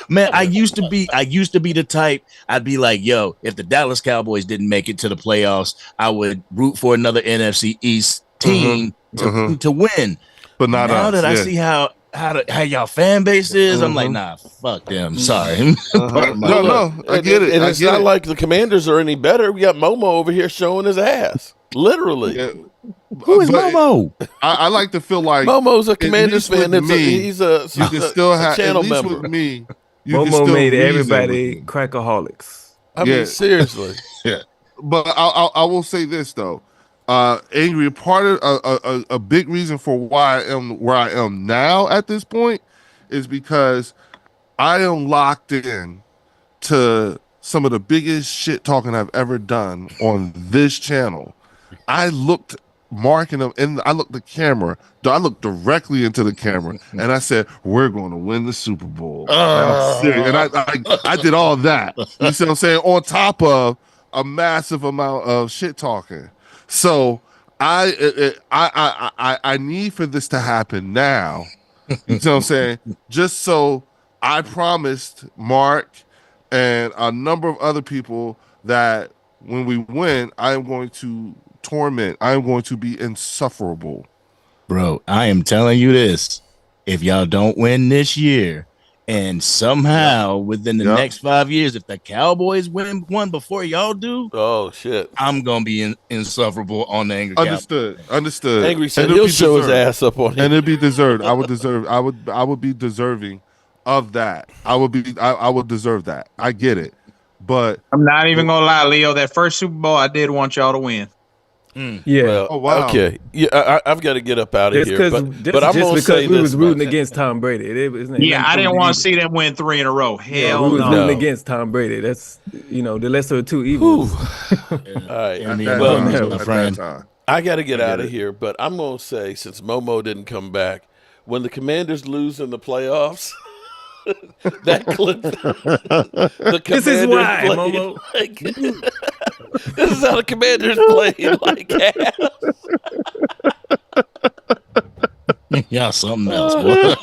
Man, I used to be the type. I'd be like, yo, if the Dallas Cowboys didn't make it to the playoffs, I would root for another NFC East team to win. But not now that I see how y'all fan base is, I'm like, nah, fuck them. Sorry. No, I get it. And it's not like the Commanders are any better. We got Momo over here showing his ass. Literally. Yeah. Who is Momo? I like to feel like Momo's a Commanders fan. He's a channel member. With me, Momo made everybody crackaholics. I mean, seriously. Yeah. But I will say this though. Angry, part of a big reason for why I am where I am now at this point is because I am locked in to some of the biggest shit talking I've ever done on this channel. I looked Mark and I looked the camera. I looked directly into the camera and I said, "We're going to win the Super Bowl." And I did all that. You see what I'm saying? On top of a massive amount of shit talking. So I need for this to happen now. You know what I'm saying? Just so I promised Mark and a number of other people that when we win, I am going to torment. I am going to be insufferable. Bro, I am telling you this. If y'all don't win this year, and somehow within the next 5 years, if the Cowboys win one before y'all do, oh shit, I'm gonna be insufferable on the Angry. Understood. Angry said he'll show his ass up on him, and it'd be deserved. I would be deserving of that. I would deserve that. I get it, but I'm not even gonna lie, Leo. That first Super Bowl, I did want y'all to win. Yeah. Well, oh wow. Okay. Yeah, I've got to get up out of here. But I'm just because we was rooting against Tom Brady. I didn't want to see them win 3 in a row. Hell we was no. rooting against Tom Brady. That's the lesser of two evils. All right. My friend. I got to get out of here. But I'm gonna say, since Momo didn't come back, when the Commanders lose in the playoffs. That clip. This is why, Momo. This is how the Commanders played like ass. Y'all something else, boy.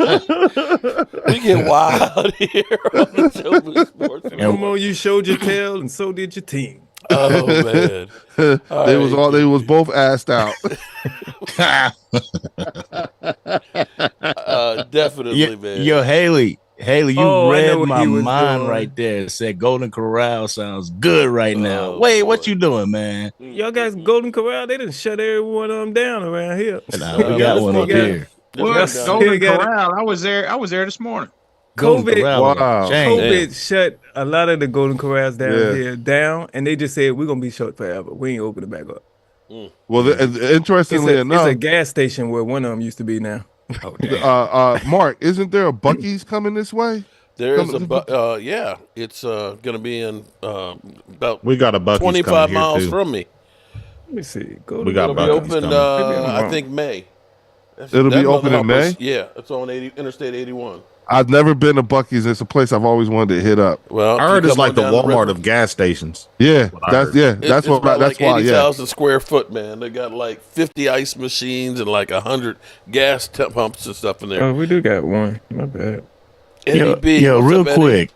We get wild here on the Showbiz Sports. Momo, you showed your tail, and so did your team. Oh man, they was both assed out. Definitely, man. Yo, Haley, you read my mind right there. It said Golden Corral sounds good right now. Wait, what you doing, man? Y'all guys, Golden Corral, they didn't shut every one of them down around here. Nah, we got one up here. What? Golden Corral? I was there this morning. COVID shut a lot of the Golden Corrals down here down, and they just said we're gonna be shut forever. We ain't open it back up. Well, interestingly enough, it's a gas station where one of them used to be now. Mark, isn't there a Buc-ee's coming this way? There's it's gonna be in about we got a Buc-ee's 25 miles from me. Let me see. We got Buc-ee's open. I think May. It'll be open in May. Yeah, it's on Interstate 81. I've never been to Buc-ee's. It's a place I've always wanted to hit up. Well, I heard it's like the Walmart of gas stations. Yeah, that's why. 80,000 square foot, man. They got like 50 ice machines and like 100 gas pumps and stuff in there. Oh, we do got one. My bad. Yo, real quick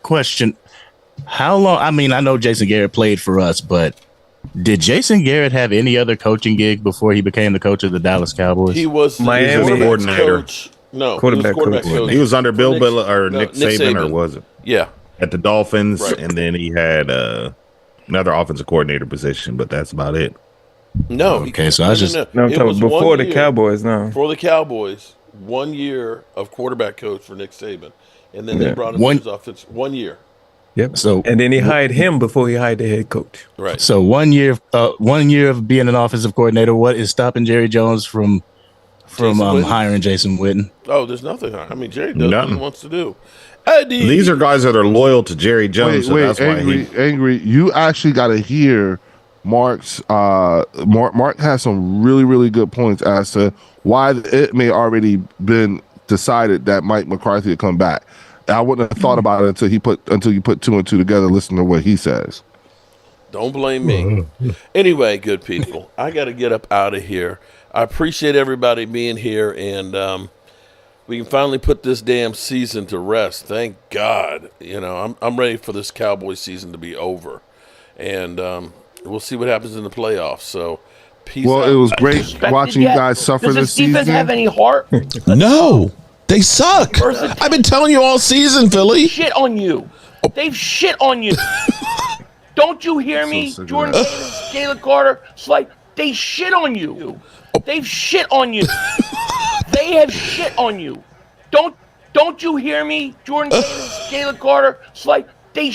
question. How long? I mean, I know Jason Garrett played for us, but did Jason Garrett have any other coaching gig before he became the coach of the Dallas Cowboys? He was Miami coordinator. Coach. No, quarterback coach. He was under Bill Belichick or Nick Saban, or was it? Yeah, at the Dolphins, right. And then he had another offensive coordinator position, but that's about it. No, okay. So I was just no. I'm talking before the Cowboys. No, for the Cowboys, 1 year of quarterback coach for Nick Saban, and then they brought him to his offense 1 year. Yep. So and then he hired him before he hired the head coach. Right. So 1 year, 1 year of being an offensive coordinator. What is stopping Jerry Jones from hiring Jason Witten? Oh, there's nothing. I mean, Jerry does what he wants to do. Eddie. These are guys that are loyal to Jerry Jones. Wait, that's Angry. You actually got to hear Mark's. Mark has some really, really good points as to why it may already been decided that Mike McCarthy would come back. I wouldn't have thought about it until you put 2 and 2 together. Listen to what he says. Don't blame me. Anyway, good people, I got to get up out of here. I appreciate everybody being here, and we can finally put this damn season to rest. Thank God. You know, I'm ready for this Cowboys season to be over, and we'll see what happens in the playoffs. So, peace out. It was great watching you guys suffer this season. Does this defense have any heart? No, they suck. I've been telling you all season, Philly. Shit on you. They've shit on you. Don't you hear me? Jordan Davis, Jalen Carter, Slate, they shit on you. They've shit on you. They have shit on you. Don't you hear me? Jordan Davis, Jalen Carter, Slate, they